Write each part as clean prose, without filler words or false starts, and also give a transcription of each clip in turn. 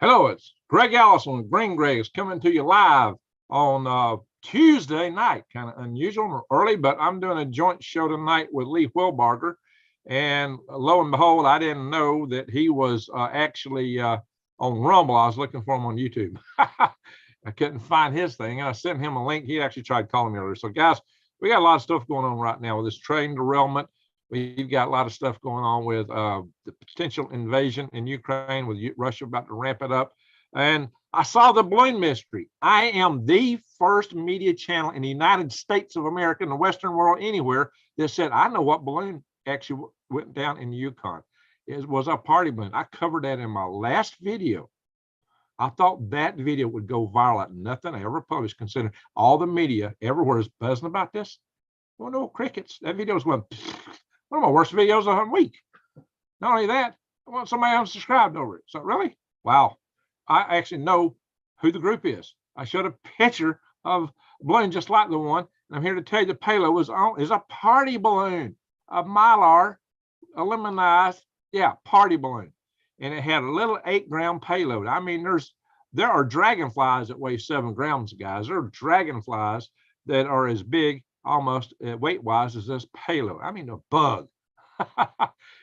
Hello, it's Greg Allison with Green Greg's coming to you live on Tuesday night. Kind of unusual, early, but I'm doing a joint show tonight with Lee Wilbarger. And lo and behold, I didn't know that he was actually on Rumble. I was looking for him on YouTube. I couldn't find his thing. I sent him a link. He actually tried calling me earlier. So, guys, we got a lot of stuff going on right now with this train derailment. We've got a lot of stuff going on with the potential invasion in Ukraine, with Russia about to ramp it up. And I saw the balloon mystery. I am the first media channel in the United States of America, in the Western world, anywhere, that said, I know what balloon actually went down in the Yukon. It was a party balloon. I covered that in my last video. I thought that video would go viral like nothing I ever published, considering all the media everywhere is buzzing about this. Well, no crickets. That video was one of my worst videos of the week. Not only that, I want somebody unsubscribed over it. So really, wow. I actually know who the group is. I showed a picture of a balloon just like the one, and I'm here to tell you the Payload is a party balloon, a Mylar, aluminized, party balloon. And it had a little 8-gram payload. I mean, there are dragonflies that weigh 7 grams, guys. There are dragonflies that are as big, almost weight-wise, as this payload. I mean, a bug.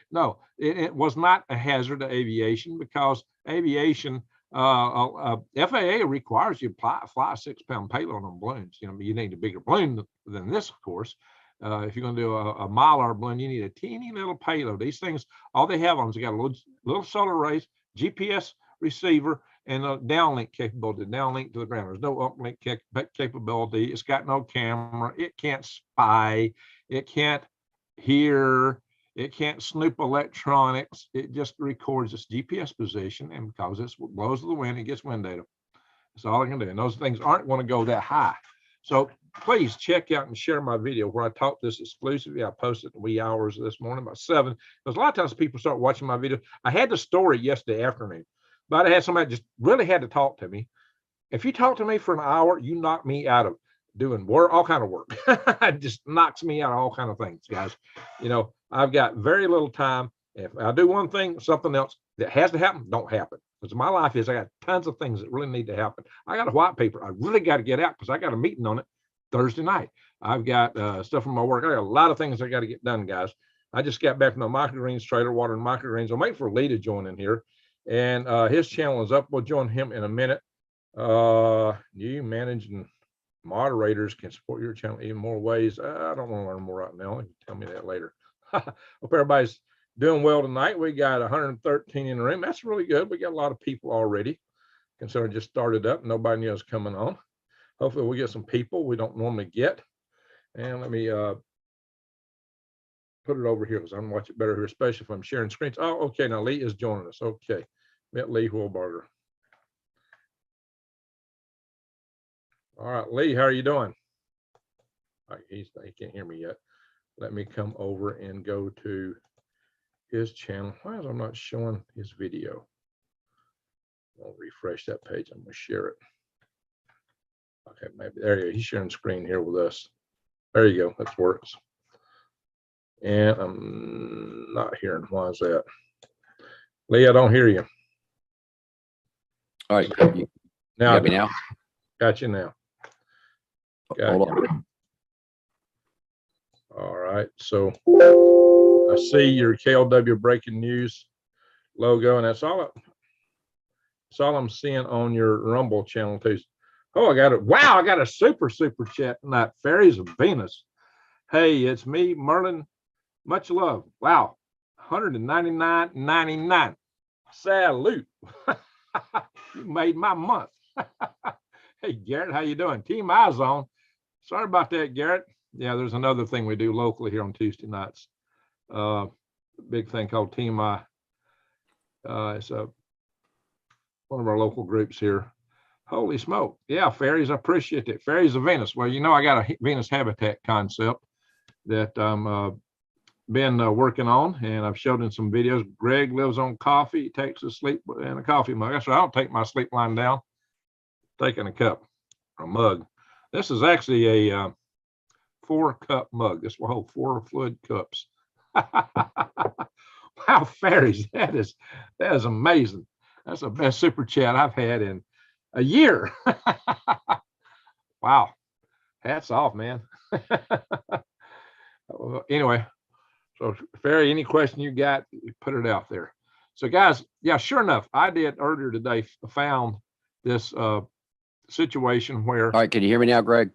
No, it was not a hazard to aviation, because aviation, FAA requires you fly a 6-pound payload on balloons. You know, you need a bigger balloon than this, of course. If you're going to do a Mylar balloon, you need a teeny little payload. These things, all they have on them is they got a little solar arrays, GPS receiver, and a downlink capability, downlink to the ground. There's no uplink capability. It's got no camera. It can't spy. It can't hear. It can't snoop electronics. It just records its GPS position, and because it blows the wind, it gets wind data. That's all it can do. And those things aren't going to go that high. So please check out and share my video where I taught this exclusively. I posted the wee hours this morning, about 7. Because a lot of times people start watching my video. I had the story yesterday afternoon, but I had somebody just really had to talk to me. If you talk to me for an hour, you knock me out of doing work, all kind of work. It just knocks me out of all kind of things, guys. You know, I've got very little time. If I do one thing, something else that has to happen, don't happen. Because my life is, I got tons of things that really need to happen. I got a white paper I really got to get out because I got a meeting on it Thursday night. I've got stuff from my work. I got a lot of things I got to get done, guys. I just got back from the microgreens trailer, watering microgreens. I'm waiting for Lee to join in here. And his channel is up. We'll join him in a minute. You managing moderators can support your channel in more ways. I don't want to learn more right now. You can tell me that later. Hope everybody's doing well tonight. We got 113 in the room. That's really good. We got a lot of people already, considering just started up. Nobody knew I was coming on. Hopefully we'll get some people we don't normally get. And let me put it over here because I can watch it better here, especially if I'm sharing screens. Oh, okay. Now Lee is joining us. Okay. Met Lee Wilbarger. All right, Lee, how are you doing? All right, he can't hear me yet. Let me come over and go to his channel. Why is I'm not showing his video? I'll refresh that page. I'm going to share it. Okay, maybe there you go. He's sharing screen here with us. There you go. That works. And I'm not hearing. Why is that? Lee, I don't hear you. All right. You Now, got me now? Got you now. Got Hold you. on. All right. So I see your KLW breaking news logo, and that's all I'm seeing on your Rumble channel too. Oh, I got it. Wow, I got a super chat tonight. Fairies of Venus. Hey, it's me, Merlin. Much love. Wow. 199.99. Salute. You made my month. Hey, Garrett, how you doing? Team Eyes on. Sorry about that, Garrett. Yeah, there's another thing we do locally here on Tuesday nights. Big thing called Team Eye. It's one of our local groups here. Holy smoke. Yeah, fairies, I appreciate it. Fairies of Venus. Well, you know, I got a Venus habitat concept that I'm been working on, and I've showed in some videos. Greg lives on coffee. He takes his sleep in a coffee mug. That's right. I don't take my sleep lying down. Taking a cup or a mug. This is actually a 4-cup mug. This will hold 4 fluid cups. Wow, fairies, that is amazing. That's the best super chat I've had in a year. Wow. Hats off, man. Anyway, so Ferry, any question you got, you put it out there. So guys, yeah, sure enough, I did earlier today found this situation where. All right, can you hear me now, Greg?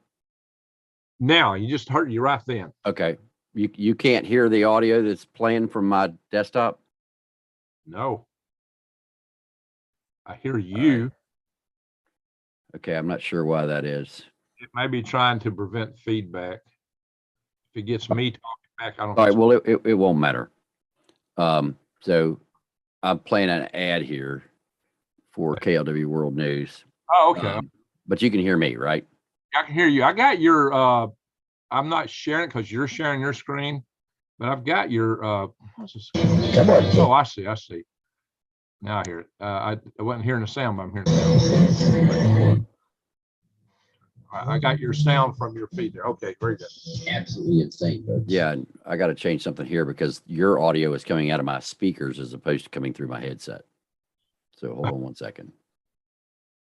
Now, you just heard you right then. Okay. You can't hear the audio that's playing from my desktop? No. I hear you. Right. Okay, I'm not sure why that is. It may be trying to prevent feedback. If it gets me talking back, I don't know. All right, well, it won't matter. So I'm playing an ad here for KLW World News. Oh, okay. But you can hear me, right? I can hear you. I got your, I'm not sharing because you're sharing your screen, but I've got your, what's this? Oh, I see. Now I hear it. I wasn't hearing the sound, but I'm hearing the sound. I got your sound from your feed there. Okay, very good. Absolutely insane, folks. Yeah, I got to change something here because your audio is coming out of my speakers as opposed to coming through my headset. So hold on one second.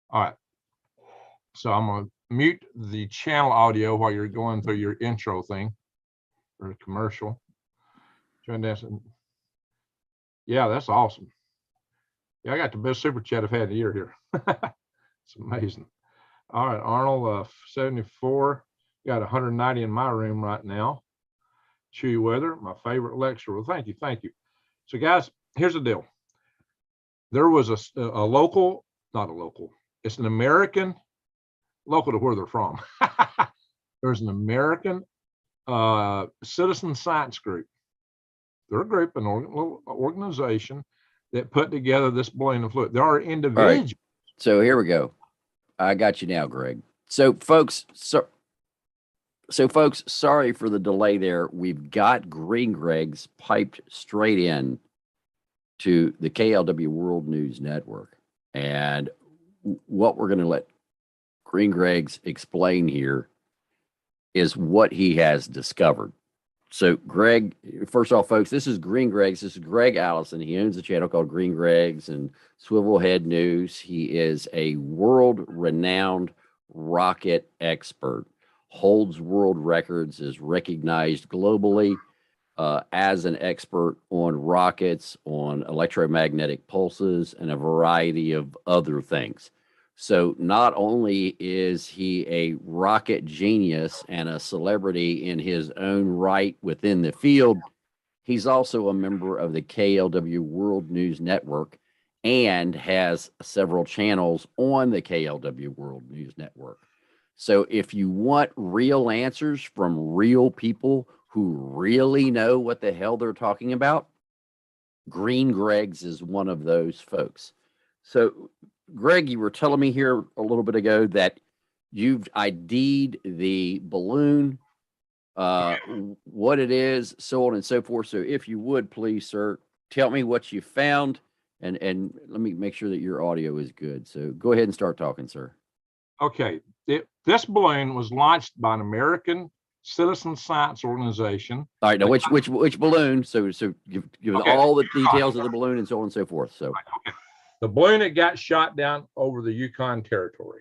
All right. So I'm going to mute the channel audio while you're going through your intro thing or commercial. Yeah, that's awesome. Yeah, I got the best super chat I've had in a year here. It's amazing. All right, Arnold, 74. Got 190 in my room right now. Chewy weather, my favorite lecture. Well, thank you. So, guys, here's the deal. There was a local, not a local, it's an American, local to where they're from. There's an American citizen science group. They're a group, an organization that put together this balloon of fluid. There are individuals. Right. So here we go. I got you now, Greg. So folks, folks, sorry for the delay there. We've got Green Greg's piped straight in to the KLW World News Network. And what we're going to let Green Greg's explain here is what he has discovered. So Greg, first off, folks, this is Green Greg's. This is Greg Allison. He owns a channel called Green Greg's and Swivelhead News. He is a world-renowned rocket expert, holds world records, is recognized globally as an expert on rockets, on electromagnetic pulses, and a variety of other things. So not only is he a rocket genius and a celebrity in his own right within the field, he's also a member of the KLW World News Network and has several channels on the KLW World News Network. So if you want real answers from real people who really know what the hell they're talking about, Green Greg's is one of those folks. So Greg, you were telling me here a little bit ago that you've ID'd the balloon, what it is, so on and so forth. So if you would, please, sir, tell me what you found, and let me make sure that your audio is good. So go ahead and start talking, sir. Okay. This balloon was launched by an American citizen science organization. All right. Now, which balloon? So give okay. all the details of the balloon and so on and so forth. So. Okay. The balloon that got shot down over the Yukon territory.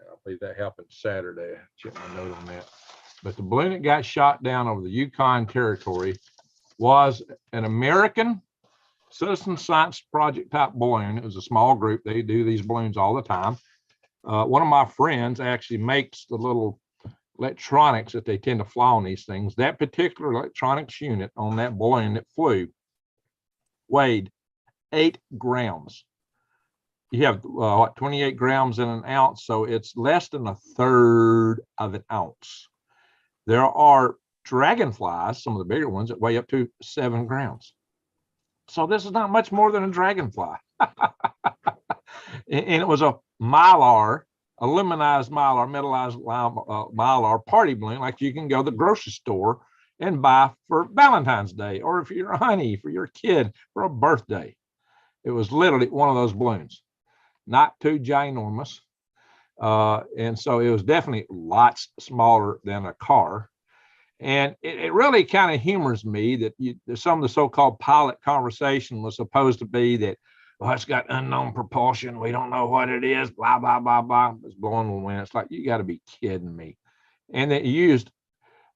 I believe that happened Saturday. I checked my note on that. But the balloon that got shot down over the Yukon territory was an American citizen science project type balloon. It was a small group. They do these balloons all the time. One of my friends actually makes the little electronics that they tend to fly on these things. That particular electronics unit on that balloon that flew weighed 8 grams. You have 28 grams in an ounce, so it's less than a third of an ounce. There are dragonflies, some of the bigger ones, that weigh up to 7 grams. So this is not much more than a dragonfly. And it was a mylar, aluminized mylar, metallized mylar party balloon, like you can go to the grocery store and buy for Valentine's Day, or if you're a honey for your kid for a birthday. It was literally one of those balloons, not too ginormous. And so it was definitely lots smaller than a car. And it really kind of humors me that some of the so-called pilot conversation was supposed to be that, well, it's got unknown propulsion. We don't know what it is. Blah, blah, blah, blah. It's blowing with wind. It's like, you got to be kidding me. And they used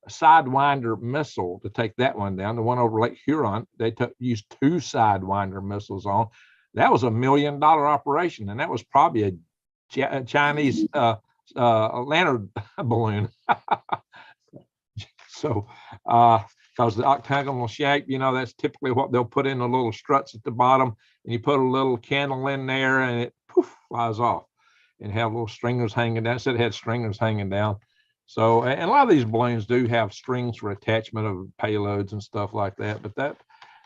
a Sidewinder missile to take that one down. The one over Lake Huron, they used 2 Sidewinder missiles on. That was $1 million operation. And that was probably a Chinese lantern balloon. So, because the octagonal shape, that's typically what they'll put in the little struts at the bottom, and you put a little candle in there and it poof flies off, and have little stringers hanging down. So it had stringers hanging down. So, and a lot of these balloons do have strings for attachment of payloads and stuff like that. But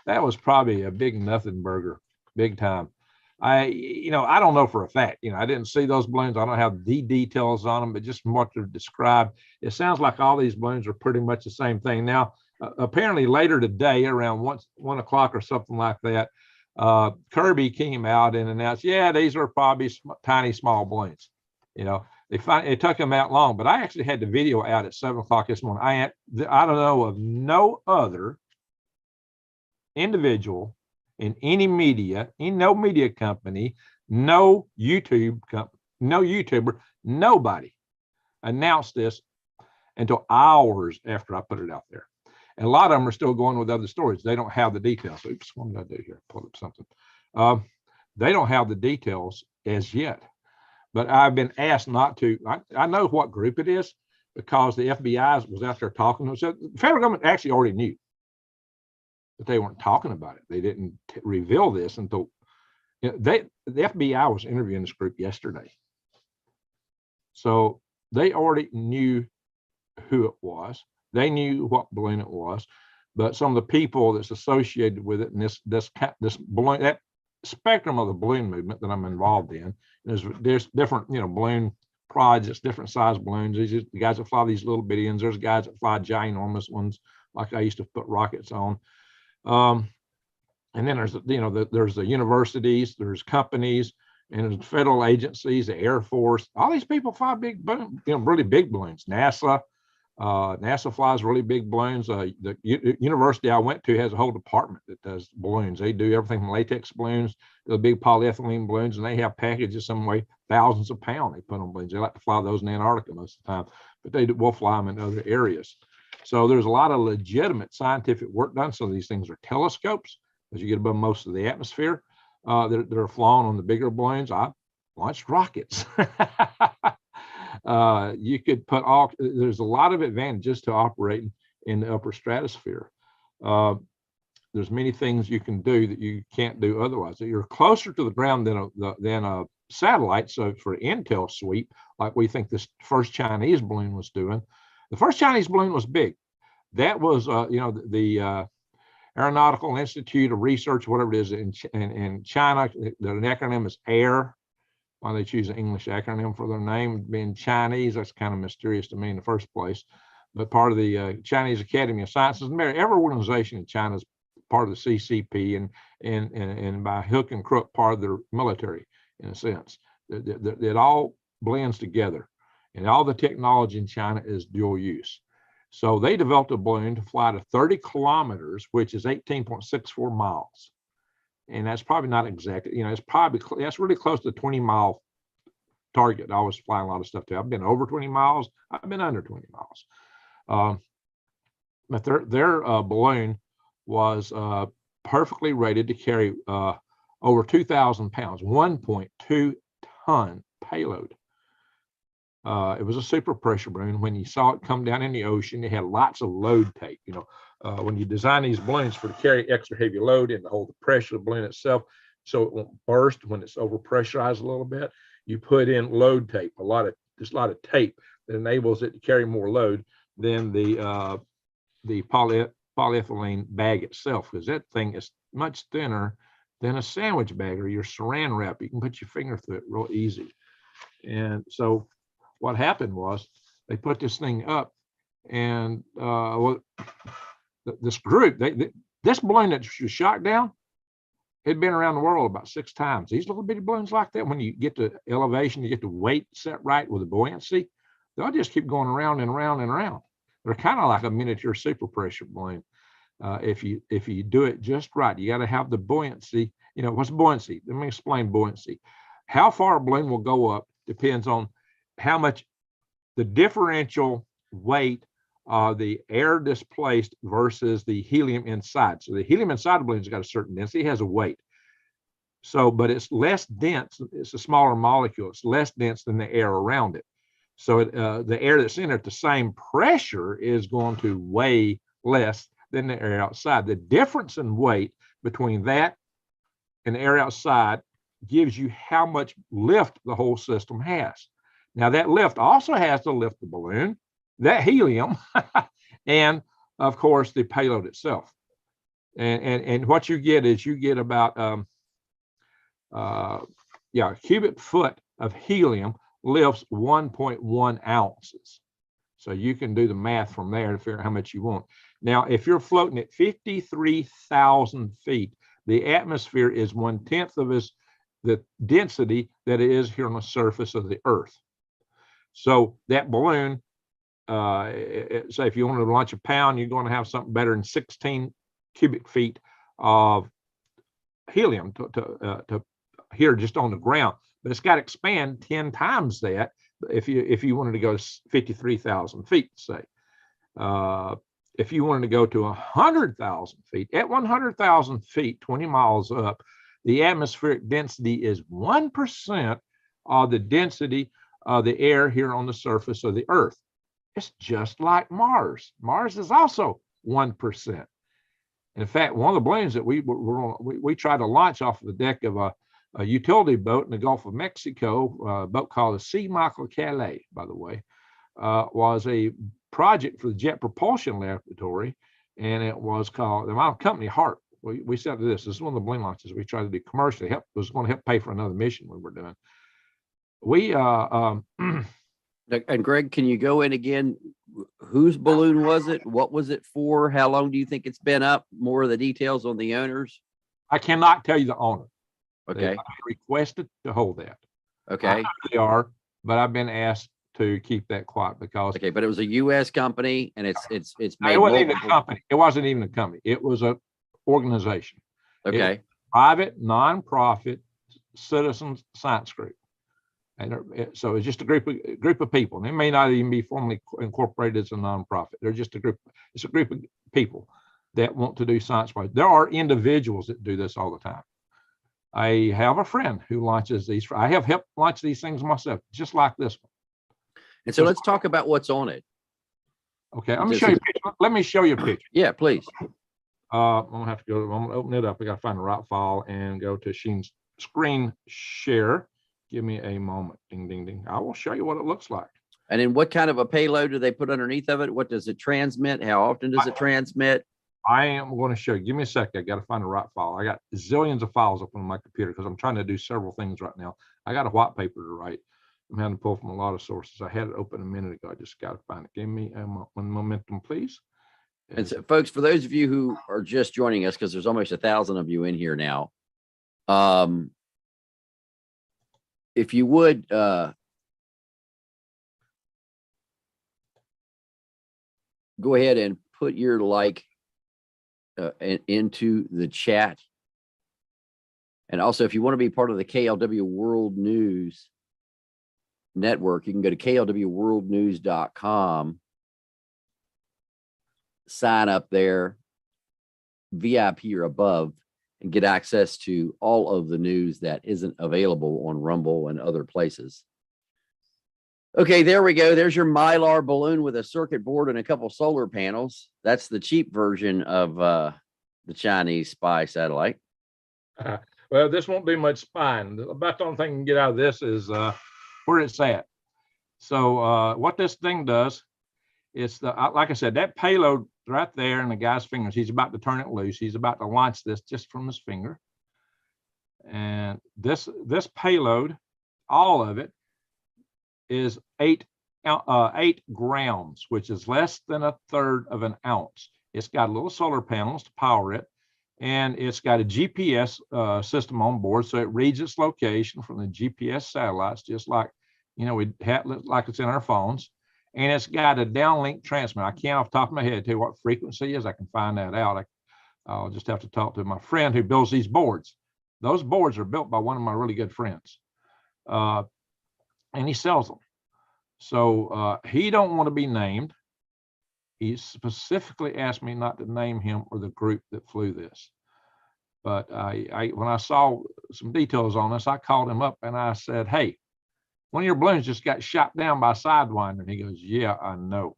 that was probably a big nothing burger, big time. I don't know for a fact. I didn't see those balloons. I don't have the details on them, but just from what they're described, it sounds like all these balloons are pretty much the same thing. Now, apparently later today, around 1 o'clock or something like that, Kirby came out and announced, yeah, these are probably tiny, small balloons. It took them that long, but I actually had the video out at 7 o'clock this morning. I don't know of no other individual in any media, no media company, no YouTuber, nobody announced this until hours after I put it out there. And a lot of them are still going with other stories. They don't have the details. Oops, what did I do here? Pull up something. They don't have the details as yet. But I've been asked not to. I know what group it is because the FBI was out there talking. So the federal government actually already knew, but they weren't talking about it. They didn't reveal this until the FBI was interviewing this group yesterday. So they already knew who it was. They knew what balloon it was, but some of the people that's associated with it and this balloon, that spectrum of the balloon movement that I'm involved in, there's different balloon projects, different size balloons. These are the guys that fly these little bitty ones. There's guys that fly ginormous ones, like I used to put rockets on. And then there's there's the universities, there's companies, and there's federal agencies, the Air Force. All these people fly big, really big balloons. NASA flies really big balloons. The university I went to has a whole department that does balloons. They do everything from latex balloons to the big polyethylene balloons, and they have packages some way thousands of pounds they put on balloons. They like to fly those in Antarctica most of the time, but will fly them in other areas. So there's a lot of legitimate scientific work done. So these things are telescopes as you get above most of the atmosphere that are flown on the bigger balloons. I launched rockets. You could put there's a lot of advantages to operating in the upper stratosphere. There's many things you can do that you can't do otherwise. You're closer to the ground than a satellite. So for intel sweep, like we think this first Chinese balloon was doing, the first Chinese balloon was big. That was, the Aeronautical Institute of Research, whatever it is in China. The acronym is AIR. Why they choose an English acronym for their name, being Chinese, that's kind of mysterious to me in the first place. But part of the Chinese Academy of Sciences, every organization in China is part of the CCP and by hook and crook part of their military in a sense. It all blends together, and all the technology in China is dual use. So they developed a balloon to fly to 30 kilometers, which is 18.64 miles. And that's probably not exactly, that's really close to 20-mile target. I was flying a lot of stuff too. I've been over 20 miles. I've been under 20 miles. But their balloon was perfectly rated to carry over 2,000 pounds, 1.2 ton payload. It was a super pressure balloon. When you saw it come down in the ocean, it had lots of load tape. When you design these balloons to carry extra heavy load and to hold the pressure of the balloon itself, so it won't burst when it's over pressurized a little bit, you put in load tape, a lot of tape that enables it to carry more load than the polyethylene bag itself, because that thing is much thinner than a sandwich bag or your saran wrap. You can put your finger through it real easy. And so what happened was they put this thing up, and this group, this balloon that was shot down, had been around the world about 6 times. These little bitty balloons like that, when you get to elevation, you get the weight set right with the buoyancy, they'll just keep going around and around and around. They're kind of like a miniature super pressure balloon. if you do it just right. You got to have the buoyancy. You know, what's buoyancy? Let me explain buoyancy. How far a balloon will go up depends on how much the differential weight of the air displaced versus the helium inside. So the helium inside the balloon has got a certain density, it has a weight. So, but it's less dense. It's a smaller molecule. It's less dense than the air around it. So the air that's in it at the same pressure is going to weigh less than the air outside. The difference in weight between that and the air outside gives you how much lift the whole system has. Now that lift also has to lift the balloon, that helium, and of course the payload itself. And what you get is you get about cubic foot of helium lifts 1.1 ounces. So you can do the math from there to figure out how much you want. Now, if you're floating at 53,000 feet, the atmosphere is 1/10 of the density that it is here on the surface of the Earth. So that balloon, say if you want to launch a pound, you're going to have something better than 16 cubic feet of helium to here just on the ground. But it's got to expand 10 times that if you wanted to go 53,000 feet, say. If you wanted to go to 100,000 feet, at 100,000 feet, 20 miles up, the atmospheric density is 1% of the density of the air here on the surface of the Earth. It's just like Mars. Mars is also 1%. In fact, one of the balloons that we tried to launch off the deck of a utility boat in the Gulf of Mexico, a boat called the Sea Michael Calais, by the way, was a project for the Jet Propulsion Laboratory, and it was called my company Heart. We said this. This is one of the balloon launches we tried to do commercially. Was going to help pay for another mission we were doing. We and Greg, can you go in again? Whose balloon was it? What was it for? How long do you think it's been up? More of the details on the owners. I cannot tell you the owner. Okay. They requested to hold that. Okay. I know they are, but I've been asked to keep that quiet because. Okay, but it was a U.S. company, and it's made. It wasn't even a company. It wasn't even a company. It was an organization. Okay. Private, nonprofit, citizens science group. And so it's just a group of people. And it may not even be formally incorporated as a nonprofit. They're just a group. It's a group of people that want to do science. There are individuals that do this all the time. I have a friend who launches these. I have helped launch these things myself, just like this one. And so let's talk about what's on it. Okay, let me show you a picture. Let me show you a picture. Yeah, please. I'm gonna have to go. I'm gonna open it up. I gotta find the right file and go to screen share. Give me a moment. Ding, ding, ding. I will show you what it looks like. And then what kind of a payload do they put underneath of it? What does it transmit? How often does it transmit? I am going to show you. Give me a second. I got to find the right file. I got zillions of files up on my computer because I'm trying to do several things right now. I got a white paper to write. I'm having to pull from a lot of sources. I had it open a minute ago. I just got to find it. Give me one momentum, please. And so, folks, for those of you who are just joining us, because there's almost 1,000 of you in here now, if you would go ahead and put your like into the chat. And also, if you want to be part of the KLW World News Network, you can go to klwworldnews.com, sign up there, VIP or above, and get access to all of the news that isn't available on Rumble and other places. Okay, there we go. There's your Mylar balloon with a circuit board and a couple solar panels. That's the cheap version of the Chinese spy satellite. Well, this won't do much spying. About the only thing you can get out of this is where it's at. So what this thing does, it's like I said, that payload right there in the guy's fingers. He's about to turn it loose. He's about to launch this just from his finger. And this payload, all of it, is 8 grams, which is less than 1/3 of an ounce. It's got little solar panels to power it, and it's got a GPS system on board, so it reads its location from the GPS satellites, just like we have, like it's in our phones. and it's got a downlink transmitter. I can't off the top of my head tell you what frequency is. I can find that out. I'll just have to talk to my friend who builds these boards. Those boards are built by one of my really good friends, and he sells them. So he don't want to be named. He specifically asked me not to name him or the group that flew this. But when I saw some details on this, I called him up and I said, "Hey, one of your balloons just got shot down by a Sidewinder." And he goes, "Yeah, I know."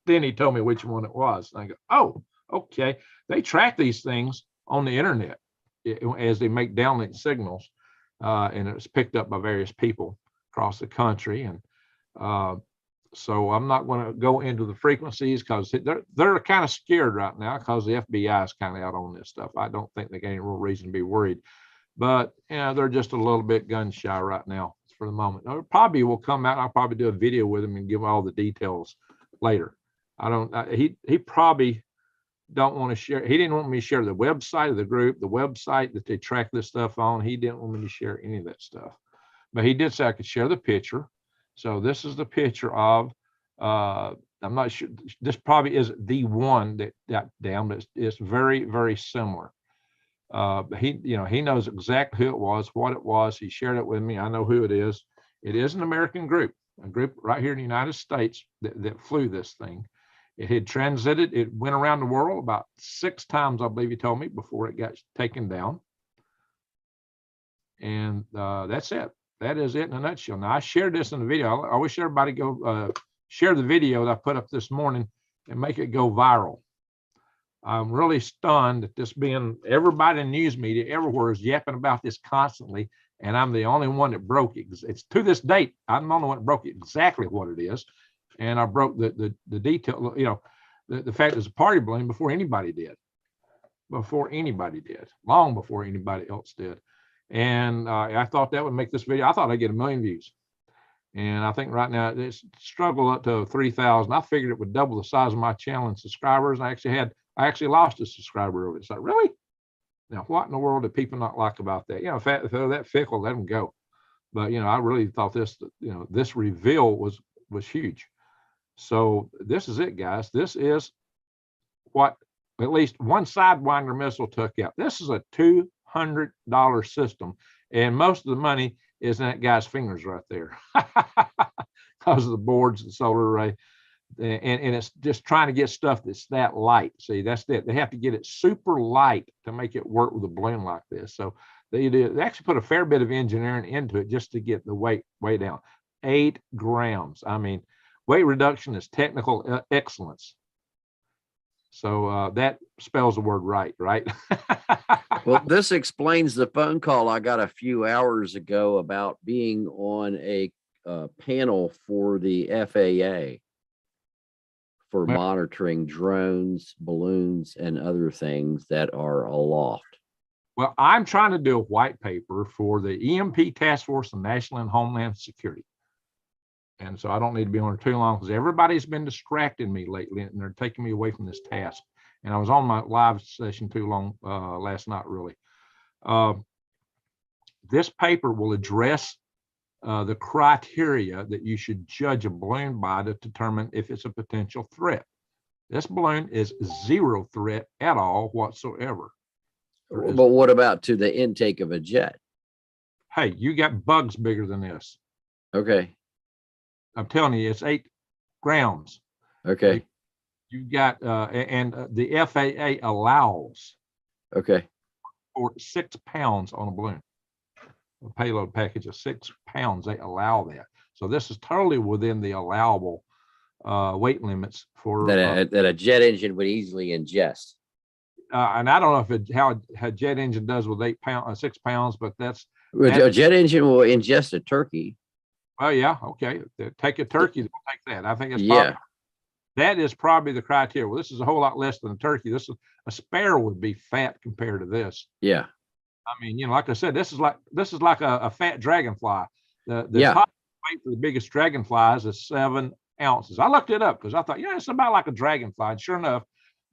Then he told me which one it was. And I go, "Oh, okay." They track these things on the internet as they make downlink signals, and it's picked up by various people across the country. And so I'm not going to go into the frequencies because they're kind of scared right now because the FBI is kind of out on this stuff. I don't think they got any real reason to be worried, but they're just a little bit gun shy right now for the moment. Now, probably will come out. I'll probably do a video with him and give all the details later. He probably don't want to share. He didn't want me to share the website of the group, the website that they track this stuff on. He didn't want me to share any of that stuff, but he did say I could share the picture. So this is the picture of, I'm not sure, this probably is the one that got down, but it's very, very similar. But he knows exactly who it was, what it was. He shared it with me. I know who it is. It is an American group, a group right here in the United States that flew this thing. It had transited, it went around the world about 6 times, I believe he told me, before it got taken down. And that's it. That is it in a nutshell. Now, I shared this in the video. I wish everybody go share the video that I put up this morning and make it go viral. I'm really stunned at this being, everybody in news media everywhere is yapping about this constantly, and I'm the only one that broke it. It's to this date, I'm the only one that broke exactly what it is. And I broke the detail, the fact it's a party balloon before anybody did. Long before anybody else did. And I thought that would make this video. I thought I'd get 1 million views. And I think right now it's struggled up to 3,000. I figured it would double the size of my channel and subscribers. I actually lost a subscriber over it. It's like, really? Now, what in the world do people not like about that? If they're that fickle, let them go. But, I really thought this reveal was huge. So this is it, guys. This is what at least one Sidewinder missile took out. This is a $200 system, and most of the money is in that guy's fingers right there because of the boards and solar array, and it's just trying to get stuff that's that light. See, that's it. They have to get it super light to make it work with a balloon like this. So they actually put a fair bit of engineering into it just to get the weight way down. 8 grams. I mean, weight reduction is technical excellence. So that spells the word right? Well, this explains the phone call I got a few hours ago about being on a panel for the FAA for monitoring drones, balloons, and other things that are aloft. Well, I'm trying to do a white paper for the EMP Task Force on National and Homeland Security. And so I don't need to be on it too long because everybody's been distracting me lately and they're taking me away from this task. And I was on my live session too long last night, really. This paper will address the criteria that you should judge a balloon by to determine if it's a potential threat. This balloon is 0 threat at all whatsoever. But what about to the intake of a jet? Hey, you got bugs bigger than this. Okay. I'm telling you, it's 8 grams. Okay. You got, and the FAA allows for 6 pounds on a balloon. A payload package of 6 pounds, they allow that. So this is totally within the allowable weight limits for that a jet engine would easily ingest. And I don't know if how a jet engine does with 6 pounds, but that's a jet engine will ingest a turkey. Oh yeah, okay. Take a turkey, they'll take that. I think it's that is probably the criteria. Well, this is a whole lot less than a turkey. This is a sparrow would be fat compared to this. Yeah. I mean, like I said, this is like a fat dragonfly. The top weight for the biggest dragonflies is 7 ounces. I looked it up because I thought, it's about like a dragonfly. And sure enough,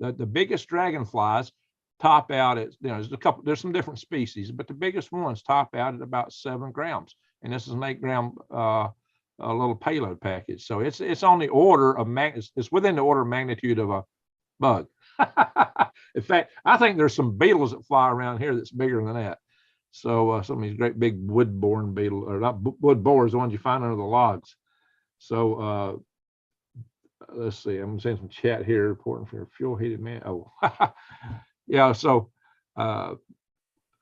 the biggest dragonflies top out at, there's some different species, but the biggest ones top out at about 7 grams. And this is an 8 gram little payload package. So it's on the order of it's within the order of magnitude of a bug. In fact, I think there's some beetles that fly around here that's bigger than that. So some of these great big wood-borne beetles, or not wood borers, the ones you find under the logs. So let's see, I'm seeing some chat here reporting for fuel heated man. Oh, yeah. So I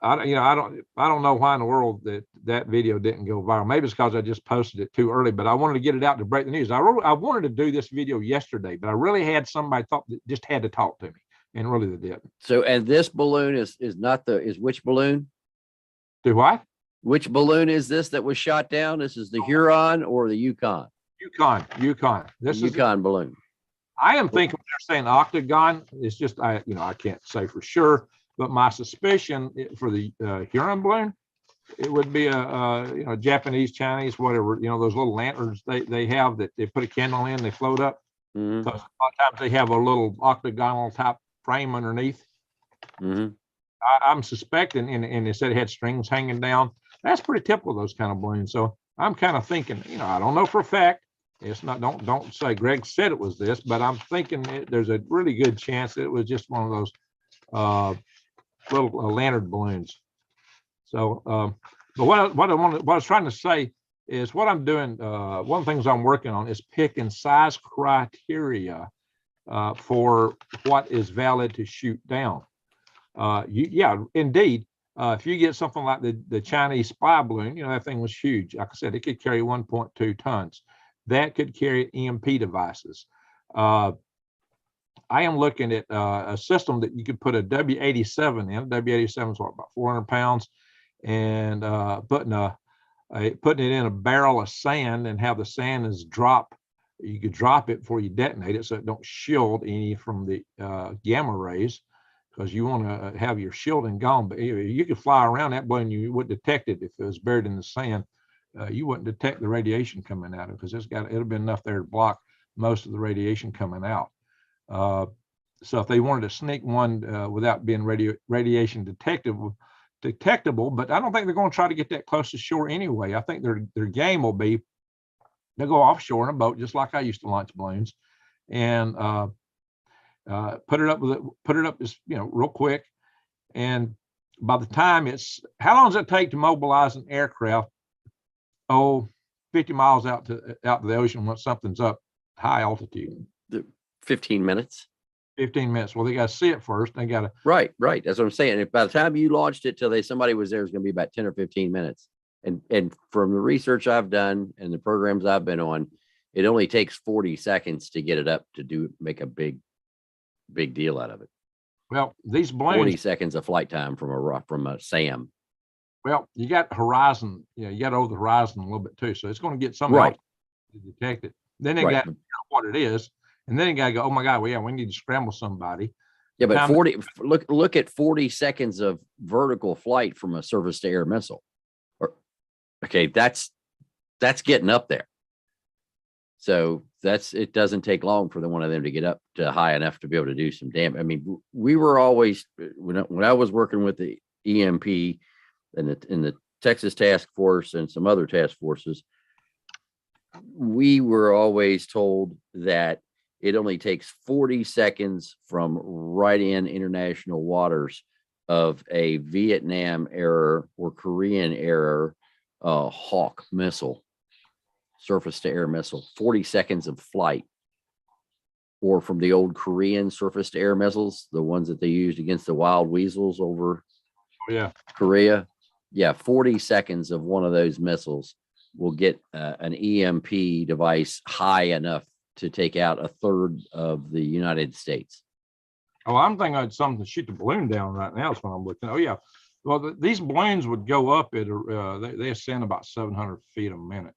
don't know why in the world that video didn't go viral. Maybe it's because I just posted it too early, but I wanted to get it out to break the news. I wanted to do this video yesterday, but I really had somebody thought that just had to talk to me, and really they didn't. So, and this balloon is which balloon? Do what? Which balloon is this that was shot down? This is the Huron or the Yukon? Yukon. This is Yukon balloon. I am thinking they're saying octagon. It's just I can't say for sure, but my suspicion for the Huron balloon, it would be a Japanese, Chinese, whatever, those little lanterns they have that they put a candle in, they float up. Mm-hmm. So a lot of times they have a little octagonal type frame underneath. Mm-hmm. I'm suspecting, and they said it had strings hanging down. That's pretty typical of those kind of balloons. So I'm kind of thinking, I don't know for a fact. It's not. Don't say Greg said it was this, but I'm thinking there's a really good chance that it was just one of those little lantern balloons. So, but what I was trying to say is what I'm doing. One of the things I'm working on is picking size criteria for what is valid to shoot down. Yeah, indeed. If you get something like the Chinese spy balloon, that thing was huge. Like I said, it could carry 1.2 tons. That could carry EMP devices. I am looking at a system that you could put a W87 in. W87 is about 400 pounds, and putting it in a barrel of sand and have the sand is drop. You could drop it before you detonate it, so it don't shield any from the gamma rays, because you want to have your shielding gone. But you could fly around that balloon, you wouldn't detect it if it was buried in the sand. You wouldn't detect the radiation coming out of it, because it'll be enough there to block most of the radiation coming out. So if they wanted to sneak one without being radiation detectable, but I don't think they're going to try to get that close to shore anyway. I think their game will be they'll go offshore in a boat, just like I used to launch balloons, and put it up just real quick. And by the time how long does it take to mobilize an aircraft? 50 miles out to the ocean once something's up high altitude. 15 minutes. 15 minutes. Well, they got to see it first. They got to. Right. That's what I'm saying. If by the time you launched it till somebody was there, it's going to be about 10 or 15 minutes. And from the research I've done and the programs I've been on, it only takes 40 seconds to get it up to make a big deal out of it. Well, these balloons. 40 seconds of flight time from a SAM. Well, you got horizon, you got over the horizon a little bit too. So it's going to get something right to detect it. Then they got to know what it is. And then you got to go, oh my God, well, we need to scramble somebody. Yeah, but look at 40 seconds of vertical flight from a surface to air missile. Okay, that's getting up there. So it doesn't take long for one of them to get up to high enough to be able to do some damage. I mean, we were always, when I was working with the EMP and in the Texas Task Force and some other task forces, we were always told that it only takes 40 seconds from right in international waters of a Vietnam era or Korean era Hawk missile, surface to air missile, 40 seconds of flight, or from the old Korean surface to air missiles, the ones that they used against the wild weasels over Korea. Yeah, 40 seconds of one of those missiles will get an EMP device high enough to take out a third of the United States. Oh, I'm thinking I'd something to shoot the balloon down right now. That's what I'm looking at. Oh, yeah. Well, these balloons would go up at they ascend about 700 feet a minute.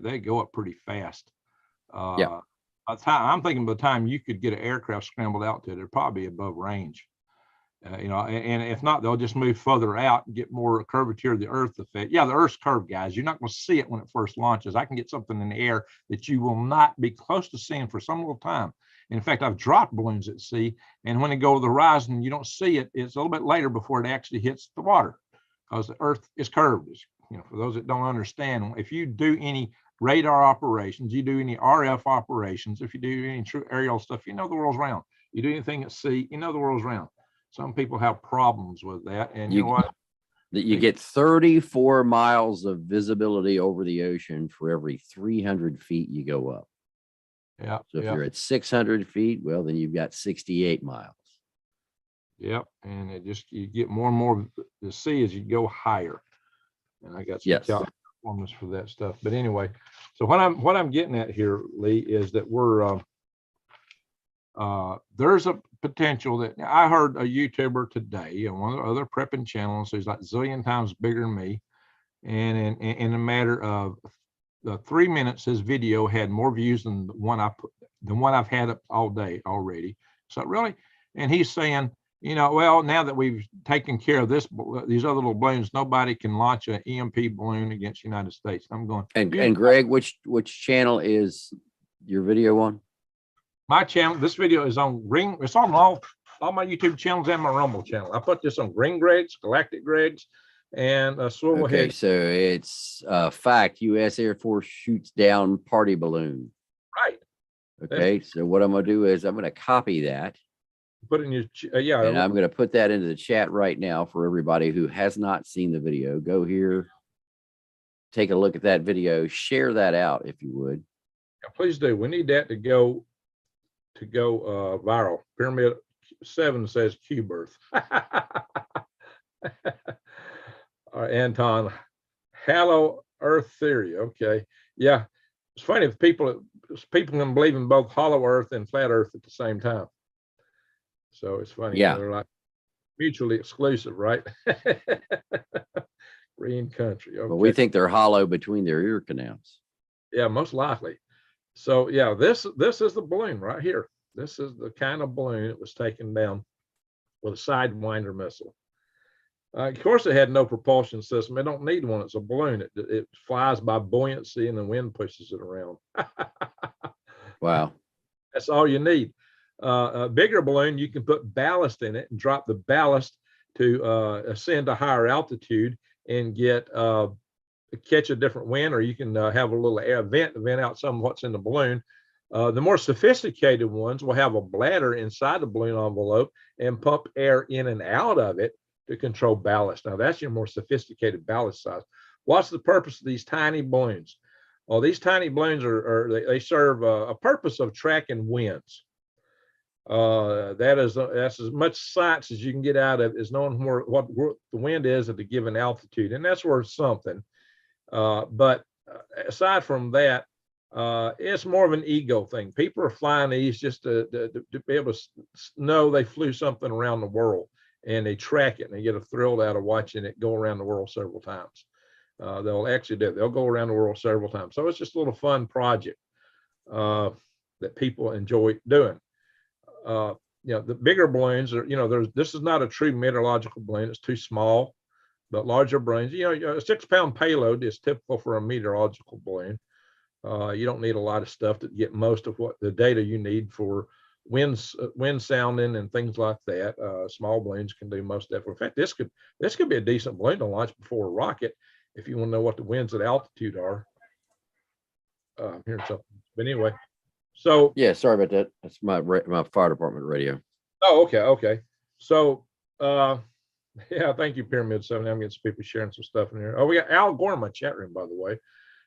They go up pretty fast. Yeah. I'm thinking by the time you could get an aircraft scrambled out to it, it'd probably be above range. And if not, they'll just move further out and get more curvature of the Earth effect. Yeah, the Earth's curved, guys. You're not going to see it when it first launches. I can get something in the air that you will not be close to seeing for some little time. In fact, I've dropped balloons at sea, and when they go to the horizon, you don't see it. It's a little bit later before it actually hits the water, because the Earth is curved. It's for those that don't understand, if you do any radar operations, you do any RF operations, if you do any true aerial stuff, the world's round. You do anything at sea, the world's round. Some people have problems with that. And you know what? That you get 34 miles of visibility over the ocean for every 300 feet you go up. Yeah. So if you're at 600 feet, well, then you've got 68 miles. Yep. And you get more and more to see as you go higher. And I got some calculations for that stuff. But anyway, so what I'm getting at here, Lee, is that there's a potential that I heard a YouTuber today on one of the other prepping channels who's like a zillion times bigger than me, and in a matter of 3 minutes, his video had more views than the one I've had up all day already. So really, and he's saying, well, now that we've taken care of these other little balloons, nobody can launch an EMP balloon against the United States. I'm going. And Greg, which channel is your video on? My channel, this video is on it's on all my YouTube channels and my Rumble channel. I put this on Green Greg's, Galactic Greg's, and Swivel Head. Okay, so it's fact, U.S. Air Force shoots down party balloon. Right. Okay, so what I'm going to do is I'm going to copy that. Put it in your, and I'm going to put that into the chat right now for everybody who has not seen the video. Go here, take a look at that video, share that out if you would. Yeah, please do. We need that to go viral. Pyramid 7 says Q birth. All right, Anton, Hollow Earth theory. Okay, yeah, it's funny if people can believe in both hollow Earth and flat Earth at the same time. So it's funny. Yeah, they're like mutually exclusive, right? Green country. Okay. But we think they're hollow between their ear canals. Yeah, most likely. So yeah, this is the balloon right here. This is the kind of balloon that was taken down with a Sidewinder missile. Of course, it had no propulsion system. It don't need one. It's a balloon. It flies by buoyancy, and the wind pushes it around. Wow. That's all you need. A bigger balloon, you can put ballast in it and drop the ballast to ascend to higher altitude and catch a different wind, or you can have a little air vent out some of what's in the balloon. The more sophisticated ones will have a bladder inside the balloon envelope and pump air in and out of it to control ballast. Now that's your more sophisticated ballast size. What's the purpose of these tiny balloons? Well, these tiny balloons they serve a purpose of tracking winds. That's as much science as you can get out of is knowing what the wind is at a given altitude, and that's worth something. But aside from that, it's more of an ego thing. People are flying these just to be able to know they flew something around the world, and they track it and they get a thrill out of watching it go around the world several times. They'll actually do it. They'll go around the world several times. So it's just a little fun project that people enjoy doing. The bigger balloons are, this is not a true meteorological balloon. It's too small, but larger balloons, a 6-pound payload is typical for a meteorological balloon. You don't need a lot of stuff to get most of what the data you need for wind sounding and things like that. Small balloons can do most of that. In fact, this could be a decent balloon to launch before a rocket if you want to know what the winds at altitude are. Here's something. But anyway, so yeah, sorry about that. That's my fire department radio. Oh, okay. So yeah, thank you, Pyramid 7. I'm getting some people sharing some stuff in here. Oh, we got Al Gore in my chat room, by the way.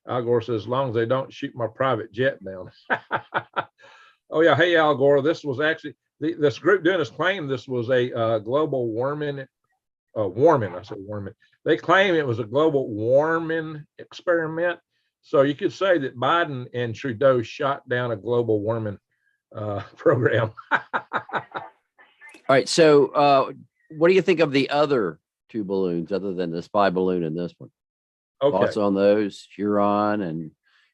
Al Gore says, as long as they don't shoot my private jet down. Oh yeah, hey Al Gore, this was actually this group doing this claim this was a global warming. I said warming. They claim it was a global warming experiment. So you could say that Biden and Trudeau shot down a global warming program. All right. So what do you think of the other two balloons other than the spy balloon and this one? Okay. Thoughts on those, Huron and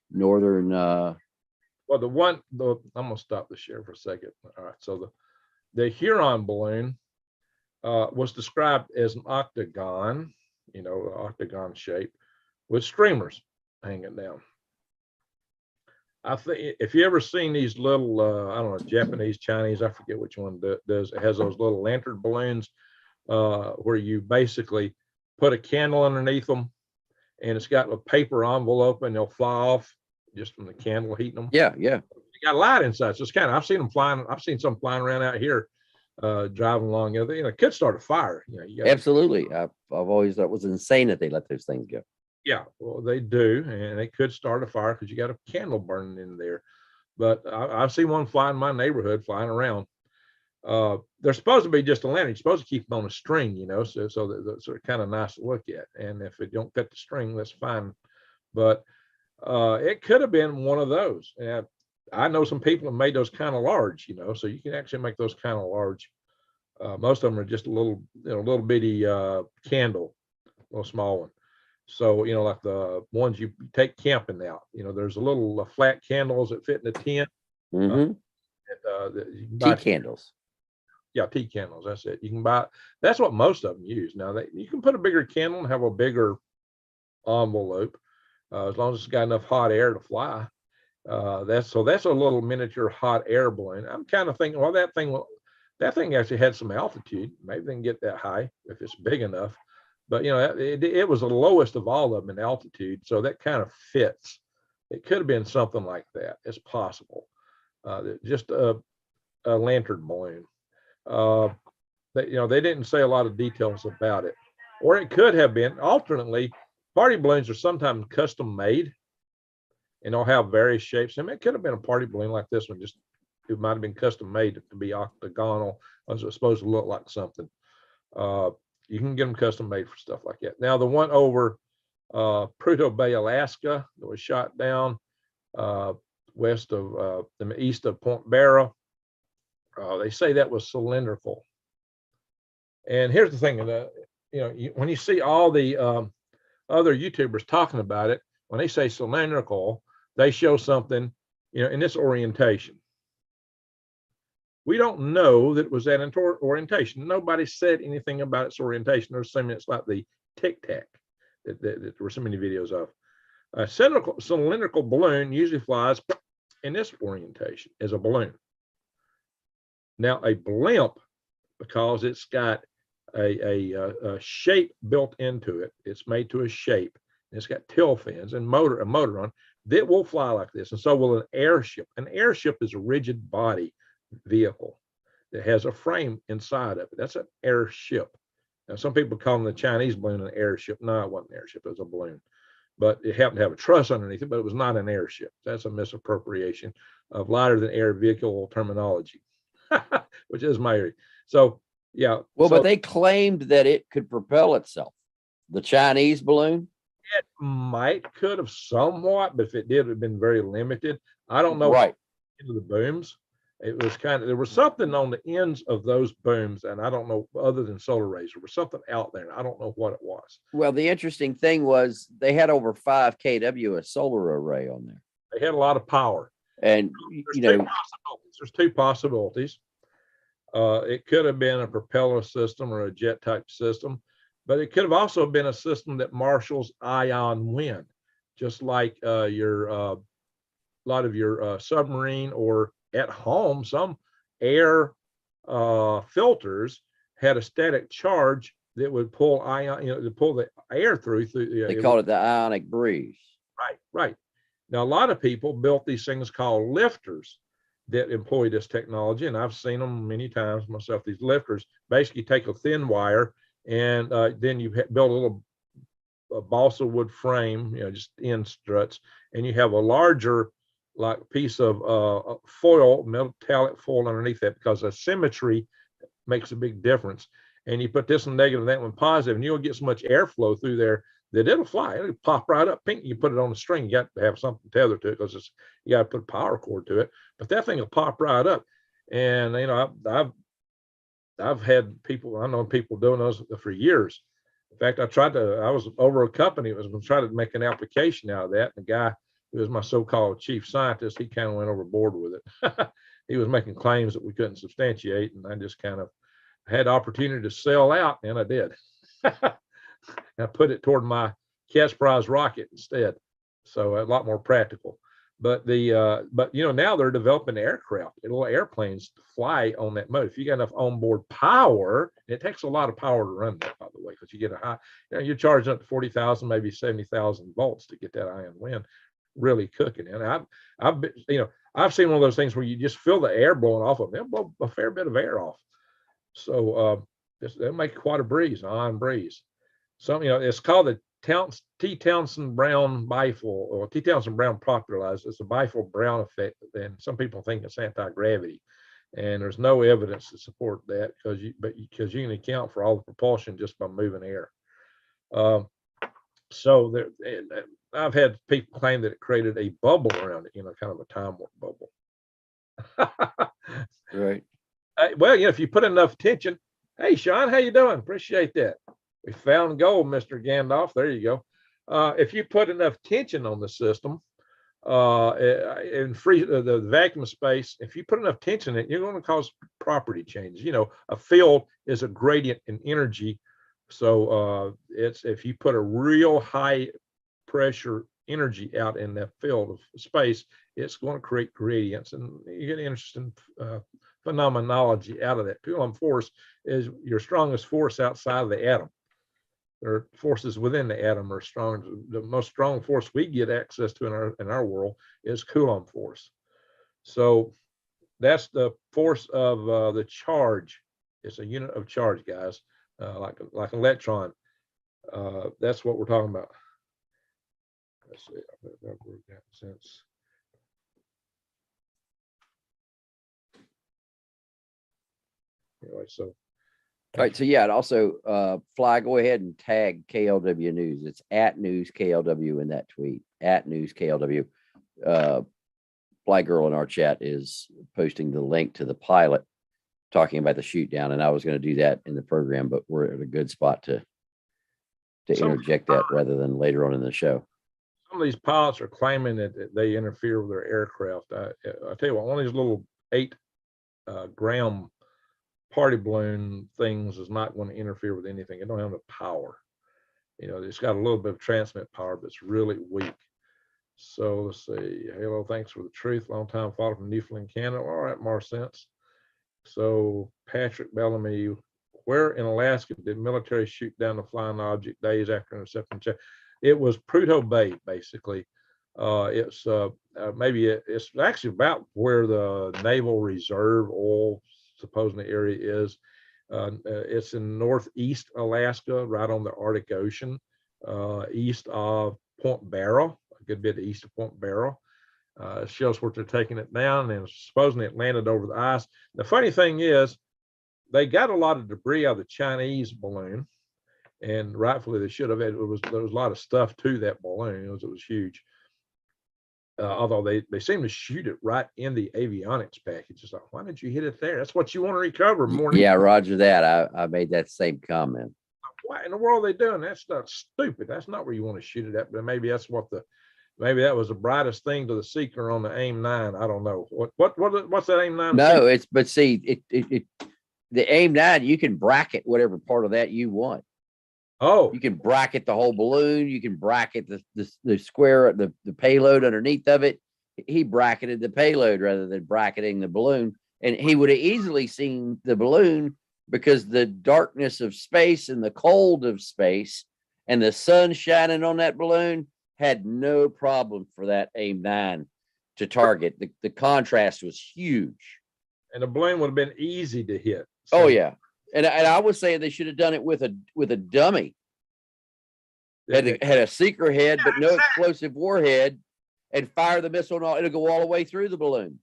Northern? Well, I'm going to stop the share for a second. All right. So the Huron balloon was described as an octagon, octagon shape with streamers hanging down. I think if you ever seen these little, I don't know, Japanese, Chinese, I forget which one does. It has those little lantern balloons where you basically put a candle underneath them and it's got a paper envelope, and they'll fly off just from the candle heating them. Yeah. They got light inside, so it's kind of, I've seen them flying. I've seen some flying around out here, driving along. It could start a fire. Absolutely. I've always thought it was insane that they let those things go. Yeah, well, they do, and they could start a fire because you got a candle burning in there. But I've seen one fly in my neighborhood, flying around. They're supposed to be just a lantern. You're supposed to keep them on a string, so that's kind of nice to look at. And if it don't cut the string, that's fine. But it could have been one of those. And I know some people have made those kind of large, so you can actually make those kind of large. Most of them are just a little bitty candle, a little small one. So, like the ones you take camping out, there's a little flat candles that fit in the tent. Mm-hmm. Tea candles. Yeah, tea candles. That's it. You can buy. That's what most of them use. Now, you can put a bigger candle and have a bigger envelope, as long as it's got enough hot air to fly. That's a little miniature hot air balloon. I'm kind of thinking, well, that thing actually had some altitude. Maybe they can get that high if it's big enough. But it was the lowest of all of them in altitude, so that kind of fits. It could have been something like that. It's possible. Just a lantern balloon. They didn't say a lot of details about it, or it could have been. Alternately, party balloons are sometimes custom made, and they'll have various shapes. It could have been a party balloon like this one. Just it might have been custom made to be octagonal, as it's supposed to look like something. You can get them custom made for stuff like that. Now, the one over Prudhoe Bay, Alaska, that was shot down east of Point Barrow. They say that was cylindrical. And here's the thing, when you see all the other YouTubers talking about it, when they say cylindrical, they show something, in this orientation. We don't know that it was that orientation. Nobody said anything about its orientation. They're assuming it's like the Tic Tac that there were so many videos of. A cylindrical balloon usually flies in this orientation as a balloon. Now, a blimp, because it's got a shape built into it, it's made to a shape, and it's got tail fins and a motor on that will fly like this, and so will an airship. An airship is a rigid body vehicle that has a frame inside of it. That's an airship. Now, some people call them the Chinese balloon an airship. No, it wasn't an airship. It was a balloon, but it happened to have a truss underneath it, but it was not an airship. That's a misappropriation of lighter than air vehicle terminology, which is my area. So, yeah. Well, but they claimed that it could propel itself. The Chinese balloon? It could have somewhat, but if it did, it would have been very limited. I don't know. Right. Into the booms. It was there was something on the ends of those booms, and I don't know, other than solar rays, there was something out there, and I don't know what it was. Well, the interesting thing was they had over 5 kW of solar array on there. They had a lot of power. And, there's two possibilities. It could have been a propeller system or a jet type system, but it could have also been a system that marshals ion wind, just like a lot of your submarine or at home, some air filters had a static charge that would pull to pull the air through. They called it the ionic breeze. Right. Now, a lot of people built these things called lifters that employ this technology, and I've seen them many times myself. These lifters basically take a thin wire, and then you build a little balsa wood frame, just end struts, and you have a larger piece of foil, metallic foil underneath that, because the symmetry makes a big difference. And you put this one negative and that one positive, and you'll get so much airflow through there that it'll fly. It'll pop right up. Pink. You put it on a string. You got to have something tethered to it, because you got to put a power cord to it. But that thing will pop right up. And I've had people. I know people doing those for years. In fact, I was over a company that was going to try to make an application out of that. And the guy who was my so-called chief scientist, he kind of went overboard with it. He was making claims that we couldn't substantiate, and I just kind of had opportunity to sell out, and I did. I put it toward my cat's prize rocket instead, so a lot more practical. But now they're developing aircraft, little airplanes to fly on that mode. If you got enough onboard power, it takes a lot of power to run that, by the way, because you get a high, you're charging up to 40,000, maybe 70,000 volts to get that ion wind really cooking. And I've been, I've seen one of those things where you just feel the air blowing off of them. They'll blow a fair bit of air off. So they'll make quite a breeze, an ion breeze. It's called the T. Townsend Brown bifold, or T. Townsend Brown popularized. It's a bifold Brown effect, and some people think it's anti-gravity, and there's no evidence to support that because you can account for all the propulsion just by moving air. So I've had people claim that it created a bubble around it, kind of a time warp bubble. Right. Well, if you put enough tension. Hey, Sean, how you doing? Appreciate that. We found gold, Mr. Gandalf. There you go. If you put enough tension on the system, and free the vacuum space, if you put enough tension in it, you're going to cause property changes. A field is a gradient in energy. So it's if you put a real high pressure energy out in that field of space, it's going to create gradients, and you get interesting phenomenology out of that. Coulomb force is your strongest force outside of the atom. There are forces within the atom are strong. The most strong force we get access to in our world is Coulomb force. So that's the force of the charge. It's a unit of charge, guys, like an electron. That's what we're talking about. Let's see. I bet that worked out since. Anyway, so. All right. So yeah, and also Fly, go ahead and tag KLW News. It's at News KLW in that tweet. At News KLW. Fly Girl in our chat is posting the link to the pilot talking about the shoot down, and I was going to do that in the program, but we're at a good spot to interject that rather than later on in the show. Some of these pilots are claiming that they interfere with their aircraft. I tell you what, one of these little 8-gram party balloon things is not going to interfere with anything. It don't have the power. It's got a little bit of transmit power, but it's really weak. So let's see. Hello, thanks for the truth. Long time follower from Newfoundland, Canada. All right, Marcents. So Patrick Bellamy, where in Alaska did military shoot down the flying object days after intercepting? It was Prudhoe Bay, basically. It's actually about where the Naval Reserve oil supposedly area is. It's in northeast Alaska, right on the Arctic Ocean, east of Point Barrow, a good bit east of Point Barrow. It shows where they're taking it down, and supposedly it landed over the ice. The funny thing is, they got a lot of debris out of the Chinese balloon, and rightfully they should have. There was a lot of stuff to that balloon. It was huge. Although they seem to shoot it right in the avionics package. It's like, why did you hit it there? That's what you want to recover more. Yeah, roger that. I made that same comment. Why in the world are they doing? That's not stupid. That's not where you want to shoot it at. But maybe that's maybe that was the brightest thing to the seeker on the AIM-9. I don't know. What's that AIM-9? No, but see, the AIM-9, you can bracket whatever part of that you want. Oh, you can bracket the whole balloon. You can bracket the square, the payload underneath of it. He bracketed the payload rather than bracketing the balloon. And he would have easily seen the balloon because the darkness of space and the cold of space and the sun shining on that balloon had no problem for that AIM-9 to target. The contrast was huge. And the balloon would have been easy to hit. So. Oh, yeah. And I was saying they should have done it with a dummy. Had a seeker head, but no explosive warhead, and fire the missile, and it'll go all the way through the balloon.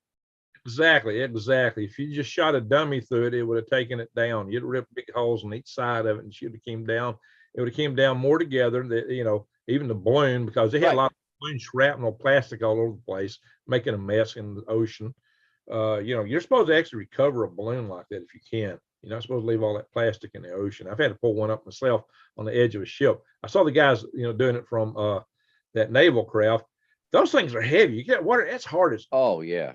Exactly. If you just shot a dummy through it, it would have taken it down. You'd rip big holes on each side of it, and should have came down. It would have came down more together. Even the balloon, because they had a lot of balloon shrapnel plastic all over the place, making a mess in the ocean. You're supposed to actually recover a balloon like that if you can. You're not supposed to leave all that plastic in the ocean. I've had to pull one up myself on the edge of a ship. I saw the guys, doing it from that naval craft. Those things are heavy. You get water, it's hard as. Oh, yeah.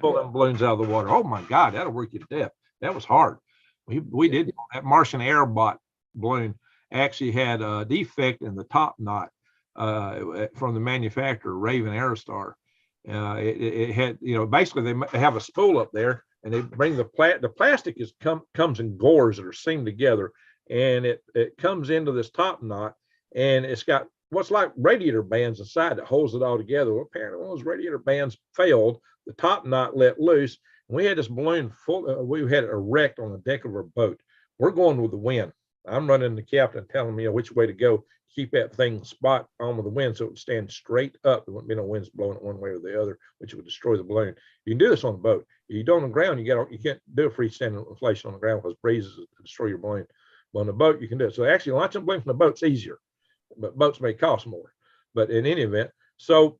Pull them balloons out of the water. Oh, my God, that'll work you to death. That was hard. We did that Martian Airboat balloon actually had a defect in the top knot from the manufacturer, Raven Aerostar. It had, basically they have a spool up there, and they bring the plastic comes in gores that are seamed together, and it comes into this top knot, and it's got what's like radiator bands inside that holds it all together. Well, apparently one of those radiator bands failed. The top knot let loose. And we had this balloon full. We had it erect on the deck of our boat. We're going with the wind. I'm running the captain telling me which way to go. Keep that thing spot on with the wind so it would stand straight up. There wouldn't be no winds blowing it one way or the other, which would destroy the balloon. You can do this on the boat. If you do it on the ground, you can't do a freestanding inflation on the ground because breezes destroy your balloon. But on the boat, you can do it. So actually launching a balloon from the boat's easier, but boats may cost more. But in any event, so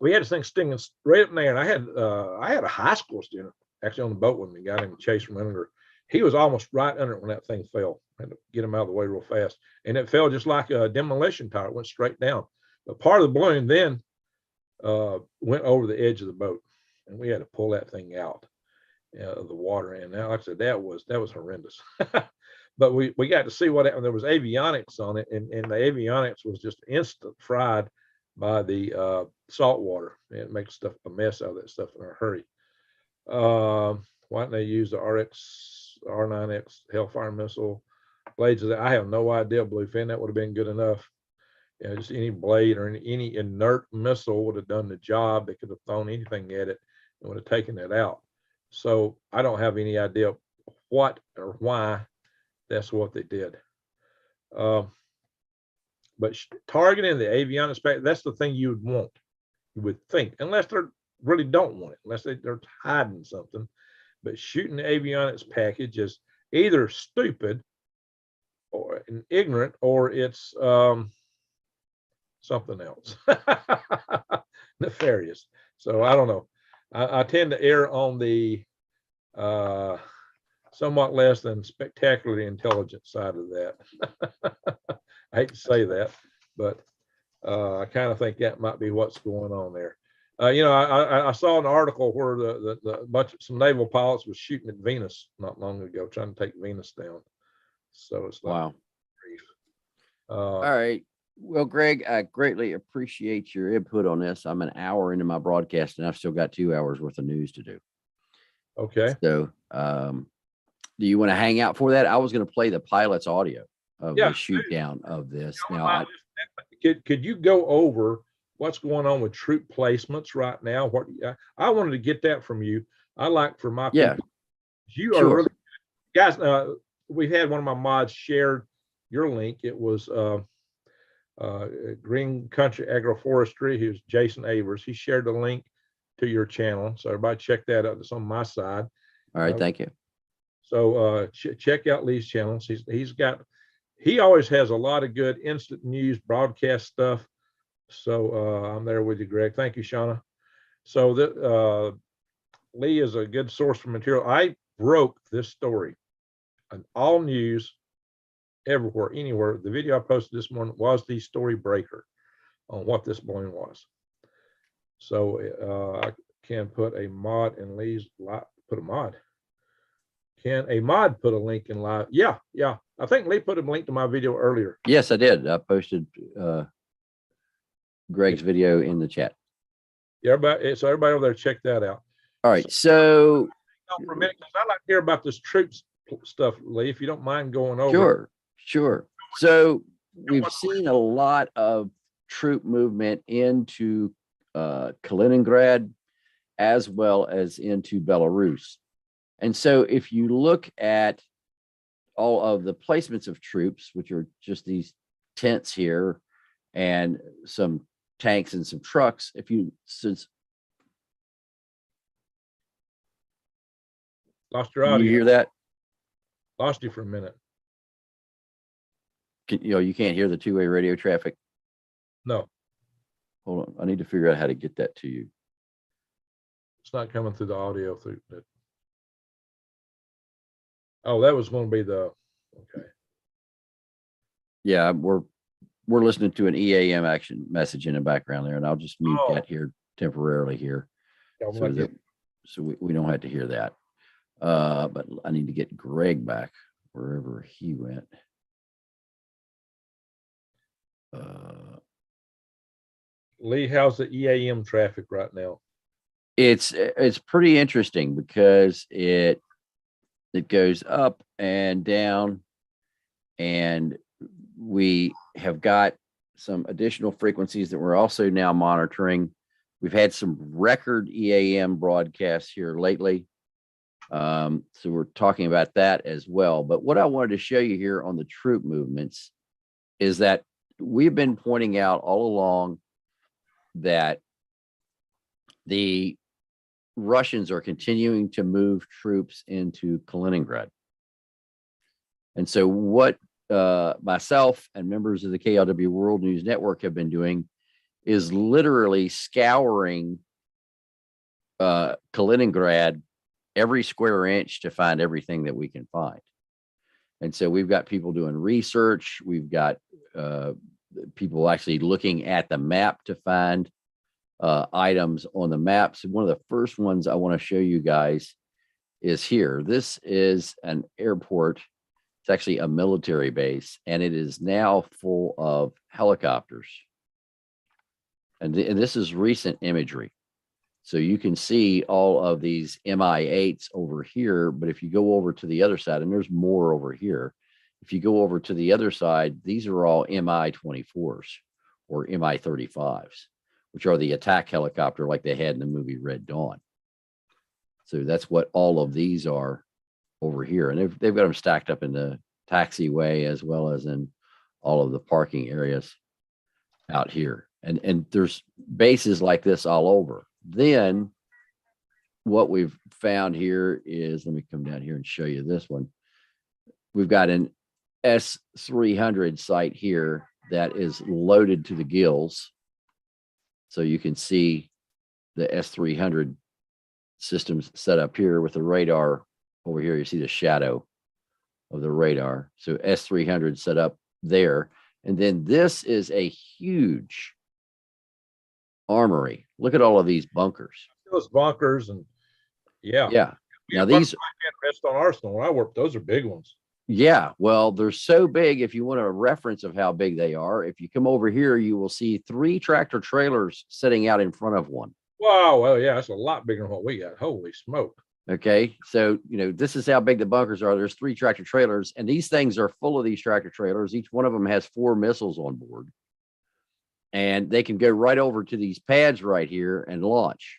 we had this thing stinging right up in there, and I had a high school student actually on the boat with me, a guy named Chase from under. He was almost right under it when that thing fell. I had to get him out of the way real fast. And it fell just like a demolition tower. It went straight down. But part of the balloon then went over the edge of the boat. And we had to pull that thing out of the water. And now, like I said, that was horrendous. But we got to see what happened. There was avionics on it. And the avionics was just instant fried by the salt water. And it makes stuff a mess out of that stuff in a hurry. Why didn't they use the R9X Hellfire missile blades of that? I have no idea, Bluefin. That would have been good enough. You know, just any blade or any inert missile would have done the job. They could have thrown anything at it and would have taken it out. So I don't have any idea what or why that's what they did. But targeting the avionics, that's the thing you would want, you would think, unless they really don't want it, unless they're hiding something. But shooting the avionics package is either stupid or ignorant, or it's something else. Nefarious. So I don't know. I tend to err on the somewhat less than spectacularly intelligent side of that. I hate to say that, but I kind of think that might be what's going on there. You know, I saw an article where some naval pilots was shooting at Venus not long ago, trying to take Venus down. So it's like, wow. All right. Well, Greg, I greatly appreciate your input on this. I'm an hour into my broadcast and I've still got 2 hours worth of news to do. Okay. So, do you want to hang out for that? I was going to play the pilot's audio of the shoot down of this. Now, could you go over what's going on with troop placements right now? What I wanted to get that from you. I like for my people. You are really guys. We've had one of my mods shared your link. It was Green Country Agroforestry. He was Jason Avers. He shared the link to your channel, so everybody check that out. It's on my side. All right, thank you. So check out Lee's channels. He always has a lot of good instant news broadcast stuff. So I'm there with you, Greg. Thank you, Shauna. So Lee is a good source for material. I broke this story on all news everywhere, anywhere. The video I posted this morning was the story breaker on what this balloon was. So I can put a mod in Lee's put a mod. Can a mod put a link in live? Yeah. I think Lee put a link to my video earlier. Yes, I did. I posted Greg's video in the chat. Yeah, so everybody over there, check that out. All right. So for a minute, because I like to hear about this troops stuff, Lee, if you don't mind going over. Sure. So we've seen a lot of troop movement into Kaliningrad as well as into Belarus. And so if you look at all of the placements of troops, which are just these tents here and some tanks and some trucks, Lost your audio. You hear that? Lost you for a minute. You can't hear the two-way radio traffic? No. Hold on. I need to figure out how to get that to you. It's not coming through the audio through that. Oh, that was going to be okay. Yeah, we're listening to an EAM action message in the background there, and I'll just mute that here temporarily here, so we don't have to hear that. But I need to get Greg back wherever he went. Lee, how's the EAM traffic right now? It's pretty interesting because it goes up and down, And we have got some additional frequencies that we're also now monitoring. We've had some record EAM broadcasts here lately. So we're talking about that as well. But what I wanted to show you here on the troop movements is that we've been pointing out all along that the Russians are continuing to move troops into Kaliningrad. And so what myself and members of the KLW World News Network have been doing is literally scouring Kaliningrad every square inch to find everything that we can find. And so we've got people doing research. We've got people actually looking at the map to find items on the maps. One of the first ones I want to show you guys is here. This is an airport. It's actually a military base, and it is now full of helicopters. And this is recent imagery. So you can see all of these Mi-8s over here, but if you go over to the other side, and there's more over here, if you go over to the other side, these are all Mi-24s or Mi-35s, which are the attack helicopter like they had in the movie Red Dawn. So that's what all of these are over here. And they've got them stacked up in the taxiway as well as in all of the parking areas out here. And there's bases like this all over. Then what we've found here is, let me come down here and show you this one. We've got an S-300 site here that is loaded to the gills. So you can see the S-300 systems set up here with the radar over here. You see the shadow of the radar. So S-300 set up there. And then this is a huge armory. Look at all of these bunkers. Those bunkers and yeah. Now these rest on Arsenal where I work, those are big ones. Yeah, well, they're so big. If you want a reference of how big they are, if you come over here, you will see 3 tractor trailers sitting out in front of one. Wow. Well, yeah, that's a lot bigger than what we got. Holy smoke. Okay. So, this is how big the bunkers are. There's 3 tractor trailers, and these things are full of these tractor trailers. Each one of them has 4 missiles on board, and they can go right over to these pads right here and launch.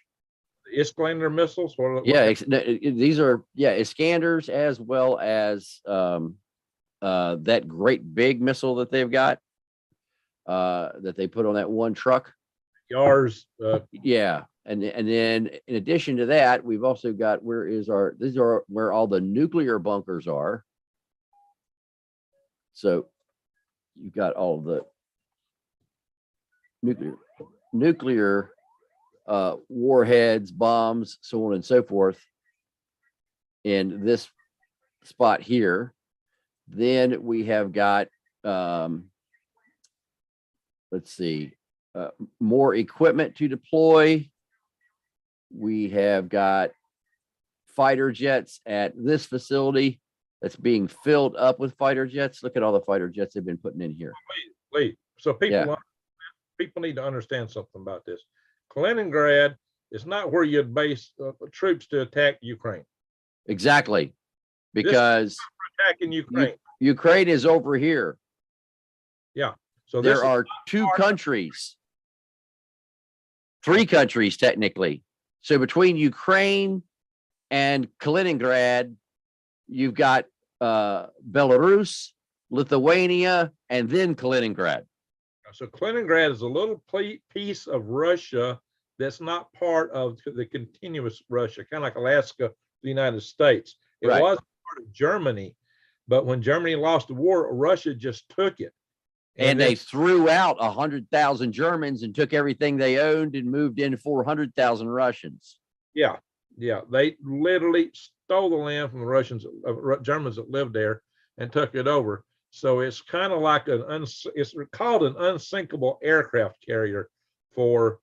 The Escalation missiles? These are Iskanders, as well as that great big missile that they've got that they put on that one truck. Yars. And then in addition to that, we've also got these are where all the nuclear bunkers are. So you've got all the nuclear warheads, bombs, so on and so forth in this spot here. Then we have got more equipment to deploy. We have got fighter jets at this facility that's being filled up with fighter jets. Look at all the fighter jets they've been putting in here. Wait. So people need to understand something about this. Kaliningrad is not where you'd base troops to attack Ukraine. Exactly, because attacking Ukraine. Ukraine is over here. Yeah. So there are 2 countries, 3 countries technically. So between Ukraine and Kaliningrad, you've got Belarus, Lithuania, and then Kaliningrad. So Kaliningrad is a little piece of Russia that's not part of the continuous Russia, kind of like Alaska, the United States. It was part of Germany, but when Germany lost the war, Russia just took it. And they threw out 100,000 Germans and took everything they owned and moved in 400,000 Russians. Yeah. They literally stole the land from the Russians, Germans that lived there, and took it over. So it's kind of like it's called an unsinkable aircraft carrier for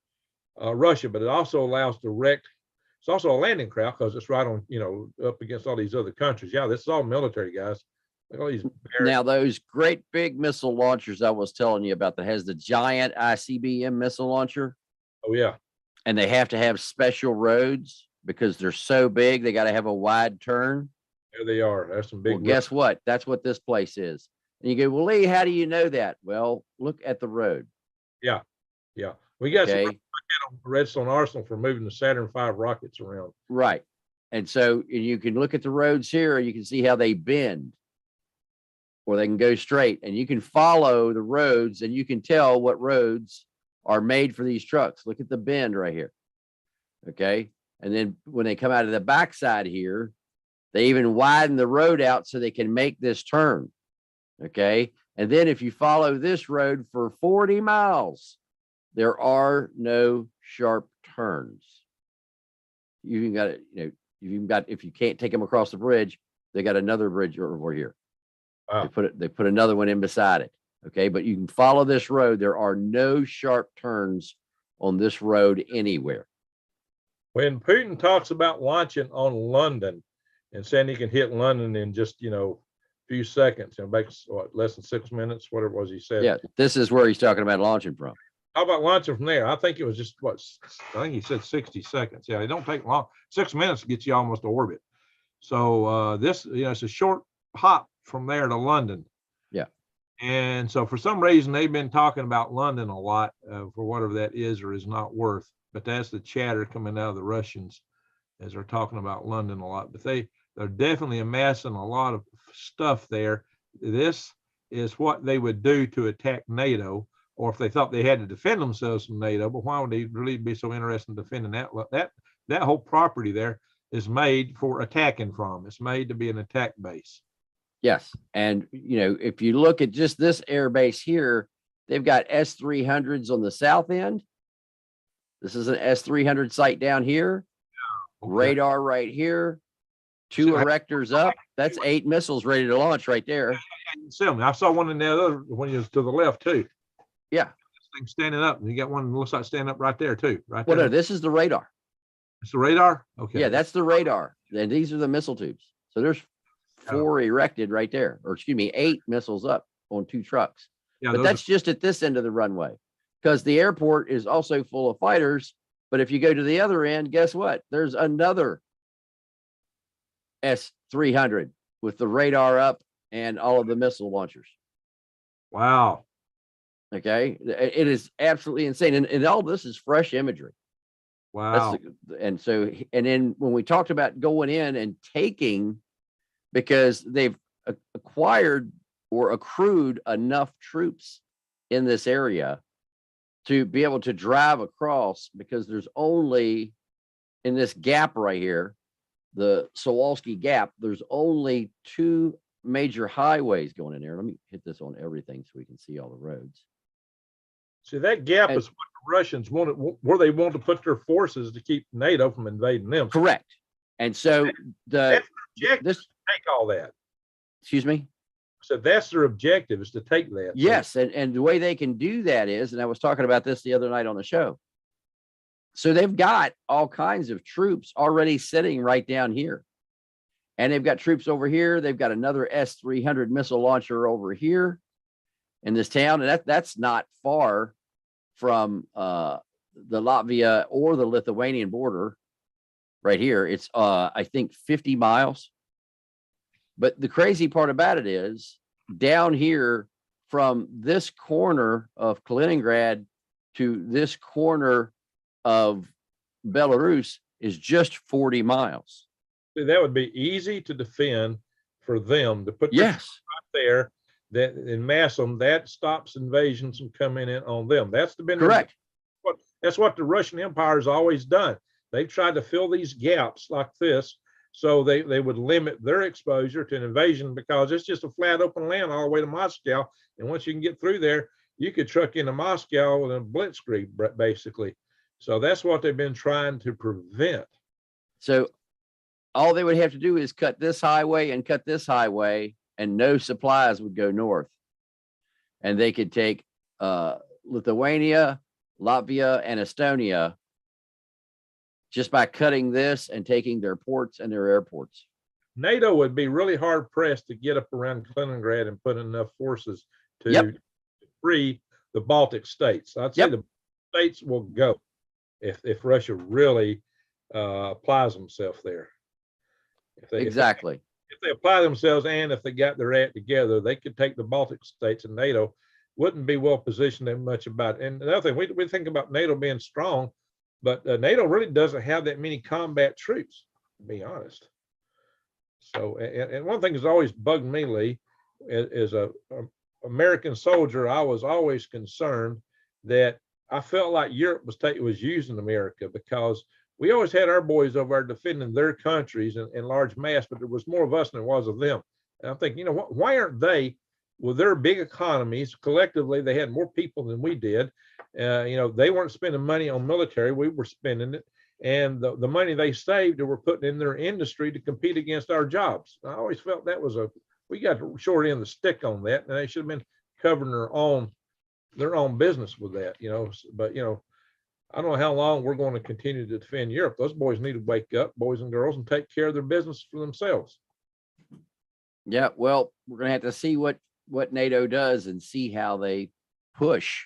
Russia, but it also allows direct. It's also a landing craft because it's right on, up against all these other countries. Yeah, this is all military, guys. All these now, those great big missile launchers I was telling you about that has the giant ICBM missile launcher. Oh, yeah. And they have to have special roads because they're so big. They got to have a wide turn. There they are. There's some big. Well, guess what? That's what this place is. And you go, well, Lee, how do you know that? Well, look at the road. Yeah. Yeah. We got some Okay. Redstone Arsenal for moving the Saturn V rockets around. Right. And so you can look at the roads here, and you can see how they bend, or they can go straight, and you can follow the roads, and you can tell what roads are made for these trucks. Look at the bend right here. Okay. And then when they come out of the backside here, they even widen the road out so they can make this turn. Okay. And then if you follow this road for 40 miles, there are no sharp turns. You even got it, you've even got, if you can't take them across the bridge, they got another bridge over here. Wow. They put another one in beside it. Okay. But you can follow this road. There are no sharp turns on this road anywhere. When Putin talks about launching on London and saying he can hit London in just, few seconds, makes less than 6 minutes, whatever it was he said. Yeah. This is where he's talking about launching from. How about launching from there? I think it was just I think he said 60 seconds. Yeah, it don't take long. 6 minutes gets you almost to orbit. So this, it's a short hop from there to London. Yeah. And so for some reason, they've been talking about London a lot for whatever that is or is not worth. But that's the chatter coming out of the Russians as they're talking about London a lot. But they're definitely amassing a lot of stuff there. This is what they would do to attack NATO, or if they thought they had to defend themselves from NATO. But why would they really be so interested in defending that whole property there is made for attacking from. It's made to be an attack base. Yes. And, if you look at just this air base here, they've got S-300s on the south end. This is an S-300 site down here. Okay. Radar right here. 2 erectors up. That's 8 missiles ready to launch right there. I saw one in the other when you was to the left too. Yeah. This thing standing up. And you got one that looks like standing up right there too. Right well, there. No, this is the radar. It's the radar? Okay. Yeah, that's the radar. And these are the missile tubes. So there's 4 erected right there, or 8 missiles up on 2 trucks. Yeah, but that's just at this end of the runway, because the airport is also full of fighters. But if you go to the other end, guess what? There's another S-300 with the radar up and all of the missile launchers. Wow. Okay. It is absolutely insane. And all this is fresh imagery. Wow. And then when we talked about going in and taking, because they've acquired or accrued enough troops in this area to be able to drive across, because there's only, in this gap right here, the Sawalski Gap, there's only 2 major highways going in there. Let me hit this on everything so we can see all the roads. See, that gap is what the Russians wanted, where they want to put their forces to keep NATO from invading them. Correct. And so this take all that. Excuse me? So that's their objective, is to take that. Yes. And the way they can do that is, and I was talking about this the other night on the show. So they've got all kinds of troops already sitting right down here. And they've got troops over here. They've got another S-300 missile launcher over here in this town. And that's not far from the Latvia or the Lithuanian border right here. It's, I think, 50 miles. But the crazy part about it is, down here from this corner of Kaliningrad to this corner of Belarus is just 40 miles. That would be easy to defend for them to put right there, that and mass them. That stops invasions from coming in on them. That's been correct. That's what the Russian Empire has always done. They've tried to fill these gaps like this, so they would limit their exposure to an invasion, because it's just a flat open land all the way to Moscow. And once you can get through there, you could truck into Moscow with a blitzkrieg, basically. So that's what they've been trying to prevent. So all they would have to do is cut this highway and cut this highway, and no supplies would go north. And they could take Lithuania, Latvia, and Estonia just by cutting this and taking their ports and their airports. NATO would be really hard pressed to get up around Kaliningrad and put enough forces to free the Baltic states. I'd say the states will go if Russia really applies themselves there. Exactly. if they apply themselves and if they got their act together, they could take the Baltic states, and NATO wouldn't be well positioned in much about it. And another thing, we think about NATO being strong, but NATO really doesn't have that many combat troops, to be honest. So, and one thing that's always bugged me, Lee, is a American soldier. I was always concerned that I felt like Europe was using America, because we always had our boys over there defending their countries in large mass, but there was more of us than there was of them. And I'm thinking, why aren't they, with their big economies, collectively, they had more people than we did. They weren't spending money on military. We were spending it. And the money they saved, they were putting in their industry to compete against our jobs. I always felt that was we got the short end of the stick on that, and they should have been covering their own business with that, But, I don't know how long we're going to continue to defend Europe. Those boys need to wake up, boys and girls, and take care of their business for themselves. Yeah, well, we're going to have to see what NATO does and see how they push.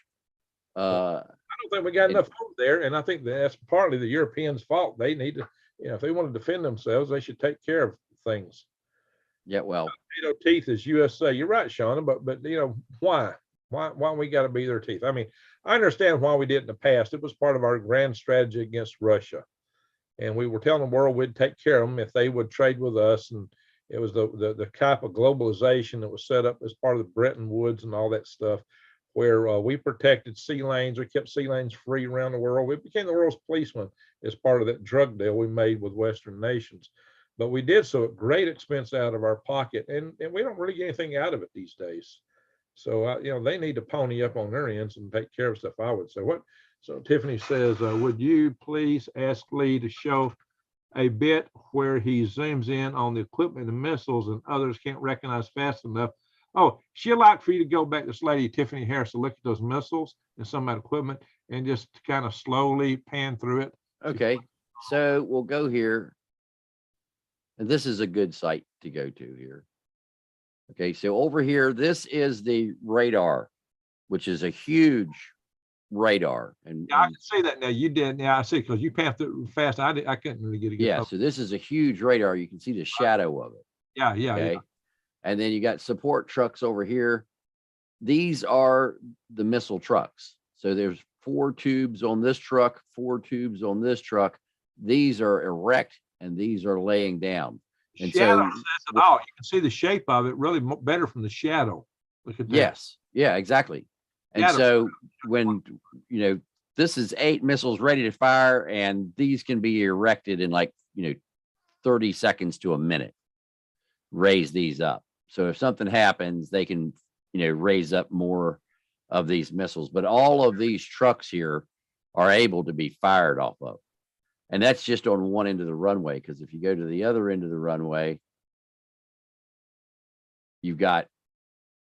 I don't think we got enough over there, and I think that's partly the Europeans' fault. They need to, if they want to defend themselves, they should take care of things. Yeah, well, NATO teeth is USA. You're right, Shauna, but why? Why we got to be their teeth? I mean, I understand why we did it in the past. It was part of our grand strategy against Russia, and we were telling the world we'd take care of them if they would trade with us. And it was the type of globalization that was set up as part of the Bretton Woods and all that stuff, where we protected sea lanes. We kept sea lanes free around the world. We became the world's policeman as part of that drug deal we made with Western nations. But we did so at great expense out of our pocket, and we don't really get anything out of it these days. So, they need to pony up on their ends and take care of stuff, I would say. So Tiffany says, would you please ask Lee to show a bit where he zooms in on the equipment and missiles and others can't recognize fast enough? Oh, she'd like for you to go back, this lady, Tiffany Harris, to look at those missiles and some of that equipment and just kind of slowly pan through it. okay. So we'll go here. And this is a good site to go to here. Okay, so over here, this is the radar, which is a huge radar. And yeah, I can see that now. You did. Yeah, I see, because you passed it fast. I couldn't really get a good. Yeah, so this is a huge radar. You can see the shadow of it. Yeah. Okay. Yeah. And then you got support trucks over here. These are the missile trucks. So there's 4 tubes on this truck, 4 tubes on this truck. These are erect and these are laying down. And shadow so says it all. You can see the shape of it really better from the shadow. Look at that. yes, yeah, exactly. And Shadow. so when this is 8 missiles ready to fire, and these can be erected in 30 seconds to a minute. Raise these up. So if something happens, they can raise up more of these missiles. But all of these trucks here are able to be fired off of. And that's just on one end of the runway, because if you go to the other end of the runway, you've got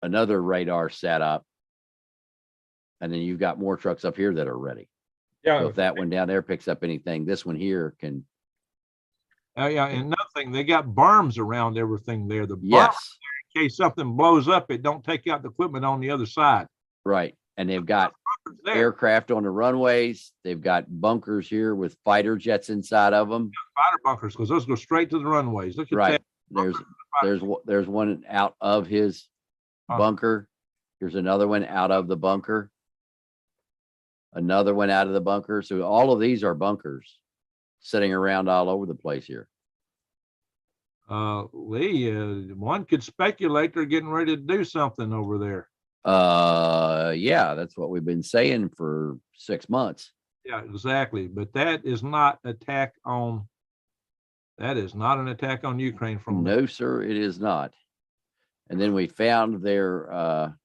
another radar set up, and then you've got more trucks up here that are ready. Yeah. So if that one down there picks up anything, this one here can. Yeah. And another thing, they got berms around everything there. The berm, Yes. in case something blows up, it don't take out the equipment on the other side. Right. And they've got There. aircraft on the runways. They've got bunkers here with fighter jets inside of them. Fighter bunkers, because those go straight to the runways. Look at Right. that. There's one out of his bunker. Here's another one out of the bunker. Another one out of the bunker. So all of these are bunkers sitting around all over the place here. Lee, one could speculate they're getting ready to do something over there. Yeah, that's what we've been saying for 6 months. Yeah, exactly. But that is not an attack on Ukraine from No, sir, it is not. And then we found their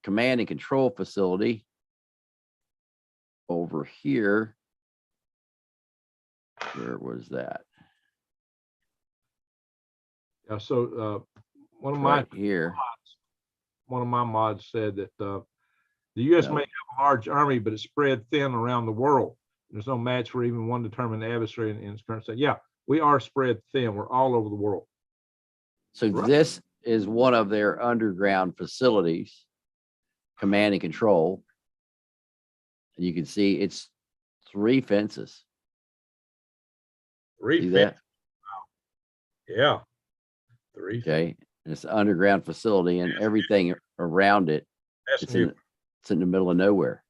command and control facility over here. Where was that? Yeah, so one of Right here. my mods said that the U.S. may have a large army, but it's spread thin around the world. There's no match for even one determined adversary in its current state. Yeah, we are spread thin. We're all over the world. So this is one of their underground facilities, command and control. And you can see it's 3 fences. See that? Yeah. 3. Okay. And it's an underground facility and everything around it. That's It's nuclear. it's in the middle of nowhere.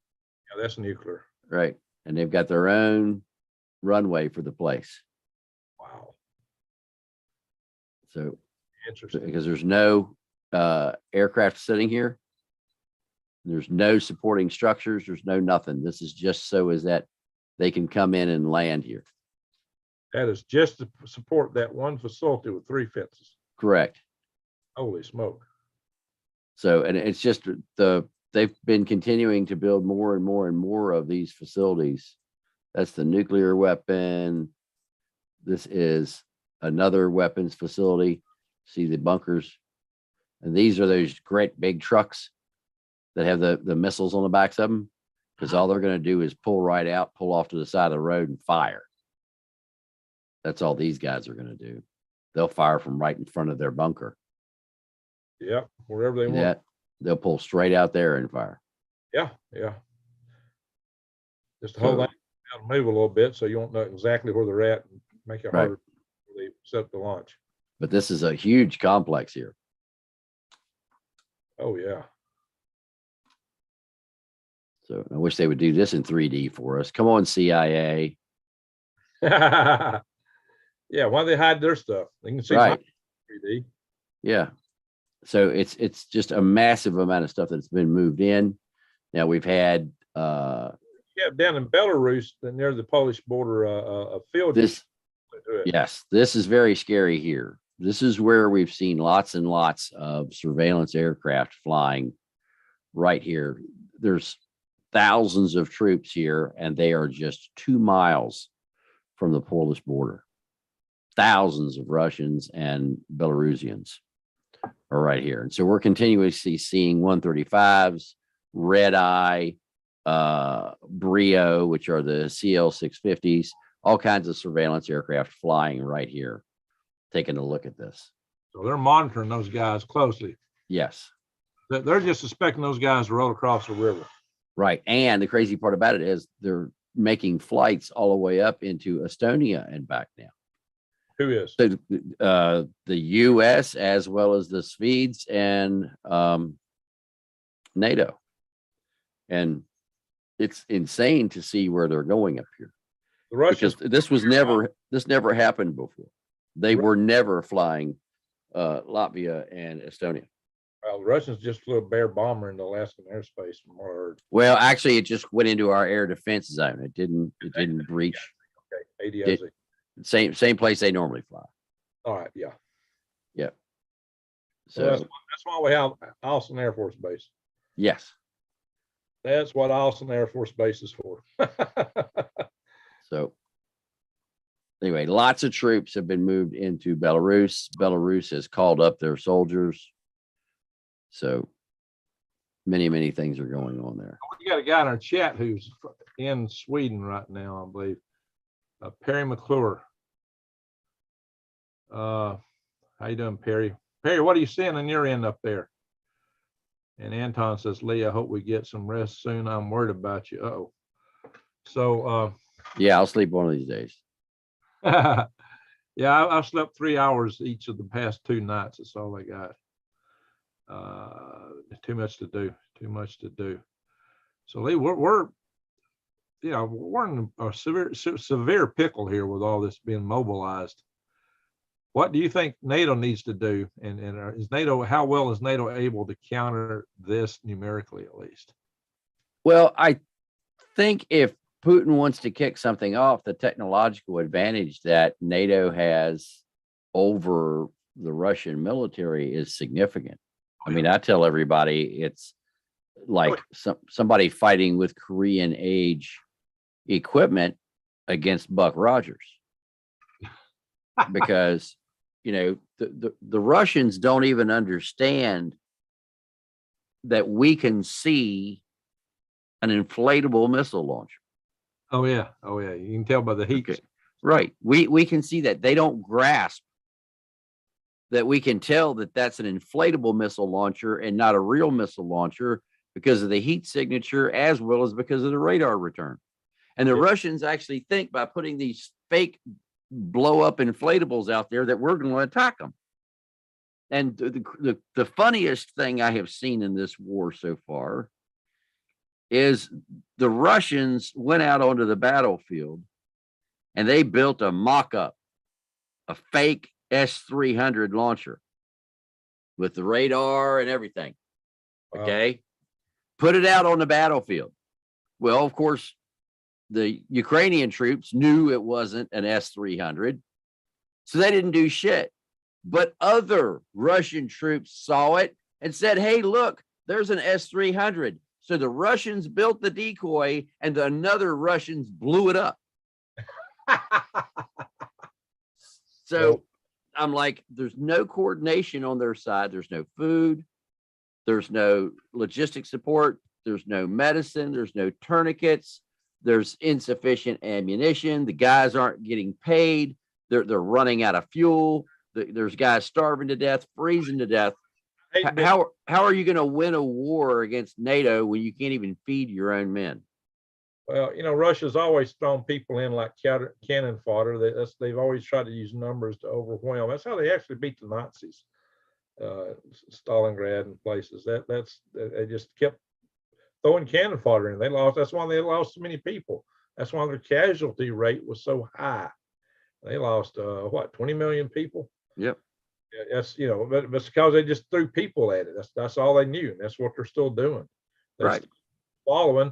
Yeah, that's nuclear. Right. And they've got their own runway for the place. Wow. So Interesting. because there's no aircraft sitting here. There's no supporting structures. There's no nothing. This is just so as that they can come in and land here. That is just to support that one facility with 3 fences. Correct. Holy smoke. So, and it's just they've been continuing to build more and more and more of these facilities. That's the nuclear weapon. This is another weapons facility. See the bunkers. And these are those great big trucks that have the missiles on the backs of them. Because all they're going to do is pull right out, pull off to the side of the road and fire. That's all these guys are going to do. They'll fire from right in front of their bunker. Yep, wherever they want. Yeah, they'll pull straight out there and fire. Yeah, yeah. Just to hold that down, move a little bit so you won't know exactly where they're at and make it Right. harder when they set up the launch. But this is a huge complex here. Oh yeah. So I wish they would do this in 3D for us. Come on, CIA. Yeah, why do they hide their stuff? They can see Right. 3D. Yeah. So it's just a massive amount of stuff that's been moved in. Now we've had Yeah, down in Belarus, near the Polish border, a field. this. Do it. Yes, this is very scary here. This is where we've seen lots and lots of surveillance aircraft flying right here. There's thousands of troops here, and they are just 2 miles from the Polish border. Thousands of Russians and Belarusians are right here. And so we're continuously seeing 135s, Red Eye, Brio, which are the CL-650s, all kinds of surveillance aircraft flying right here, taking a look at this. So they're monitoring those guys closely. Yes. They're just suspecting those guys to roll across the river. Right. And the crazy part about it is they're making flights all the way up into Estonia and back now. Who is? So the US as well as the Swedes and NATO. And it's insane to see where they're going up here. The Russians. Because this never happened before. They were never flying Latvia and Estonia. Well, the Russians just flew a Bear bomber into Alaskan airspace from what I heard. Well, actually, it just went into our air defense zone. It didn't breach. Okay, ADIZ. Same place they normally fly. All right, yeah. Yep. So So that's why we have Austin Air Force Base. yes. That's what Austin Air Force Base is for. So anyway, lots of troops have been moved into Belarus. Belarus has called up their soldiers. So many things are going on there. We got a guy in our chat who's in Sweden right now, I believe. Perry McClure. How you doing, Perry? Perry, what are you seeing on your end up there? And Anton says, Lee, I hope we get some rest soon. I'm worried about you. Uh-oh. So Yeah, I'll sleep one of these days. yeah, I've slept 3 hours each of the past 2 nights. That's all I got. Too much to do. So Lee, we're in a severe pickle here with all this being mobilized. What do you think NATO needs to do? And is NATO, how well is NATO able to counter this numerically at least? Well, I think if Putin wants to kick something off, the technological advantage that NATO has over the Russian military is significant. I mean, I tell everybody it's like somebody fighting with Korean age equipment against Buck Rogers. Because, the Russians don't even understand that we can see an inflatable missile launcher. Oh yeah. You can tell by the heat. Okay. Right. We can see that. They don't grasp that we can tell that that's an inflatable missile launcher and not a real missile launcher because of the heat signature as well as because of the radar return. And the Russians actually think by putting these fake blow up inflatables out there that we're going to attack them. And the funniest thing I have seen in this war so far is the Russians went out onto the battlefield and they built a mock-up, a fake S-300 launcher with the radar and everything. Okay. Put it out on the battlefield. Well, of course, the Ukrainian troops knew it wasn't an S-300, so they didn't do shit. But other Russian troops saw it and said, hey, look, there's an S-300. So the Russians built the decoy and another Russians blew it up. So I'm like, there's no coordination on their side. There's no food. There's no logistic support. There's no medicine. There's no tourniquets. There's insufficient ammunition. The guys aren't getting paid. They're running out of fuel. There's guys starving to death, freezing to death. How are you going to win a war against NATO when you can't even feed your own men? Well, you know, Russia's always thrown people in like cannon fodder. They've always tried to use numbers to overwhelm. That's how they actually beat the Nazis, Stalingrad and places. They just kept throwing cannon fodder in. They lost. That's why they lost so many people. That's why their casualty rate was so high. They lost 20 million people. Yep. That's, you know, but it's because they just threw people at it. That's all they knew. And that's what they're still doing. They're right. Following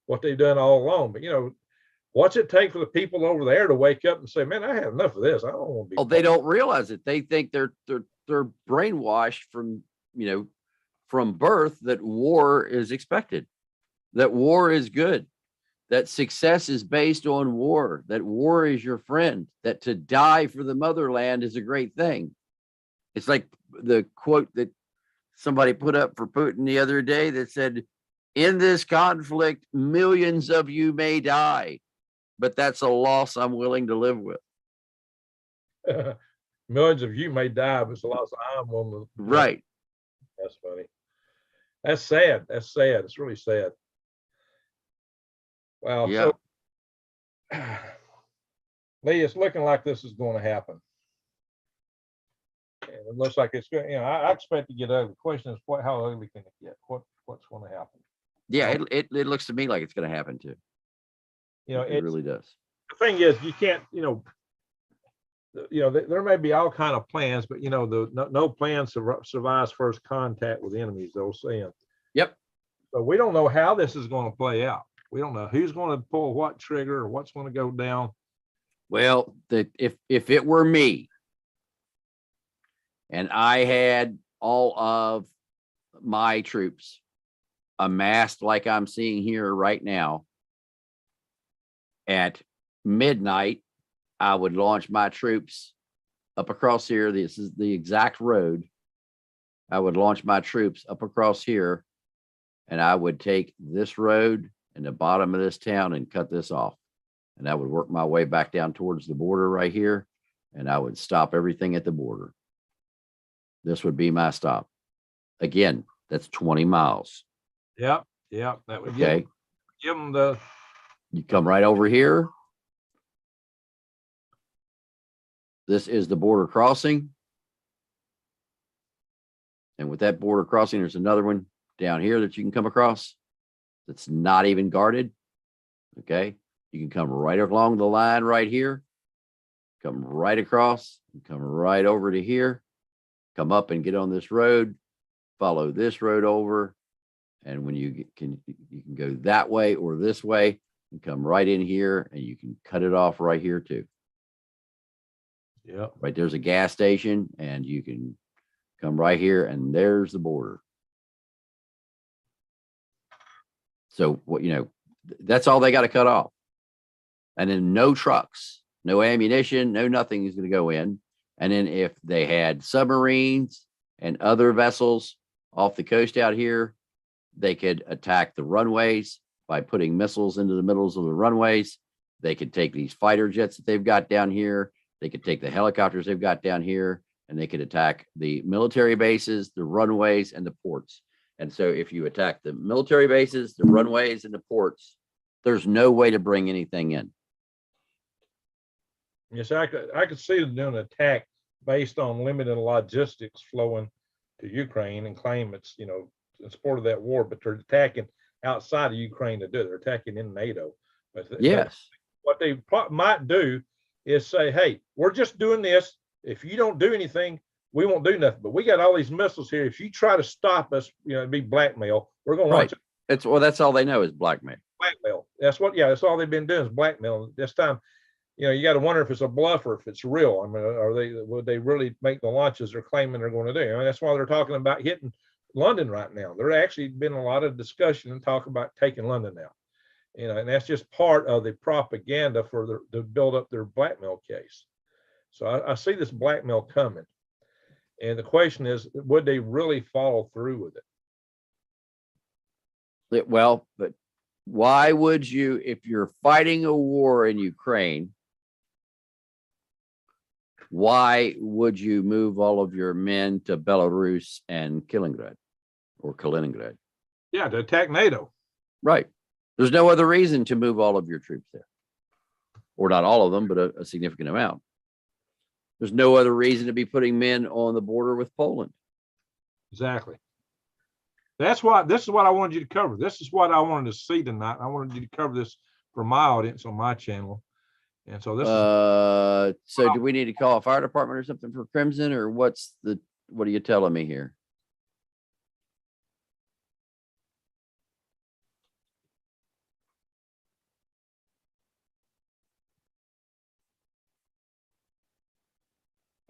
what they've done all along. But, you know, what's it take for the people over there to wake up and say, man, I had enough of this. I don't want to be. Oh, they don't realize it. They think they're brainwashed from, you know, from birth that war is expected, that war is good, that success is based on war, that war is your friend, that to die for the motherland is a great thing. It's like the quote that somebody put up for Putin the other day that said, in this conflict, millions of you may die, but that's a loss I'm willing to live with. Millions of you may die, but it's a loss I'm willing to. Right. That's funny. That's sad. That's sad. It's really sad. Well, yeah. So Lee, it's looking like this is going to happen. And it looks like it's going. You know, I expect to get ugly. The question is, how ugly can it get? What's going to happen? Yeah, it looks to me like it's going to happen too. You know, it really does. The thing is, you can't. You know, there may be all kind of plans, but you know, no plan survives first contact with enemies. They'll say. Yep. So we don't know how this is going to play out. We don't know who's going to pull what trigger or what's going to go down. Well, if it were me and I had all of my troops amassed like I'm seeing here right now, at midnight, I would launch my troops up across here. This is the exact road. I would launch my troops up across here, and I would take this road and the bottom of this town and cut this off. And I would work my way back down towards the border right here, and I would stop everything at the border. This would be my stop. Again, that's 20 miles. Yep. That would okay. Give them the. You come right over here. This is the border crossing. And with that border crossing, there's another one down here that you can come across that's not even guarded. Okay. You can come right along the line right here, come right across, and come right over to here, come up and get on this road, follow this road over. And when you can go that way or this way and come right in here, and you can cut it off right here too. Yeah. Right there's a gas station, and you can come right here, and there's the border. So what, you know, that's all they got to cut off. And then no trucks, no ammunition, no nothing is going to go in. And then if they had submarines and other vessels off the coast out here, they could attack the runways by putting missiles into the middles of the runways. They could take these fighter jets that they've got down here. They could take the helicopters they've got down here, and they could attack the military bases, the runways, and the ports. And so if you attack the military bases, the runways, and the ports, there's no way to bring anything in. Yes, I could see them doing an attack based on limited logistics flowing to Ukraine and claim it's, you know, in support of that war, but they're attacking outside of Ukraine to do it. They're attacking in NATO. But Yes. what they might do is say, hey, we're just doing this. If you don't do anything, we won't do nothing. But we got all these missiles here. If you try to stop us, you know, it'd be blackmail. We're going to launch It's well, that's all they know is blackmail. blackmail. That's what, yeah, that's all they've been doing is blackmail. This time, you know, you got to wonder if it's a bluff or if it's real. I mean, would they really make the launches they're claiming they're going to do? I mean, that's why they're talking about hitting London right now. There actually been a lot of discussion and talk about taking London now. You know, and that's just part of the propaganda for to build up their blackmail case. So I see this blackmail coming. And the question is, would they really follow through with it? Well, but why would you, if you're fighting a war in Ukraine, why would you move all of your men to Belarus and Kaliningrad or Kaliningrad? Yeah, to attack NATO. Right. There's no other reason to move all of your troops there, or not all of them, but a significant amount. There's no other reason to be putting men on the border with Poland. Exactly. This is what I wanted you to cover. This is what I wanted to see tonight. I wanted you to cover this for my audience on my channel. And so this so do we need to call a fire department or something for Crimson, or what are you telling me here?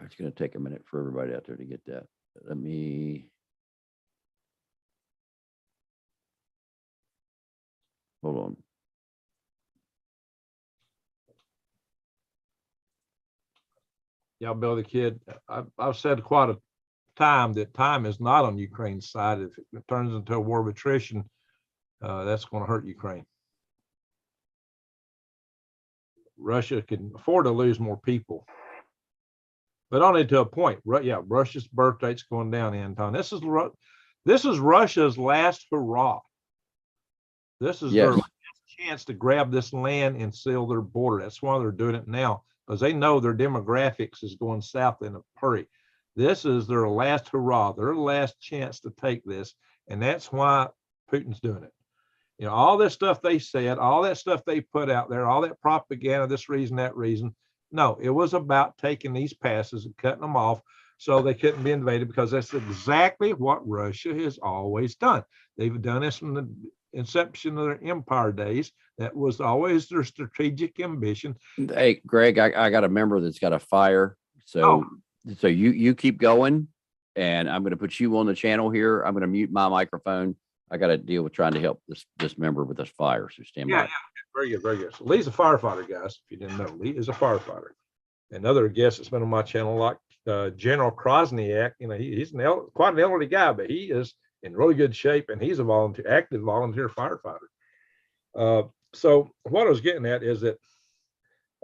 It's going to take a minute for everybody out there to get that. Let me hold on. Yeah, Bill the Kid, I've said quite a time that time is not on Ukraine's side. If it turns into a war of attrition, that's going to hurt Ukraine. Russia can afford to lose more people, but only to a point. Yeah, Russia's birth rate's going down, Anton. This is Russia's last hurrah. This is their last chance to grab this land and seal their border. That's why they're doing it now, because they know their demographics is going south in a hurry. This is their last hurrah, their last chance to take this, and that's why Putin's doing it. You know, all this stuff they said, all that stuff they put out there, all that propaganda, this reason, that reason. No, it was about taking these passes and cutting them off so they couldn't be invaded, because that's exactly what Russia has always done. They've done this from the inception of their empire days. That was always their strategic ambition. Hey, Greg, I got a member that's got a fire. So you keep going, and I'm going to put you on the channel here. I'm going to mute my microphone. I got to deal with trying to help this member with this fire. So stand by. Yeah, very good, very good. So Lee's a firefighter, guys. If you didn't know, Lee is a firefighter. Another guest that's been on my channel, like General Krosniak. You know, he's quite an elderly guy, but he is in really good shape, and he's a active volunteer firefighter. So what I was getting at is that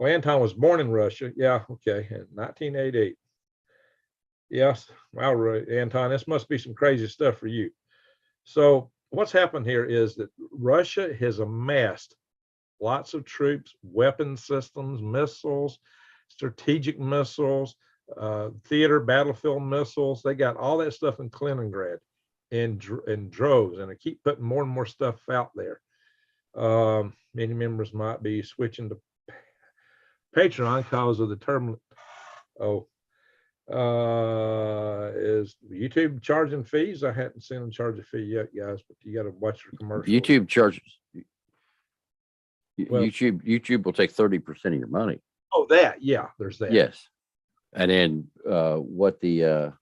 Anton was born in Russia. Yeah, okay, in 1988. Yes, wow, Anton, this must be some crazy stuff for you. So what's happened here is that Russia has amassed lots of troops, weapon systems, missiles, strategic missiles, theater battlefield missiles. They got all that stuff in Kaliningrad in droves, and they keep putting more and more stuff out there. Many members might be switching to Patreon because of the turbulent. Is YouTube charging fees? I hadn't seen them charge a fee yet, guys, but you got to watch your commercials. YouTube charges. Well, YouTube will take 30% of your money. Oh, yeah, there's that. Yes. And then what the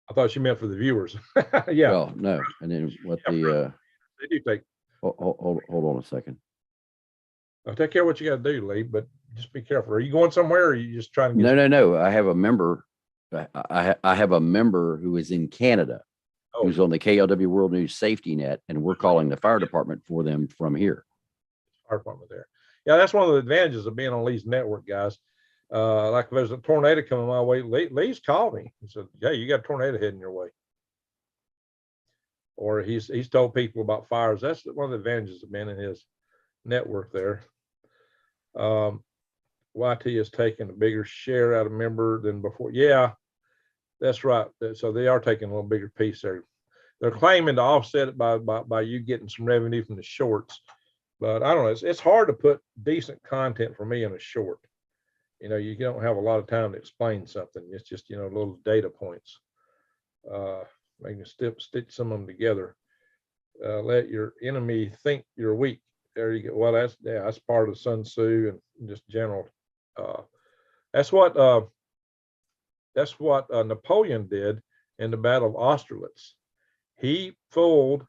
I thought you meant for the viewers. Yeah. Well, no. And then what they do take. Hold on a second. I'll take care of what you got to do, Lee, but just be careful. Are you going somewhere, or are you just trying to get No. I have a member. I have a member who is in Canada, who's on the KLW World News Safety Net, and we're calling the fire department for them from here. Fire department there. Yeah, that's one of the advantages of being on Lee's network, guys. Like if there's a tornado coming my way, Lee's called me. He said, "Yeah, you got a tornado heading your way." Or he's told people about fires. That's one of the advantages of being in his network there. YT is taking a bigger share out of member than before. Yeah, that's right. So they are taking a little bigger piece there. They're claiming to offset it by you getting some revenue from the shorts, but I don't know. It's hard to put decent content for me in a short. You know, you don't have a lot of time to explain something. It's just, you know, little data points. Making stitch some of them together. Let your enemy think you're weak. There you go. Well, that's part of Sun Tzu and just general. That's what Napoleon did in the Battle of Austerlitz. He fooled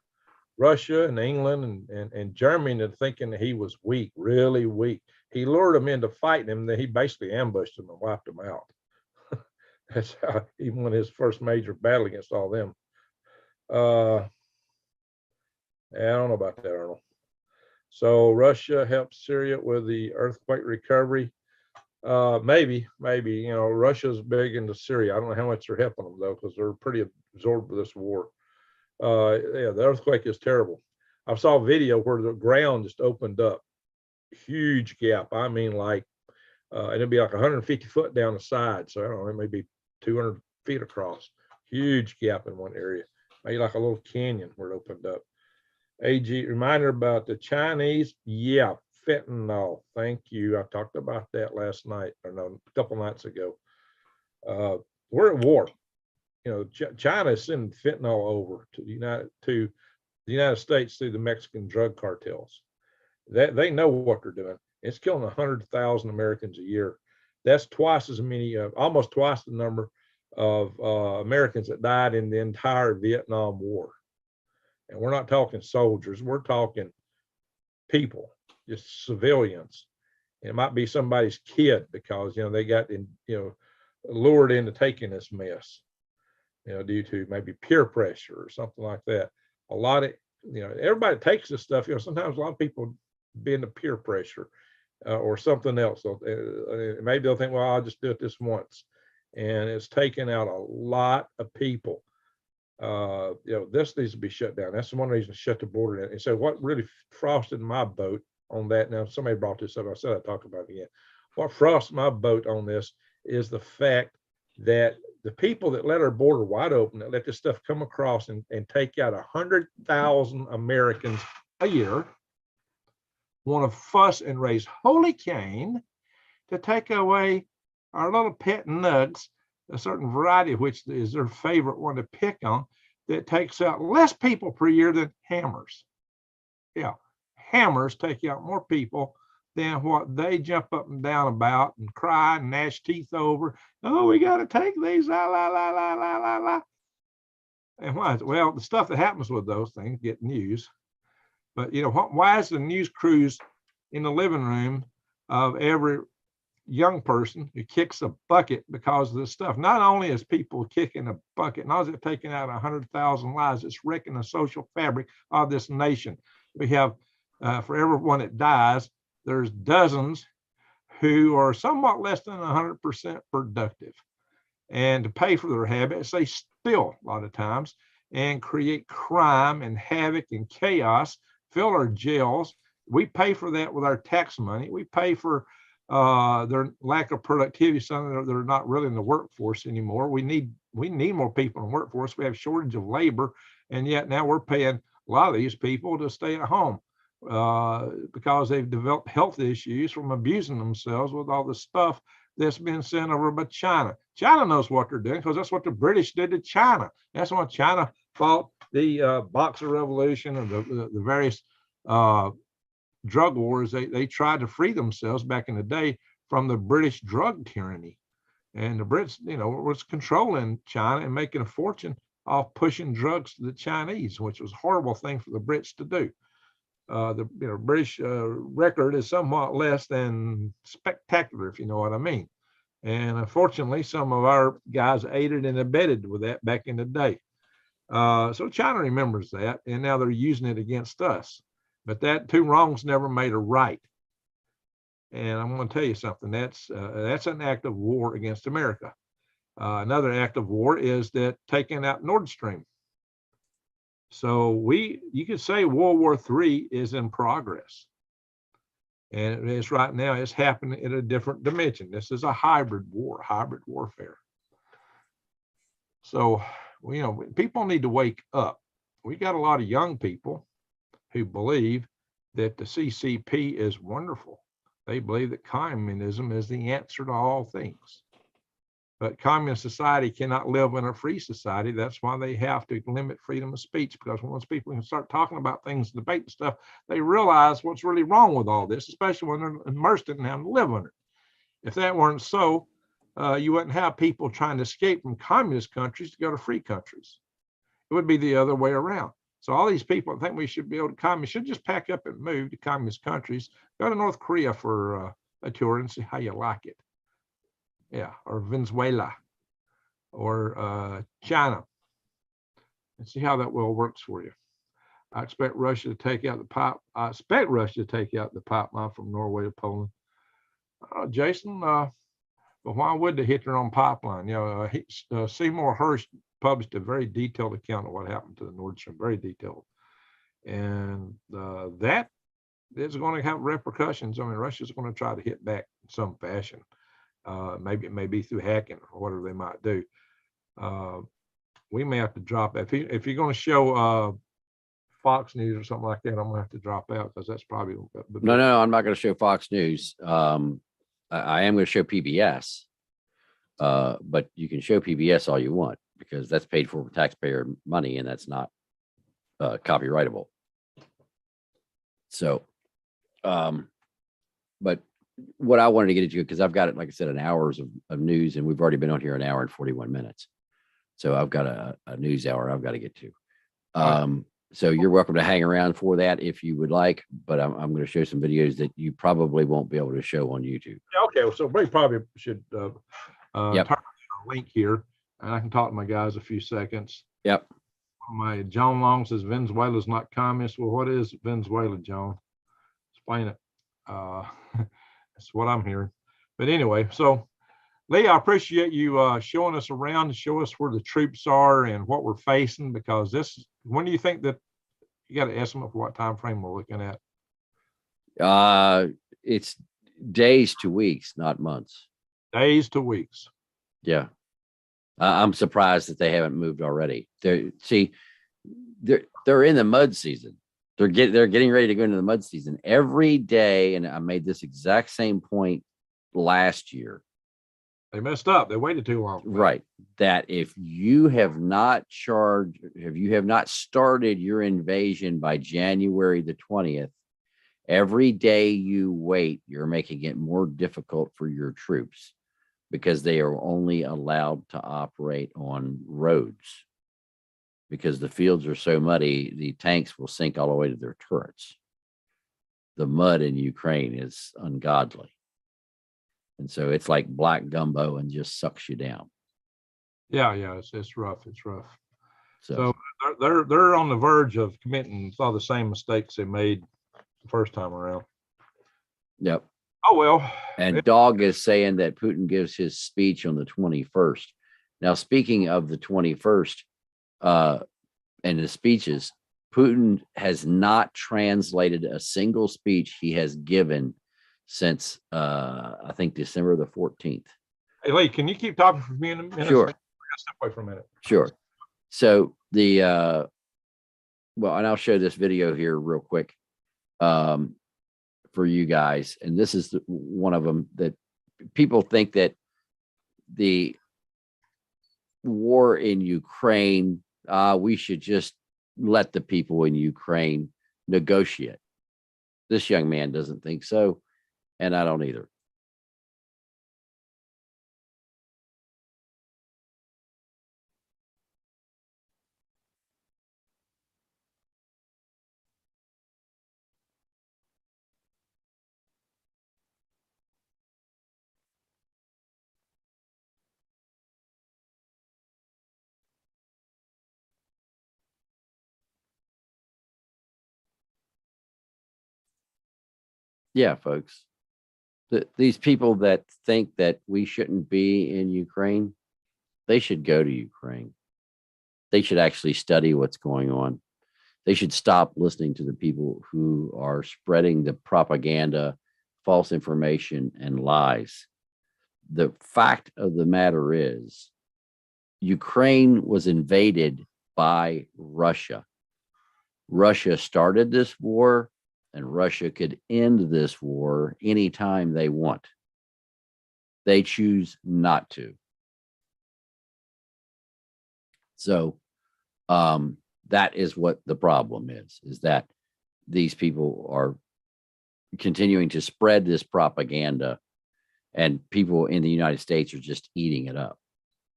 Russia and England and Germany into thinking that he was weak, really weak. He lured them into fighting him. Then he basically ambushed them and wiped them out. That's how he won his first major battle against all them. I don't know about that, Arnold. So Russia helps Syria with the earthquake recovery. Maybe, you know, Russia's big into Syria. I don't know how much they're helping them though, because they're pretty absorbed with this war. Yeah, the earthquake is terrible. I saw a video where the ground just opened up, huge gap. I mean, like, it'd be like 150 foot down the side. So I don't know, it may be 200 feet across. Huge gap in one area, maybe like a little canyon where it opened up. AG reminder about the Chinese. Yeah, fentanyl. Thank you. I talked about that last night, or no, a couple nights ago. We're at war. You know, China is sending fentanyl over to the United States through the Mexican drug cartels. That they know what they're doing. It's killing 100,000 Americans a year. That's twice as many, almost twice the number of Americans that died in the entire Vietnam War. And we're not talking soldiers. We're talking people, just civilians. And it might be somebody's kid because, you know, they got lured into taking this mess, you know, due to maybe peer pressure or something like that. A lot of, you know, everybody takes this stuff. You know, sometimes a lot of people be into peer pressure or something else. So, maybe they'll think, well, I'll just do it this once. And it's taken out a lot of people. You know, this needs to be shut down. That's one reason to shut the border down. And so what really frosted my boat on that, now somebody brought this up, I said I'd talk about it again. What frosted my boat on this is the fact that the people that let our border wide open, that let this stuff come across and take out 100,000 Americans a year, want to fuss and raise holy cane to take away our little pet nugs, a certain variety of which is their favorite one to pick on, that takes out less people per year than hammers. Yeah, hammers take out more people than what they jump up and down about and cry and gnash teeth over. Oh, we got to take these, la, la, la, la, la, la, la. And why? Well, the stuff that happens with those things get news. But, you know, why is the news crews in the living room of every young person who kicks a bucket because of this stuff? Not only is people kicking a bucket, not is it taking out 100,000 lives, it's wrecking the social fabric of this nation. We have, for everyone that dies, there's dozens who are somewhat less than 100% productive. And to pay for their habits, they steal a lot of times and create crime and havoc and chaos, fill our jails. We pay for that with our tax money. We pay for their lack of productivity, something they're not really in the workforce anymore. We need more people in the workforce. We have shortage of labor, and yet now we're paying a lot of these people to stay at home because they've developed health issues from abusing themselves with all the stuff that's been sent over by China. China knows what they're doing because that's what the British did to China. That's why China fought the Boxer Revolution and the various drug wars. They tried to free themselves back in the day from the British drug tyranny. And the Brits, you know, was controlling China and making a fortune off pushing drugs to the Chinese, which was a horrible thing for the Brits to do. The British record is somewhat less than spectacular, if you know what I mean. And unfortunately, some of our guys aided and abetted with that back in the day. So China remembers that, and now they're using it against us. But that two wrongs never made a right. And I'm going to tell you something. That's an act of war against America. Another act of war is that taking out Nord Stream. So you could say World War III is in progress. And it's right now, it's happening in a different dimension. This is a hybrid war, hybrid warfare. So, people need to wake up. We got a lot of young people who believe that the CCP is wonderful. They believe that communism is the answer to all things. But communist society cannot live in a free society. That's why they have to limit freedom of speech, because once people can start talking about things, debate and stuff, they realize what's really wrong with all this, especially when they're immersed in and having to live under it. If that weren't so, you wouldn't have people trying to escape from communist countries to go to free countries. It would be the other way around. So all these people think we should be able to communists should just pack up and move to communist countries, go to North Korea for a tour and see how you like it. Yeah, or Venezuela or China, and see how that well works for you. I expect Russia to take out the pipe. I expect Russia to take out the pipeline from Norway to Poland. Jason, but why would they hit their own pipeline? Seymour Hersh published a very detailed account of what happened to the Nord Stream, very detailed, and that is going to have repercussions. I mean, Russia's going to try to hit back in some fashion. Maybe it may be through hacking or whatever they might do. We may have to drop that. If you're going to show Fox News or something like that, I'm going to have to drop out, because that's probably No, I'm not going to show Fox News. I am going to show PBS, but you can show PBS all you want, because that's paid for with taxpayer money, and that's not copyrightable. So, but what I wanted to get into, because I've got it, like I said, an hours of news, and we've already been on here an hour and 41 minutes. So I've got a news hour I've got to get to. So you're welcome to hang around for that if you would like, but I'm going to show some videos that you probably won't be able to show on YouTube. Okay, so we probably should Yep. turn a link here, and I can talk to my guys a few seconds. Yep. My John Long says Venezuela's not communist. Well, what is Venezuela, John? Explain it. That's what I'm hearing. But anyway, so Lee, I appreciate you showing us around to show us where the troops are and what we're facing, because when do you think that you got an estimate for what time frame we're looking at? It's days to weeks, not months. Days to weeks. Yeah. I'm surprised that they haven't moved already. They're in the mud season. They're getting ready to go into the mud season every day. And I made this exact same point last year. They messed up. They waited too long. Right. That if you have not started your invasion by January the 20th, every day you wait, you're making it more difficult for your troops, because they are only allowed to operate on roads. Because the fields are so muddy, the tanks will sink all the way to their turrets. The mud in Ukraine is ungodly. And so it's like black gumbo and just sucks you down. Yeah, it's rough. It's rough. So they're on the verge of committing all the same mistakes they made the first time around. Yep. Oh well. And Dog is saying that Putin gives his speech on the 21st. Now, speaking of the 21st, and the speeches, Putin has not translated a single speech he has given since I think December the 14th. Hey Lee, can you keep talking for me in a minute? Sure. I gotta step away for a minute. Sure. So and I'll show this video here real quick for you guys. And this is one of them that people think that the war in Ukraine, we should just let the people in Ukraine negotiate. This young man doesn't think so, and I don't either. Yeah, folks. These people that think that we shouldn't be in Ukraine, they should go to Ukraine. They should actually study what's going on. They should stop listening to the people who are spreading the propaganda false information and lies. The fact of the matter is, Ukraine was invaded by Russia. Russia started this war, and Russia could end this war anytime they want. They choose not to. So that is what the problem is that these people are continuing to spread this propaganda, and people in the United States are just eating it up.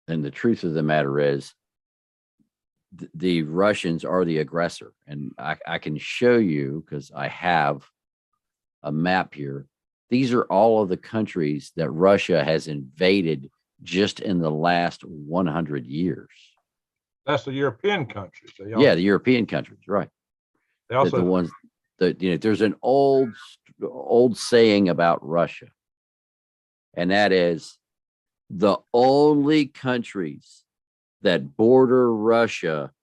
And the truth of the matter is, the Russians are the aggressor. And I can show you, because I have a map here. These are all of the countries that Russia has invaded just in the last 100 years. That's the European countries. Yeah, the European countries, right. They also the ones that, there's an old saying about Russia, and that is, the only countries that border Russia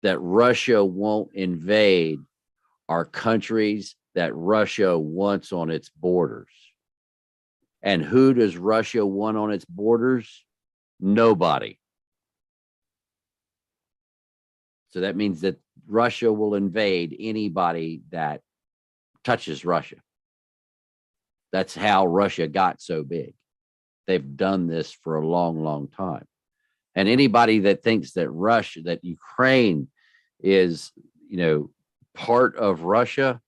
that Russia won't invade are countries that Russia wants on its borders. And who does Russia want on its borders? Nobody. So that means that Russia will invade anybody that touches Russia. That's how Russia got so big. They've done this for a long, long time. And anybody that thinks that Ukraine is, part of Russia,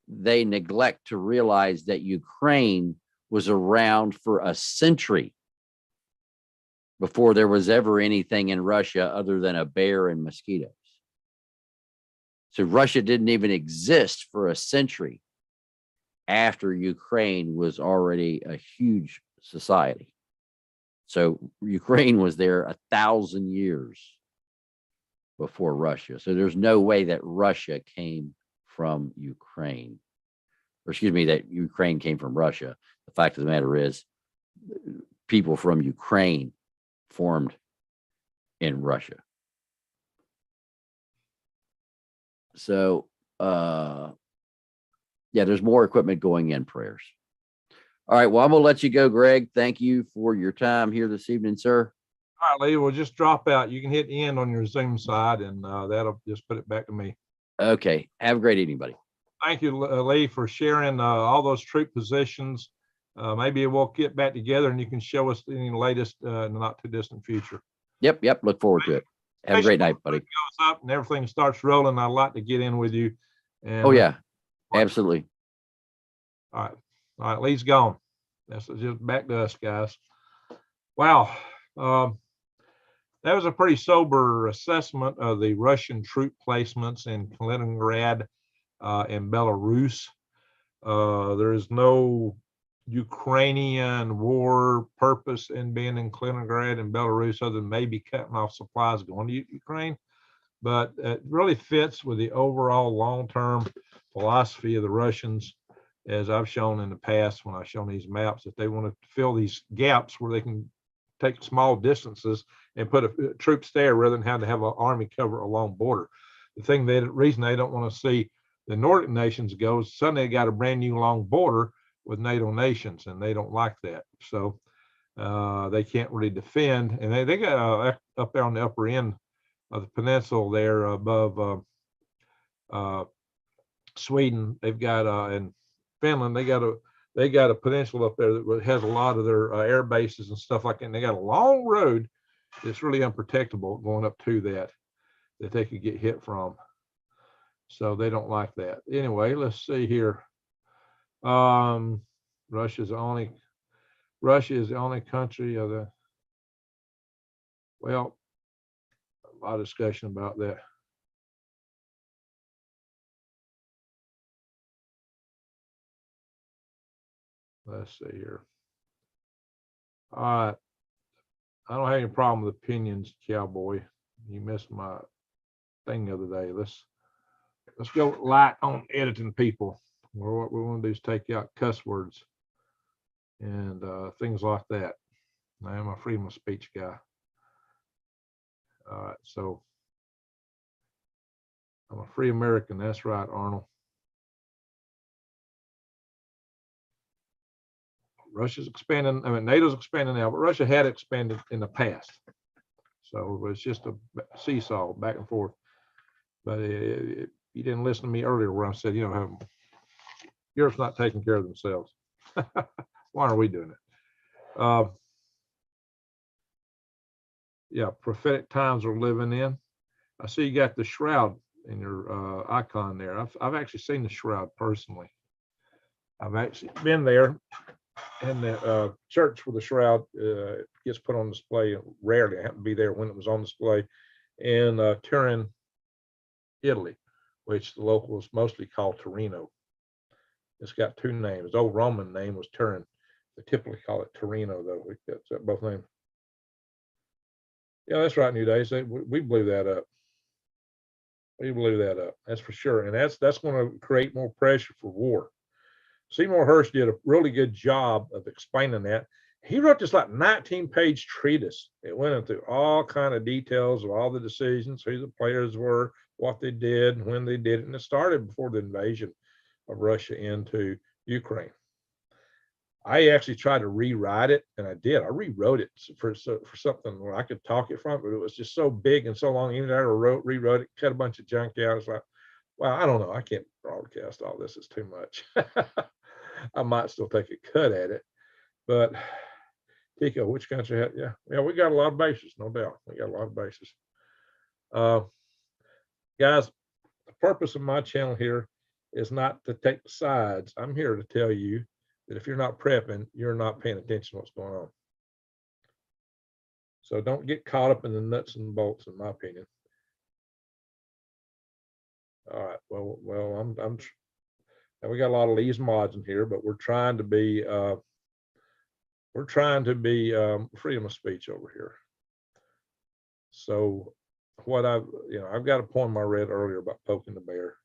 they neglect to realize that Ukraine was around for a century before there was ever anything in Russia other than a bear and mosquitoes. So Russia didn't even exist for a century after Ukraine was already a huge society. So Ukraine was there 1,000 years before Russia. So there's no way that Russia came from Ukraine, or excuse me, that Ukraine came from Russia. The fact of the matter is, people from Ukraine formed in Russia. So, yeah, there's more equipment going in, prayers. All right, well, I'm going to let you go, Greg. Thank you for your time here this evening, sir. All right, Lee, we'll just drop out. You can hit end on your Zoom side, and that'll just put it back to me. Okay. Have a great evening, buddy. Thank you, Lee, for sharing all those troop positions. Maybe we'll get back together and you can show us any latest in the not too distant future. Yep. Look forward to it. Have a great night, buddy. Goes up and everything starts rolling. I'd like to get in with you. And, oh, yeah, absolutely. All right. Lee's gone. That's just back to us, guys. Wow. That was a pretty sober assessment of the Russian troop placements in Kaliningrad and Belarus. There is no Ukrainian war purpose in being in Kaliningrad and Belarus other than maybe cutting off supplies going to Ukraine. But it really fits with the overall long-term philosophy of the Russians, as I've shown in the past when I've shown these maps, that they want to fill these gaps where they can take small distances and put troops there rather than having to have an army cover a long border. The reason they don't want to see the Nordic nations go is suddenly they got a brand new long border with NATO nations, and they don't like that. So they can't really defend. And they got up there on the upper end of the peninsula there above Sweden. They've got in Finland, they got a peninsula up there that has a lot of their air bases and stuff like that. And they got a long road that's really unprotectable going up to that they could get hit from. So they don't like that. Anyway, let's see here. Russia is the only country of the, well, a lot of discussion about that. Let's see here. All right. I don't have any problem with opinions, cowboy. You missed my thing the other day. Let's go light on editing people. What we want to do is take out cuss words and things like that. I am a freedom of speech guy. All right, so I'm a free American. That's right, Arnold. Russia's expanding. I mean, NATO's expanding now, but Russia had expanded in the past. So it was just a seesaw back and forth. But you didn't listen to me earlier where I said, you know, Europe's not taking care of themselves. Why are we doing it? Yeah, prophetic times we're living in. I see you got the shroud in your icon there. I've actually seen the shroud personally. I've actually been there, and the church where the shroud gets put on display. Rarely, I happened to be there when it was on display in Turin, Italy, which the locals mostly call Torino. It's got two names. The old Roman name was Turin. They typically call it Torino, though. That's both names. Yeah, that's right, New Days. We blew that up. We blew that up. That's for sure. And that's going to create more pressure for war. Seymour Hersh did a really good job of explaining that. He wrote this like 19-page treatise. It went into all kind of details of all the decisions, who the players were, what they did, and when they did it. And it started before the invasion of Russia into Ukraine. I actually tried to rewrite it, and I did. I rewrote it for something where I could talk it from, but it was just so big and so long. Even I rewrote it, cut a bunch of junk out. It's like, well, I don't know. I can't broadcast all this. It's too much. I might still take a cut at it, but Tico, which country had? Yeah, we got a lot of bases, no doubt. We got a lot of bases. Guys, the purpose of my channel here is not to take sides. I'm here to tell you that if you're not prepping, you're not paying attention to what's going on. So don't get caught up in the nuts and bolts, in my opinion. All right. Well, now we got a lot of these mods in here, but we're trying to be freedom of speech over here. So what I've got a poem I read earlier about poking the bear.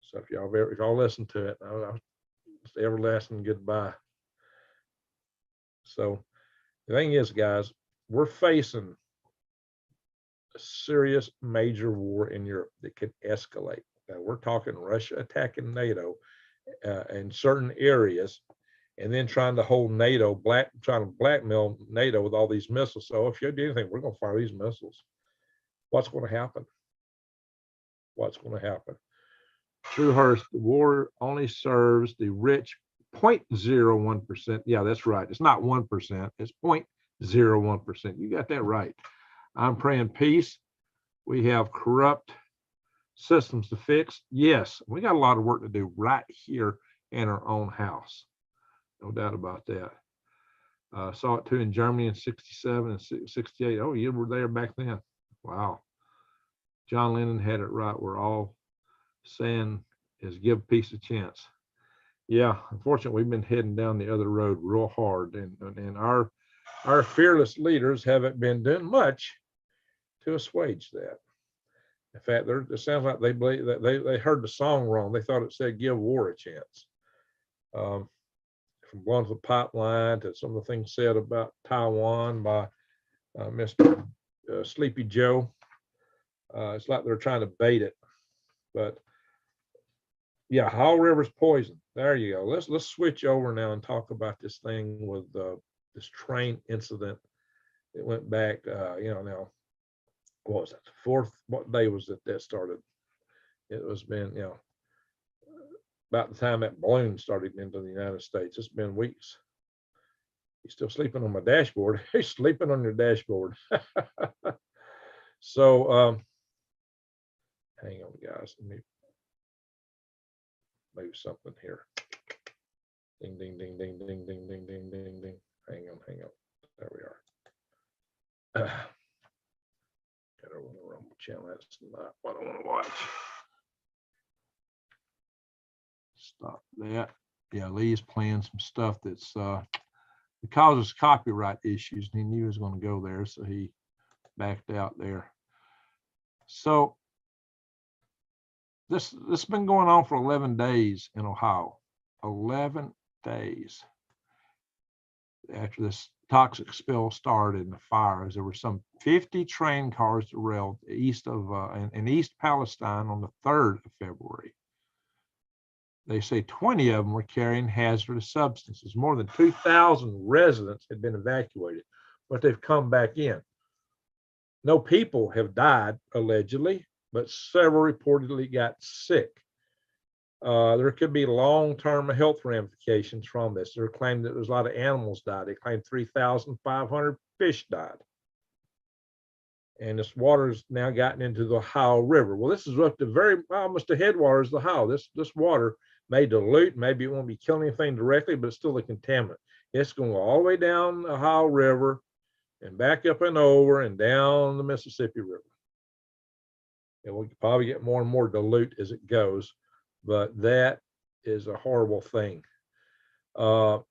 So if y'all listen to it, it's the everlasting goodbye. So the thing is, guys, we're facing a serious major war in Europe that could escalate. Now, we're talking Russia attacking NATO in certain areas, and then trying to hold NATO, trying to blackmail NATO with all these missiles. So if you do anything, we're going to fire these missiles. What's going to happen? What's going to happen? Through Hersh, the war only serves the rich 0.01%. Yeah, that's right. It's not 1%. It's 0.01%. You got that right. I'm praying peace. We have corrupt systems to fix. Yes, we got a lot of work to do right here in our own house. No doubt about that. Saw it too in Germany in 67 and 68. Oh, you were there back then. Wow. John Lennon had it right. We're all saying is give peace a chance. Yeah, unfortunately, we've been heading down the other road real hard, and our fearless leaders haven't been doing much to assuage that. In fact, it sounds like they believe that they heard the song wrong. They thought it said give war a chance. From blowing the pipeline to some of the things said about Taiwan by Mr. Sleepy Joe. It's like they're trying to bait it. But yeah, Hall River's poison. There you go. Let's switch over now and talk about this thing with this train incident. It went back, now, what was that? What day was it that started? It was been, about the time that balloon started into the United States. It's been weeks. He's still sleeping on my dashboard. He's sleeping on your dashboard. So, hang on, guys. Let me move something here. Ding, ding, ding, ding, ding, ding, ding, ding, ding, ding. Hang on. There we are. Got over on the wrong channel. That's not what I want to watch. Stop that. Yeah, Lee's playing some stuff that's it causes copyright issues, and he knew he was going to go there, so he backed out there. So this has been going on for 11 days in Ohio. 11 days after this toxic spill started in the fires. There were some 50 train cars derailed east of in East Palestine on the 3rd of February. they say 20 of them were carrying hazardous substances. More than 2,000 residents had been evacuated, but they've come back in. No people have died, allegedly, but several reportedly got sick. There could be long-term health ramifications from this. They're claiming that there's a lot of animals died. They claim 3,500 fish died. And this water's now gotten into the Ohio River. Well, this is up to almost the headwaters of the Ohio. This water may dilute, maybe it won't be killing anything directly, but it's still a contaminant. It's going to go all the way down the Ohio River and back up and over and down the Mississippi River. And we'll probably get more and more dilute as it goes, but that is a horrible thing. So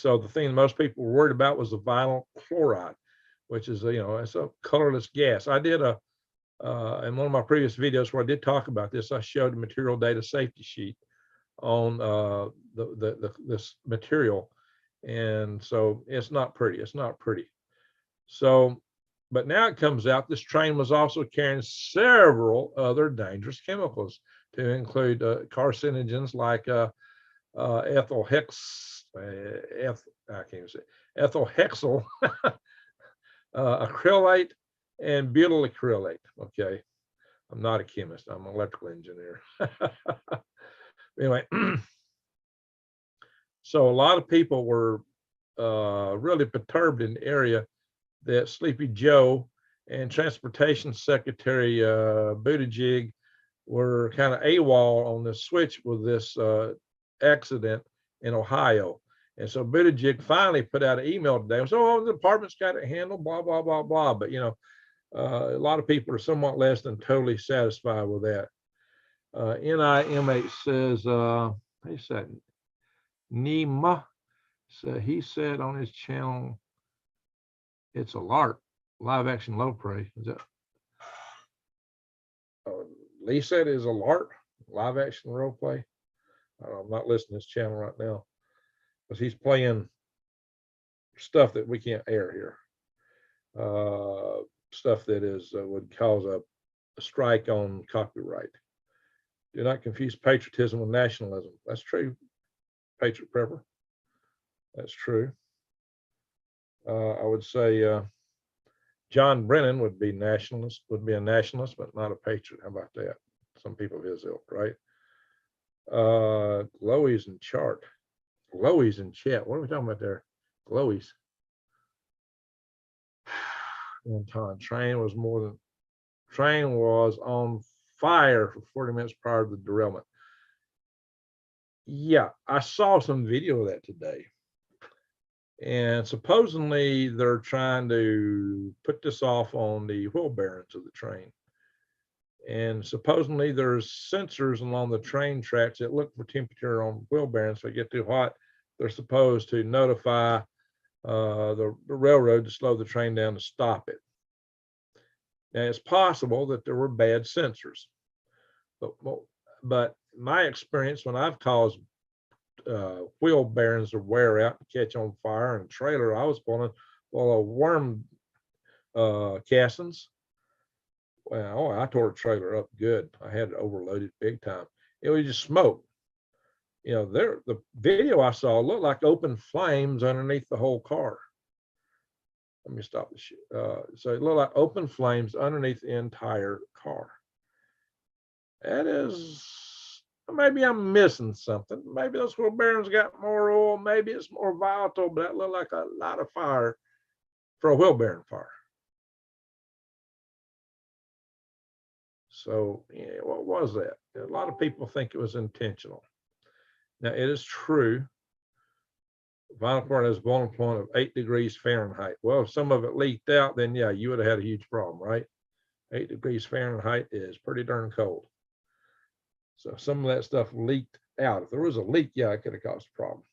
the thing most people were worried about was the vinyl chloride, which is, it's a colorless gas. I did in one of my previous videos where I did talk about this, I showed a material data safety sheet on this material. And so it's not pretty. It's not pretty. So, but now it comes out this train was also carrying several other dangerous chemicals, to include carcinogens like ethyl hexyl acrylate and butyl acrylate. Okay, I'm not a chemist, I'm an electrical engineer. Anyway, so a lot of people were really perturbed in the area that Sleepy Joe and Transportation Secretary Buttigieg were kind of AWOL on this switch with this accident in Ohio. And so Buttigieg finally put out an email today. So, oh, the department's got it handled, blah, blah, blah, blah. But, a lot of people are somewhat less than totally satisfied with that. NIMH says, he said, Nima, so he said on his channel, it's a LARP, live action low prey. Is that? Lee said it is a LARP, live action role play. I'm not listening to his channel right now because he's playing stuff that we can't air here. Stuff that is would cause a strike on copyright. Do not confuse patriotism with nationalism. That's true, Patriot Prepper. That's true. I would say John Brennan would be a nationalist, but not a patriot. How about that? Some people of his ilk, right? Glowies in chart. Glowies in chat. What are we talking about there? Glowies. Anton, train was on fire for 40 minutes prior to the derailment. Yeah, I saw some video of that today. And supposedly they're trying to put this off on the wheel bearings of the train. And supposedly there's sensors along the train tracks that look for temperature on wheel bearings. If they get too hot, they're supposed to notify the railroad to slow the train down to stop it. Now it's possible that there were bad sensors, but my experience when I've caused wheel bearings to wear out and catch on fire in a trailer I was pulling full of worm castings. Well, I tore the trailer up good. I had it overloaded big time. It was just smoke. The video I saw looked like open flames underneath the whole car. Let me stop the shit. So it looked like open flames underneath the entire car. That is, maybe I'm missing something. Maybe those wheel bearings got more oil. Maybe it's more volatile, but that looked like a lot of fire for a wheel bearing fire. So, yeah, what was that? A lot of people think it was intentional. Now, it is true. Vinyl chloride has a boiling point of 8 degrees Fahrenheit. Well, if some of it leaked out, then yeah, you would have had a huge problem, right? 8 degrees Fahrenheit is pretty darn cold. So some of that stuff leaked out. If there was a leak, yeah, it could have caused a problem.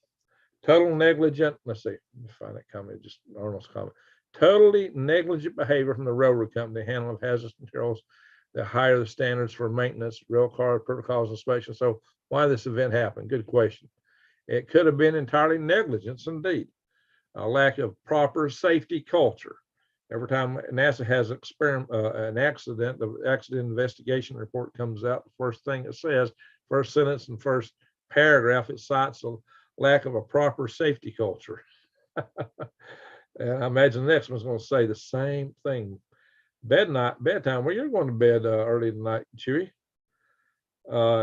Total negligent, let's see, let me find that comment, just Arnold's comment. Totally negligent behavior from the railroad company to handle hazardous materials that higher the standards for maintenance, rail car protocols, inspection. So why this event happened? Good question. It could have been entirely negligence indeed. A lack of proper safety culture. Every time NASA has an accident, the accident investigation report comes out, the first thing it says, first sentence and first paragraph, it cites a lack of a proper safety culture. And I imagine the next one's going to say the same thing. Bedtime. Well, you're going to bed early tonight, Chewy.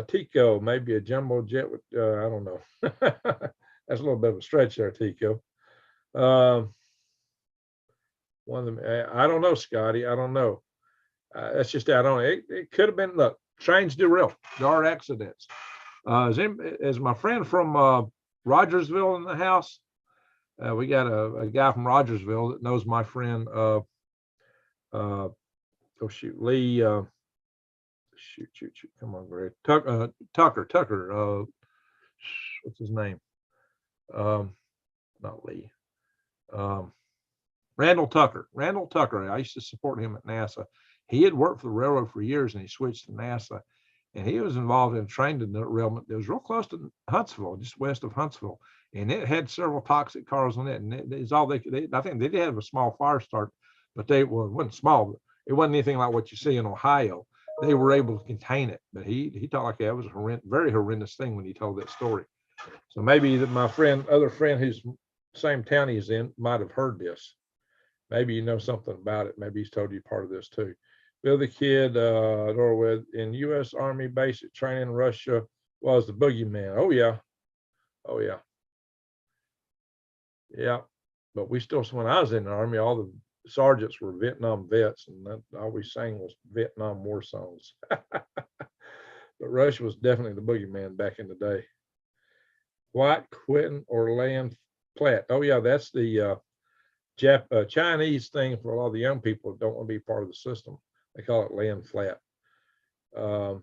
Tico, maybe a jumbo jet with, I don't know. That's a little bit of a stretch there, Tico. One of them, I don't know, Scotty. I don't know. That's just, I don't know. It could have been, look, trains derail. There are accidents. Is my friend from Rogersville in the house? We got a guy from Rogersville that knows my friend, Lee, shoot, come on, Greg. Tucker, what's his name? Not Lee. Randall Tucker. I used to support him at NASA. He had worked for the railroad for years and he switched to NASA. And he was involved in a train derailment that was real close to Huntsville, just west of Huntsville. And it had several toxic cars on it. And it's all I think they did have a small fire start, but it wasn't small. But it wasn't anything like what you see in Ohio. They were able to contain it. But he talked like that was a very horrendous thing when he told that story. So maybe that my other friend who's same town he's in might have heard this. Maybe you know something about it. Maybe he's told you part of this too. Bill the Kid, Norwood, in U.S. Army basic training in Russia was the boogeyman. Oh yeah. Yeah. But we still, when I was in the Army, all the sergeants were Vietnam vets, and that all we sang was Vietnam War songs. But Russia was definitely the boogeyman back in the day. White quitting or laying flat. Oh yeah, that's the Chinese thing for a lot of the young people that don't want to be part of the system. They call it laying flat. Taco,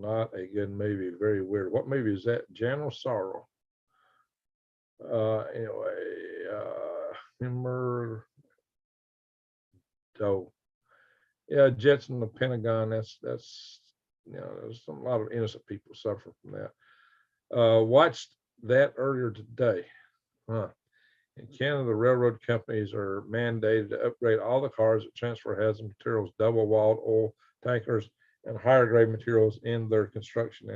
not a good movie. Very weird. What movie is that? General Sorrow. Remember. Oh, yeah, jets in the Pentagon. That's there's a lot of innocent people suffer from that. Watched that earlier today. In Canada, the railroad companies are mandated to upgrade all the cars that transfer hazardous materials, double-walled oil tankers, and higher grade materials in their construction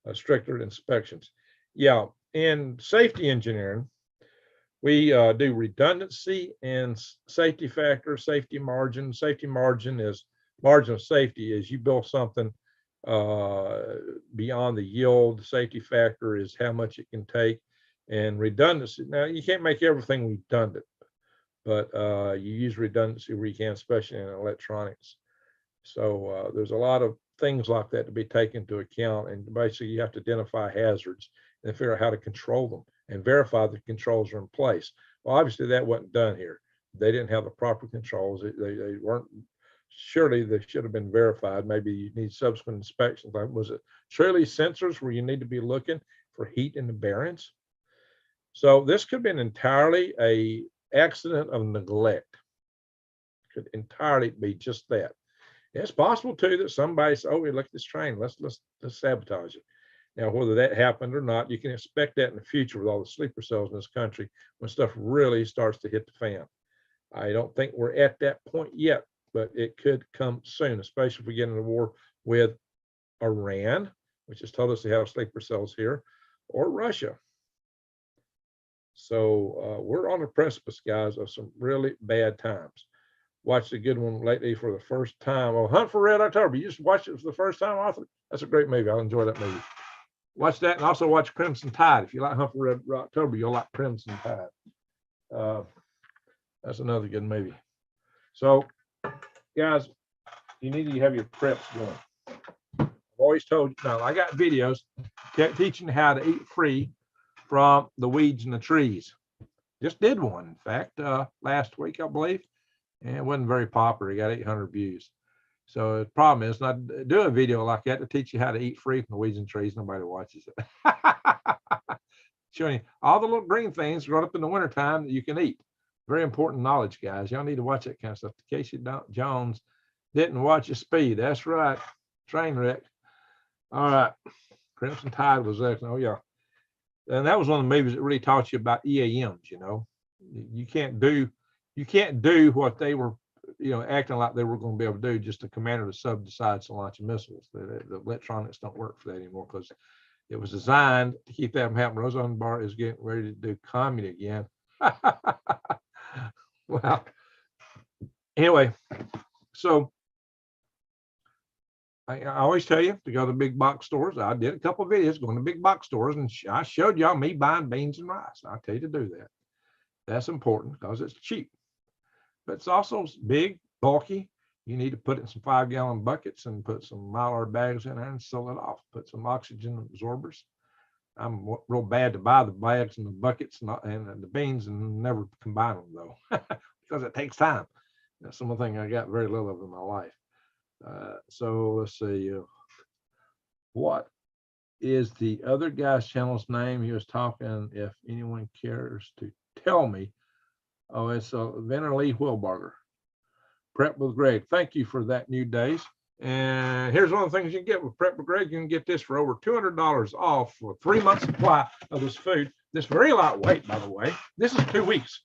and stricter inspections. Yeah, in safety engineering, we do redundancy and safety factor, safety margin. Safety margin is margin of safety is you build something beyond the yield. The safety factor is how much it can take. And redundancy, now you can't make everything redundant, but you use redundancy where you can, especially in electronics. So there's a lot of things like that to be taken into account. And basically you have to identify hazards and figure out how to control them and verify the controls are in place. Well, obviously that wasn't done here. They didn't have the proper controls. They weren't, surely they should have been verified. Maybe you need subsequent inspections. Like, was it surely sensors where you need to be looking for heat in the bearings? So this could be entirely a accident of neglect. Could entirely be just that. It's possible too that somebody said, "Oh, we look at this train. Let's sabotage it." Now, whether that happened or not, you can expect that in the future with all the sleeper cells in this country when stuff really starts to hit the fan. I don't think we're at that point yet, but it could come soon, especially if we get into war with Iran, which has told us they have sleeper cells here, or Russia. So we're on the precipice, guys, of some really bad times. Watched a good one lately for the first time. Oh, Hunt for Red October. You just watched it for the first time, Arthur? That's a great movie. I'll enjoy that movie. Watch that, and also watch Crimson Tide. If you like Hunt for Red October, you'll like Crimson Tide. That's another good movie. So, guys, you need to have your preps going. I've always told you, no, I got videos teaching how to eat free from the weeds and the trees. Just did one, in fact, last week, I believe, and it wasn't very popular. It got 800 views. So the problem is not do a video like that to teach you how to eat free from the weeds and trees. Nobody watches it. Showing you all the little green things right up in the wintertime that you can eat. Very important knowledge, guys. Y'all need to watch that kind of stuff. Casey Jones didn't watch his speed. That's right. Train wreck. All right. Crimson Tide was excellent. Oh, yeah. And that was one of the movies that really taught you about EAMs. You know, you can't do what they were, acting like they were going to be able to do, just the commander of the sub decides to launch missiles. The electronics don't work for that anymore because it was designed to keep that from happening. Rosenbar is getting ready to do commie again. Well, anyway, so I always tell you to go to big box stores. I did a couple of videos going to big box stores, and I showed y'all me buying beans and rice. I tell you to do that. That's important because it's cheap, but it's also big, bulky. You need to put it in some 5-gallon buckets and put some Mylar bags in there and seal it off. Put some oxygen absorbers. I'm real bad to buy the bags and the buckets and the beans and never combine them though, because it takes time. That's some thing I got very little of in my life. So let's see. What is the other guy's channel's name? He was talking, if anyone cares to tell me. Oh, it's Venner Lee Wilbarger. Prep with Greg. Thank you for that, New Days. And here's one of the things you can get with Prep with Greg. You can get this for over $200 off for 3 months supply of this food. This very lightweight, by the way. This is 2 weeks.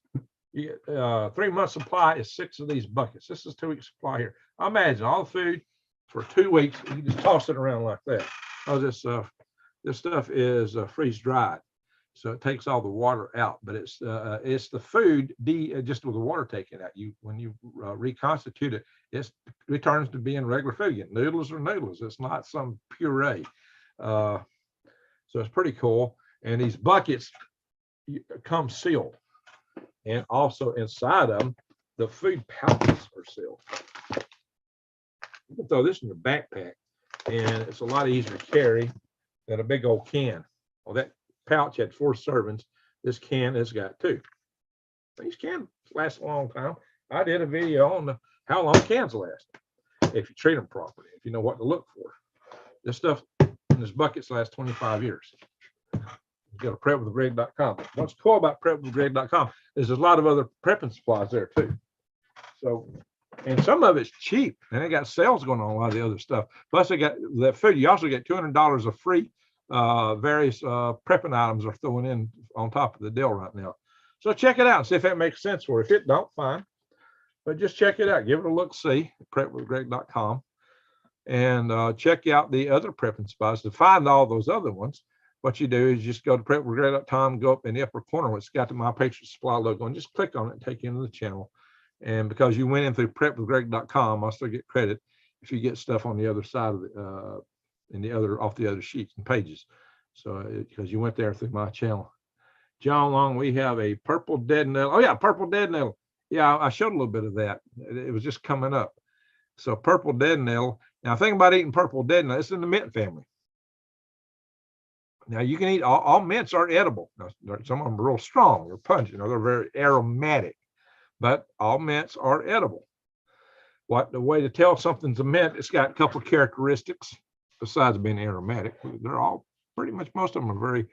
You get 3 months supply is 6 of these buckets. This is 2 weeks supply here. I imagine all the food for 2 weeks. You just toss it around like that. Oh, this stuff is freeze dried, so it takes all the water out. But it's the food just with the water taken out. When you reconstitute it, it returns to being regular food again. Noodles are noodles. It's not some puree. So it's pretty cool. And these buckets come sealed, and also inside of them, the food pouches are sealed. You can throw this in your backpack, and it's a lot easier to carry than a big old can. Well, that pouch had 4 servings. This can has got 2. These cans last a long time. I did a video on how long cans last if you treat them properly, if you know what to look for. This stuff in this buckets last 25 years. You go to prepwithgreg.com. What's cool about prepwithgreg.com is there's a lot of other prepping supplies there too. So, and some of it's cheap, and they got sales going on a lot of the other stuff. Plus, they got that food. You also get $200 of free various prepping items are throwing in on top of the deal right now. So check it out and see if that makes sense for you. If it don't, fine. But just check it out. Give it a look, see, prepwithgreg.com. And check out the other prepping spots. To find all those other ones, what you do is just go to prepwithgreg.com, go up in the upper corner where it's got the My Patriot Supply logo, and just click on it and take you into the channel. And because you went in through prepwithgreg.com, I'll still get credit if you get stuff on the other side of the off the other sheets and pages. So because you went there through my channel. John Long, we have a purple dead nettle. Oh yeah, purple dead nettle. Yeah, I showed a little bit of that. It was just coming up. So purple dead nettle. Now think about eating purple dead nettle. It's in the mint family. Now you can eat all mints are edible. Now, some of them are real strong. They're pungent. They're very aromatic. But all mints are edible. The way to tell something's a mint, it's got a couple of characteristics besides being aromatic. They're all pretty much, most of them are very,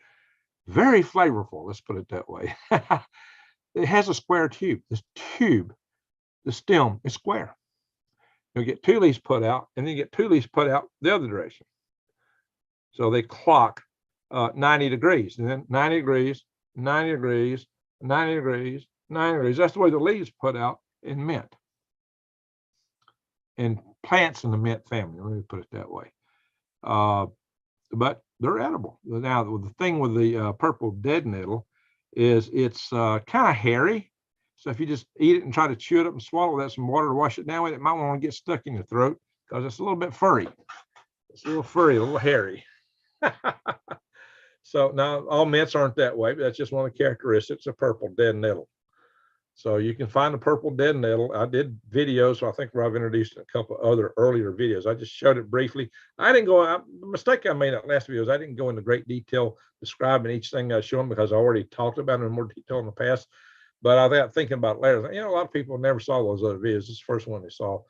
very flavorful. Let's put it that way. It has a square tube. This tube, the stem is square. You'll get 2 leaves put out, and then you get 2 leaves put out the other direction. So they clock 90 degrees, and then 90 degrees, 90 degrees, 90 degrees, 90 degrees. That's the way the leaves put out in mint. And plants in the mint family, let me put it that way. But they're edible. Now, the thing with the purple dead nettle is it's kind of hairy. So if you just eat it and try to chew it up and swallow that, some water to wash it down with, it might want to get stuck in your throat because it's a little bit furry. It's a little furry, a little hairy. So now all mints aren't that way, but that's just one of the characteristics of purple dead nettle. So you can find the purple dead nettle. I did videos, so I think I've introduced a couple other earlier videos. I just showed it briefly. The mistake I made in last videos, I didn't go into great detail describing each thing I showed them because I already talked about it in more detail in the past. But I got thinking about it later. A lot of people never saw those other videos. This is the first one they saw.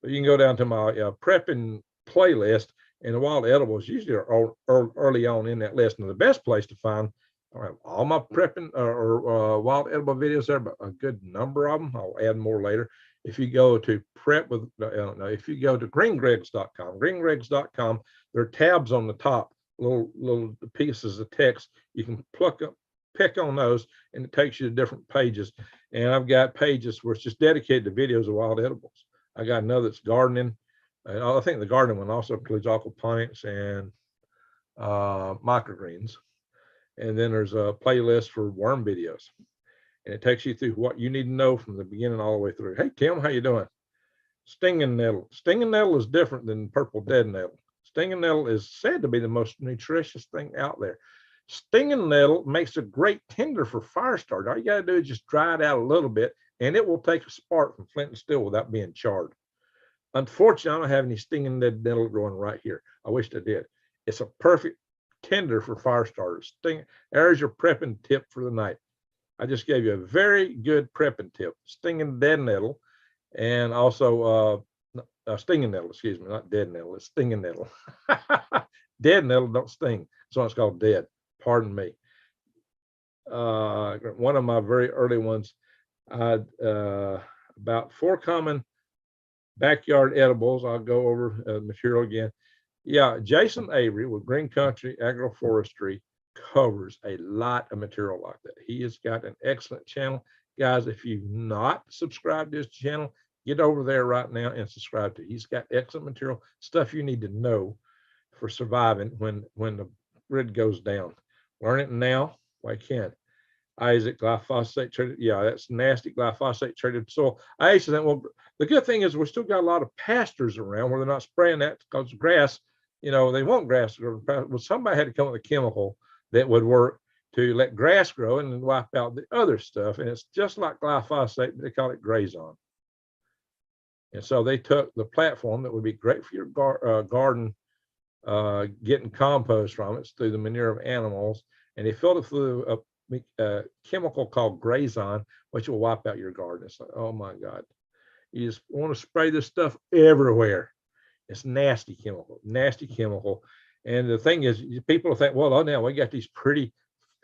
But you can go down to my prepping playlist, and the wild edibles usually are early on in that list. And the best place to find all my prepping or wild edible videos there, but a good number of them. I'll add more later. If you go to if you go to greengregs.com, there are tabs on the top, little pieces of text. You can pluck up pick on those, and it takes you to different pages. And I've got pages where it's just dedicated to videos of wild edibles. I got another that's gardening. And I think the gardening one also includes aquaponics and microgreens. And then there's a playlist for worm videos. And it takes you through what you need to know from the beginning all the way through. Hey, Tim, how you doing? Stinging nettle. Stinging nettle is different than purple dead nettle. Stinging nettle is said to be the most nutritious thing out there. Stinging nettle makes a great tinder for fire starter. All you got to do is just dry it out a little bit, and it will take a spark from flint and steel without being charred. Unfortunately, I don't have any stinging nettle growing right here. I wish I did. It's a perfect tinder for fire starters. There's your prepping tip for the night. I just gave you a very good prepping tip. Stinging dead nettle, and also stinging nettle, excuse me, not dead nettle, it's stinging nettle. Dead nettle don't sting, so it's called dead. Pardon me. One of my very early ones, about 4 common backyard edibles. I'll go over material again. Yeah, Jason Avery with Green Country Agroforestry covers a lot of material like that. He has got an excellent channel. Guys, if you've not subscribed to his channel, get over there right now and subscribe to it. He's got excellent material, stuff you need to know for surviving when the grid goes down. Learn it now while you can. Isaac, glyphosate treated, yeah, that's nasty glyphosate treated soil. I used to think, well, the good thing is we still got a lot of pastures around where they're not spraying that because grass, they want grass to grow. Well, somebody had to come up with a chemical that would work to let grass grow and then wipe out the other stuff. And it's just like glyphosate, but they call it Grazon. And so they took the platform that would be great for your garden, getting compost from it through the manure of animals, and they filled it through a chemical called Grazon, which will wipe out your garden. It's like, oh my God. You just want to spray this stuff everywhere. It's nasty chemical, nasty chemical. And the thing is, people think, well, oh, now we got these pretty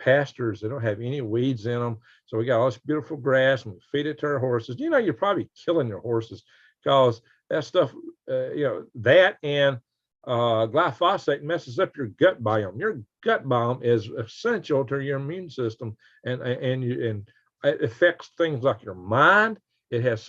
pastures. They don't have any weeds in them. So we got all this beautiful grass and we feed it to our horses. You're probably killing your horses because that stuff, that and glyphosate messes up your gut biome. Your gut biome is essential to your immune system, and it affects things like your mind. It has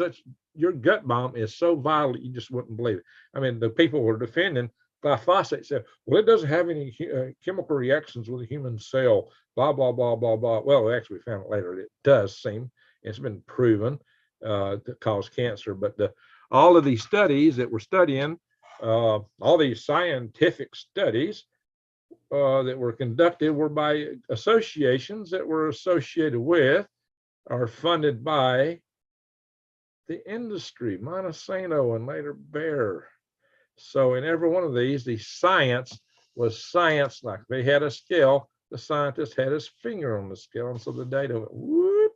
your gut biome is so vital that you just wouldn't believe it. I mean, the people who are defending glyphosate said, well, it doesn't have any chemical reactions with the human cell, blah, blah, blah, blah, blah. Well, actually, we found it later. It does seem, it's been proven to cause cancer. But all of these studies that we're studying, all these scientific studies that were conducted were by associations that were associated with or funded by the industry, Monsanto and later Bayer. So in every one of these, the science was science. Like they had a scale, the scientist had his finger on the scale, and so the data went whoop.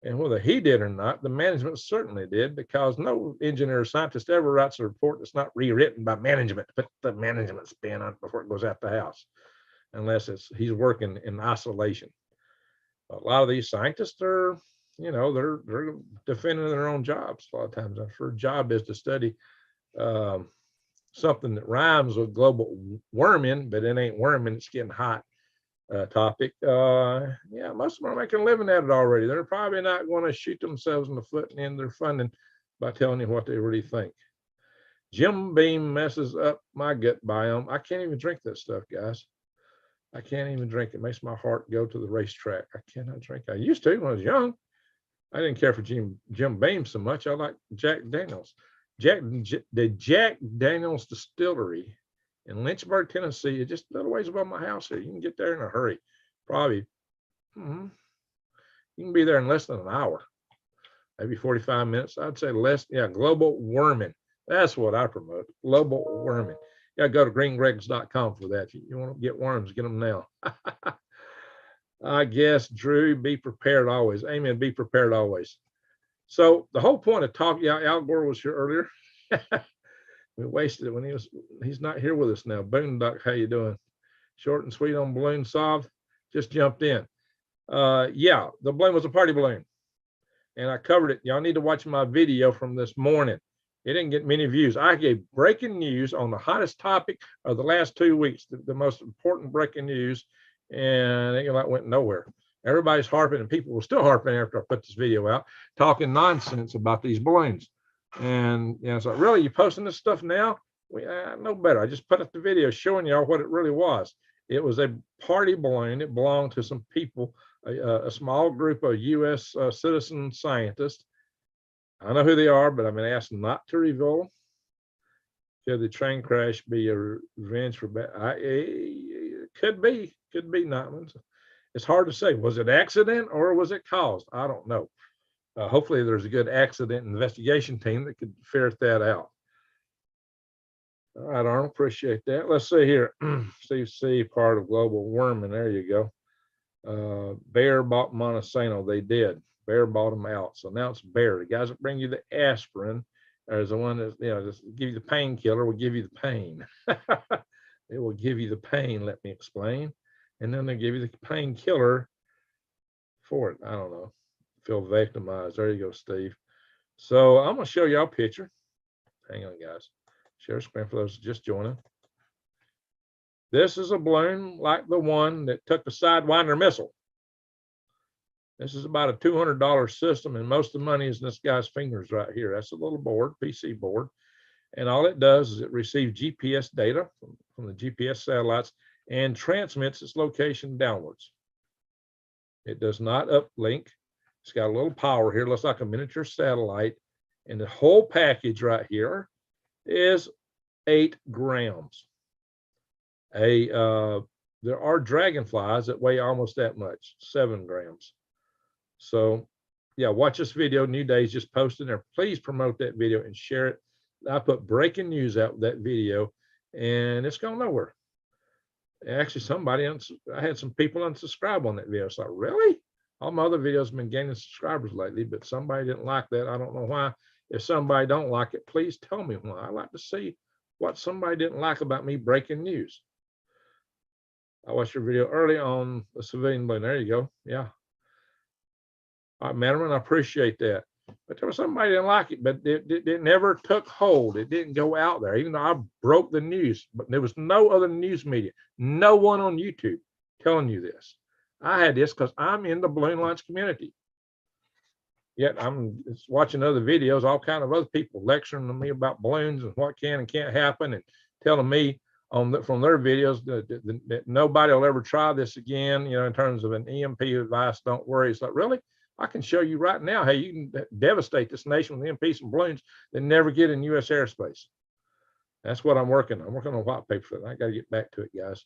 And whether he did or not, the management certainly did, because no engineer or scientist ever writes a report that's not rewritten by management to put the management spin on it before it goes out the house, unless he's working in isolation. A lot of these scientists are, they're defending their own jobs. A lot of times, I'm sure job is to study something that rhymes with global warming, but it ain't warming, it's getting hot. Topic. Yeah, most of them are making a living at it already. They're probably not going to shoot themselves in the foot and end their funding by telling you what they really think. Jim Beam messes up my gut biome. I can't even drink that stuff, guys. I can't even drink it. It makes my heart go to the racetrack. I cannot drink it. I used to when I was young. I didn't care for Jim Beam so much. I like Jack Daniels. The Jack Daniels Distillery in Lynchburg, Tennessee, is just a little ways above my house here. You can get there in a hurry. Probably, you can be there in less than an hour, maybe 45 minutes. I'd say less. Yeah, global warming. That's what I promote. Global warming. You got to go to greengregs.com for that. You want to get worms, get them now. I guess, Drew, be prepared always. Amen. Be prepared always. So the whole point of talking, Al Gore was here earlier. We wasted it when he's not here with us now. Boondock, how you doing? Short and sweet on balloon solved. Just jumped in. Yeah, the balloon was a party balloon, and I covered it. Y'all need to watch my video from this morning. It didn't get many views. I gave breaking news on the hottest topic of the last 2 weeks, the most important breaking news and it like went nowhere. Everybody's harping, and people were still harping after I put this video out, talking nonsense about these balloons. And you know, it's like, really, you posting this stuff now? I know better. I just put up the video showing y'all what it really was. It was a party balloon. It belonged to some people, a small group of U.S. Citizen scientists. I know who they are, but I've been asked not to reveal them. Could the train crash be a revenge for could be not. It's hard to say. Was it accident or was it caused? I don't know. Hopefully there's a good accident investigation team that could ferret that out. All right, Arnold, appreciate that. Let's see here. Steve C, part of global warming. There you go. Bayer bought Monsanto. They did. Bayer bought them out. So now it's Bayer. The guys that bring you the aspirin, there's the one that, you know, just give you the painkiller, will give you the pain. It will give you the pain, let me explain. And then they give you the painkiller for it. I don't know. Feel victimized. There you go, Steve. So I'm going to show y'all a picture. Hang on, guys. Share screen for those just joining. This is a balloon like the one that took the Sidewinder missile. This is about a $200 system, and most of the money is in this guy's fingers right here. That's a little board, PC board. And all it does is it receives GPS data from the GPS satellites and transmits its location downwards. It does not uplink. It's got a little power here, looks like a miniature satellite. And the whole package right here is 8 grams. There are dragonflies that weigh almost that much, 7 grams. So yeah, watch this video. New Days just posted there. Please promote that video and share it. I put breaking news out with that video, and it's gone nowhere. Actually, I had some people unsubscribe on that video. It's like, really? All my other videos have been gaining subscribers lately, but somebody didn't like that. I don't know why. If somebody don't like it, please tell me why. I like to see what somebody didn't like about me breaking news. I watched your video early on the civilian balloon. There you go. Yeah. All right, Matterman, I appreciate that. But there was somebody didn't like it, but it never took hold. It didn't go out there, even though I broke the news. But there was no other news media, no one on YouTube telling you this. I had this because I'm in the balloon launch community. Yet I'm watching other videos, all kind of other people lecturing to me about balloons and what can and can't happen, and telling me from their videos that nobody will ever try this again, you know, in terms of an EMP advice. Don't worry. It's like, really? I can show you right now how you can devastate this nation with EMPs and balloons that never get in U.S. airspace. That's what I'm working on. I'm working on a white paper for that. I got to get back to it, guys.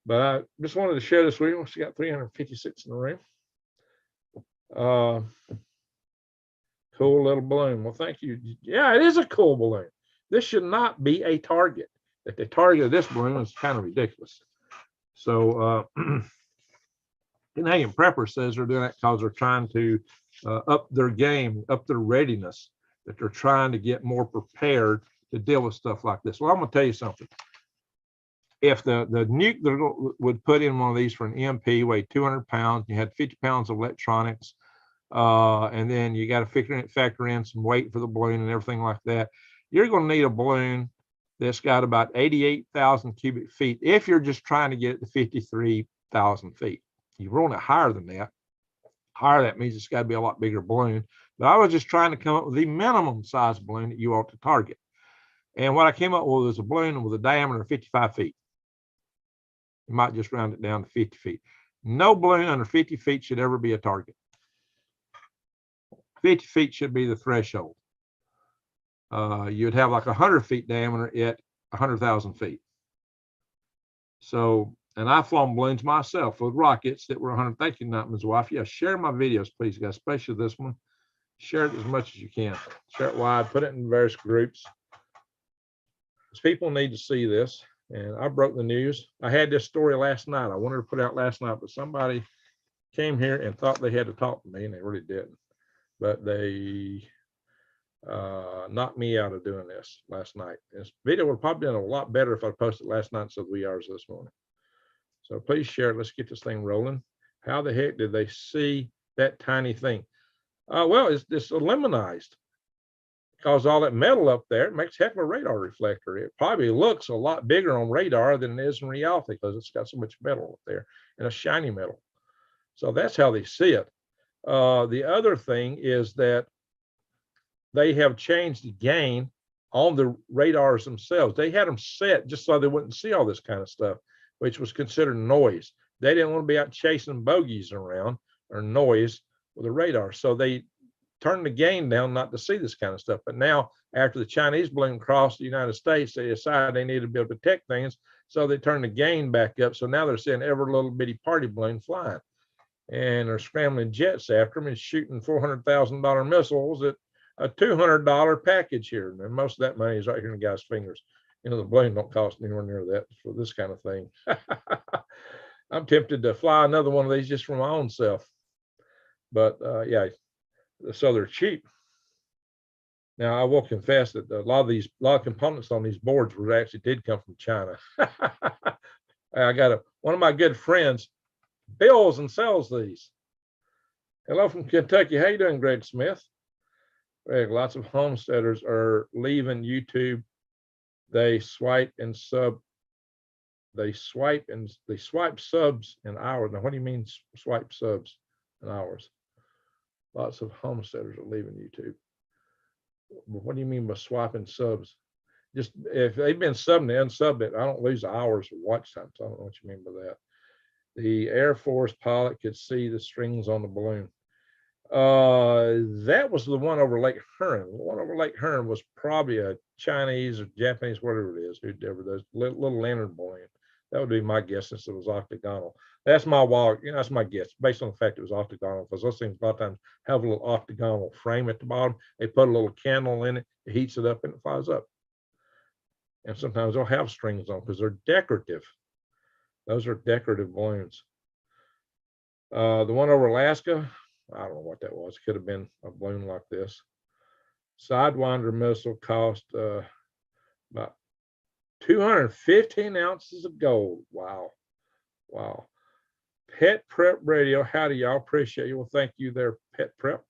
But I just wanted to share this with you. We got 356 in the room. Cool little balloon. Well, thank you. Yeah, it is a cool balloon. This should not be a target. That the target of this balloon is kind of ridiculous. So Canadian Prepper says they're doing that because they're trying to up their game, up their readiness, that they're trying to get more prepared to deal with stuff like this. Well, I'm going to tell you something. If the nuclear would put in one of these for an EMP, weighed 200 pounds, you had 50 pounds of electronics, and then you got to factor in some weight for the balloon and everything like that, you're going to need a balloon that's got about 88,000 cubic feet if you're just trying to get it to 53,000 feet. You run it higher than that. Higher, that means it's got to be a lot bigger balloon. But I was just trying to come up with the minimum size balloon that you ought to target. And what I came up with was a balloon with a diameter of 55 feet. You might just round it down to 50 feet. No balloon under 50 feet should ever be a target. 50 feet should be the threshold. You'd have like 100 feet diameter at 100,000 feet. So, and I've flown balloons myself with rockets that were 100. Thank you, Nightman's wife. Yeah, share my videos, please, guys, especially this one. Share it as much as you can. Share it wide, put it in various groups. Because people need to see this. And I broke the news. I had this story last night. I wanted to put out last night, but somebody came here and thought they had to talk to me, and they really didn't. But they knocked me out of doing this last night. This video would have probably done a lot better if I posted last night instead of 3 hours this morning. So please share it. Let's get this thing rolling. How the heck did they see that tiny thing? Well, it's eliminized. because all that metal up there, it makes a heck of a radar reflector. It probably looks a lot bigger on radar than it is in reality because it's got so much metal up there and a shiny metal. So that's how they see it. The other thing is that they have changed the gain on the radars themselves. They had them set just so they wouldn't see all this kind of stuff, which was considered noise. They didn't want to be out chasing bogeys around or noise with a radar. So they turned the gain down not to see this kind of stuff. But now, after the Chinese balloon crossed the United States, they decided they needed to be able to detect things. So they turned the gain back up. So now they're seeing every little bitty party balloon flying. And they're scrambling jets after them and shooting $400,000 missiles at a $200 package here. And most of that money is right here in the guy's fingers. You know, the balloon don't cost anywhere near that for this kind of thing. I'm tempted to fly another one of these just for my own self. But yeah, so they're cheap. Now I will confess that a lot of components on these boards did come from China. I got one of my good friends builds and sells these. Hello from Kentucky. How you doing, Greg Smith? Greg, lots of homesteaders are leaving YouTube. They swipe subs in hours. Now, what do you mean swipe subs in hours? Lots of homesteaders are leaving YouTube. What do you mean by swiping subs? Just if they've been subbing, they unsub it. I don't lose hours of watch time. So I don't know what you mean by that. The Air Force pilot could see the strings on the balloon. That was the one over Lake Huron. The one over Lake Huron was probably a Chinese or Japanese, whatever it is, whoever does little lantern balloon. That would be my guess since it was octagonal. That's my that's my guess based on the fact it was octagonal, because those things a lot of times have a little octagonal frame at the bottom. They put a little candle in it, it heats it up and it flies up. And sometimes they'll have strings on because they're decorative. Those are decorative balloons. The one over Alaska, I don't know what that was. Could have been a balloon like this. Sidewinder missile cost about 215 ounces of gold. Wow. Wow. Pet Prep Radio. Howdy, y'all. Appreciate you. Well, thank you there, Pet Prep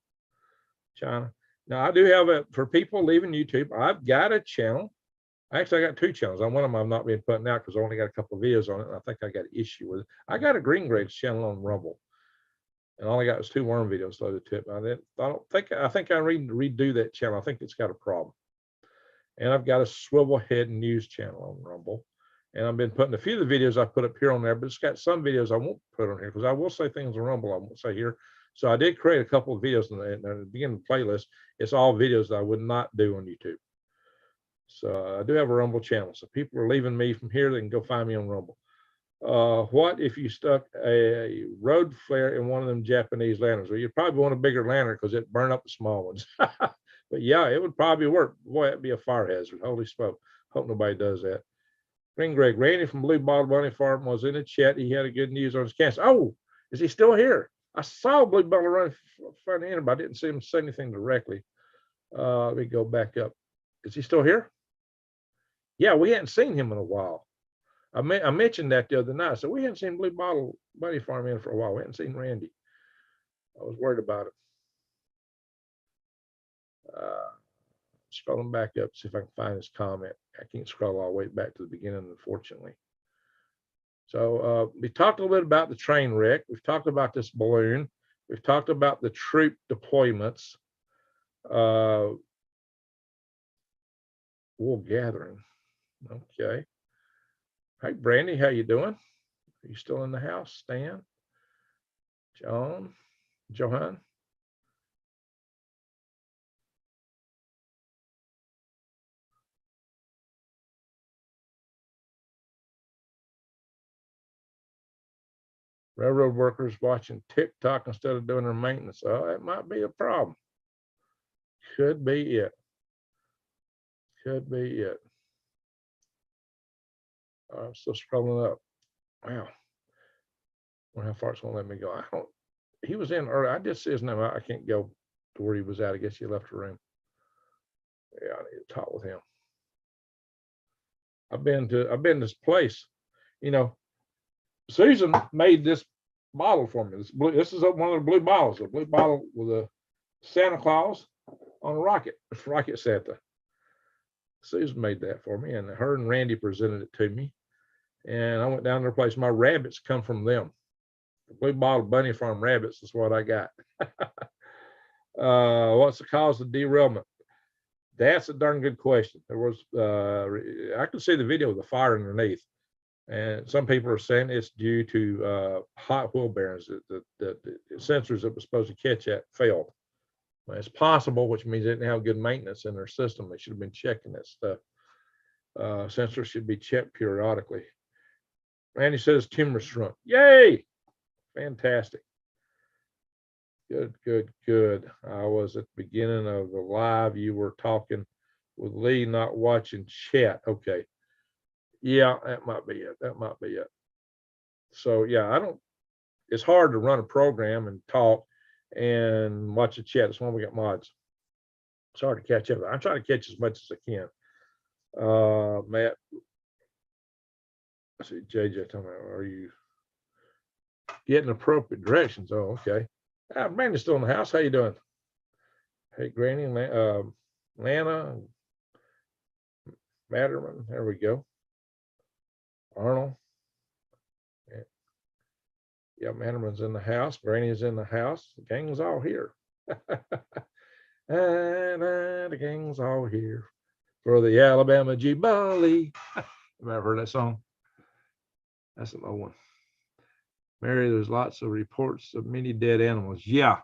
China. Now, I do have for people leaving YouTube, I've got a channel. Actually, I got two channels. On one of them, I'm not being putting out because I only got a couple of videos on it. And I think I got an issue with it. I got a Green Greg's channel on Rumble. And all I got was 2 worm videos loaded to it. I think I redo that channel. I think it's got a problem. And I've got a swivel head news channel on Rumble. And I've been putting a few of the videos I put up here on there, but it's got some videos I won't put on here because I will say things on Rumble I won't say here. So I did create a couple of videos in the beginning of the playlist. It's all videos that I would not do on YouTube. So I do have a Rumble channel. So people are leaving me from here, they can go find me on Rumble. What if you stuck a road flare in one of them Japanese lanterns? Well, you'd probably want a bigger lantern because it'd burn up the small ones. But yeah, it would probably work. Boy, that'd be a fire hazard. Holy smoke. Hope nobody does that. Green Greg, Randy from Blue Bottle Bunny Farm was in the chat. He had a good news on his cancer. Oh, is he still here? I saw Blue Bottle running front end, but I didn't see him say anything directly. Let me go back up. Is he still here? Yeah, we hadn't seen him in a while. I mentioned that the other night. So we hadn't seen Blue Bottle Bunny Farm in for a while. We hadn't seen Randy. I was worried about it. Scrolling back up, see if I can find his comment. I can't scroll all the way back to the beginning, unfortunately. So we talked a little bit about the train wreck. We've talked about this balloon. We've talked about the troop deployments. Wool gathering. Okay. Hey, Brandy, how you doing? Are you still in the house? Stan? Johan? Railroad workers watching TikTok instead of doing their maintenance. Oh, that might be a problem. Could be it. Could be it. I'm still scrolling up. Wow. I wonder how far it's going to let me go. He was in early. I did see his name. I can't go to where he was at. I guess he left the room. Yeah, I need to talk with him. I've been to this place. You know, Susan made this bottle for me. This is one of the blue bottles. A blue bottle with a Santa Claus on a rocket Santa. Susan made that for me, and her and Randy presented it to me. And I went down to their place. My rabbits come from them. The Blue Bottle Bunny Farm rabbits is what I got. What's the cause of derailment? That's a darn good question. There was, I could see the video of the fire underneath, and some people are saying it's due to hot wheel bearings. The sensors that were supposed to catch that failed. Well, it's possible, which means they didn't have good maintenance in their system. They should have been checking that stuff. Sensors should be checked periodically. Randy says timber shrunk. Yay! Fantastic. Good. I was at the beginning of the live. You were talking with Lee, not watching chat. Okay. Yeah, that might be it. So yeah, it's hard to run a program and talk and watch the chat. That's why we got mods. It's hard to catch up. I'm trying to catch as much as I can. Matt, I see JJ, tell me, are you getting appropriate directions? Oh, okay. Brandy's still in the house. How you doing? Hey, Granny, Lana, Matterman. There we go. Arnold. Yeah, Matterman's in the house. Granny's in the house. The gang's all here. And the gang's all here for the Alabama Jubilee. Have you ever heard that song? That's an old one. Mary, there's lots of reports of many dead animals. Yeah,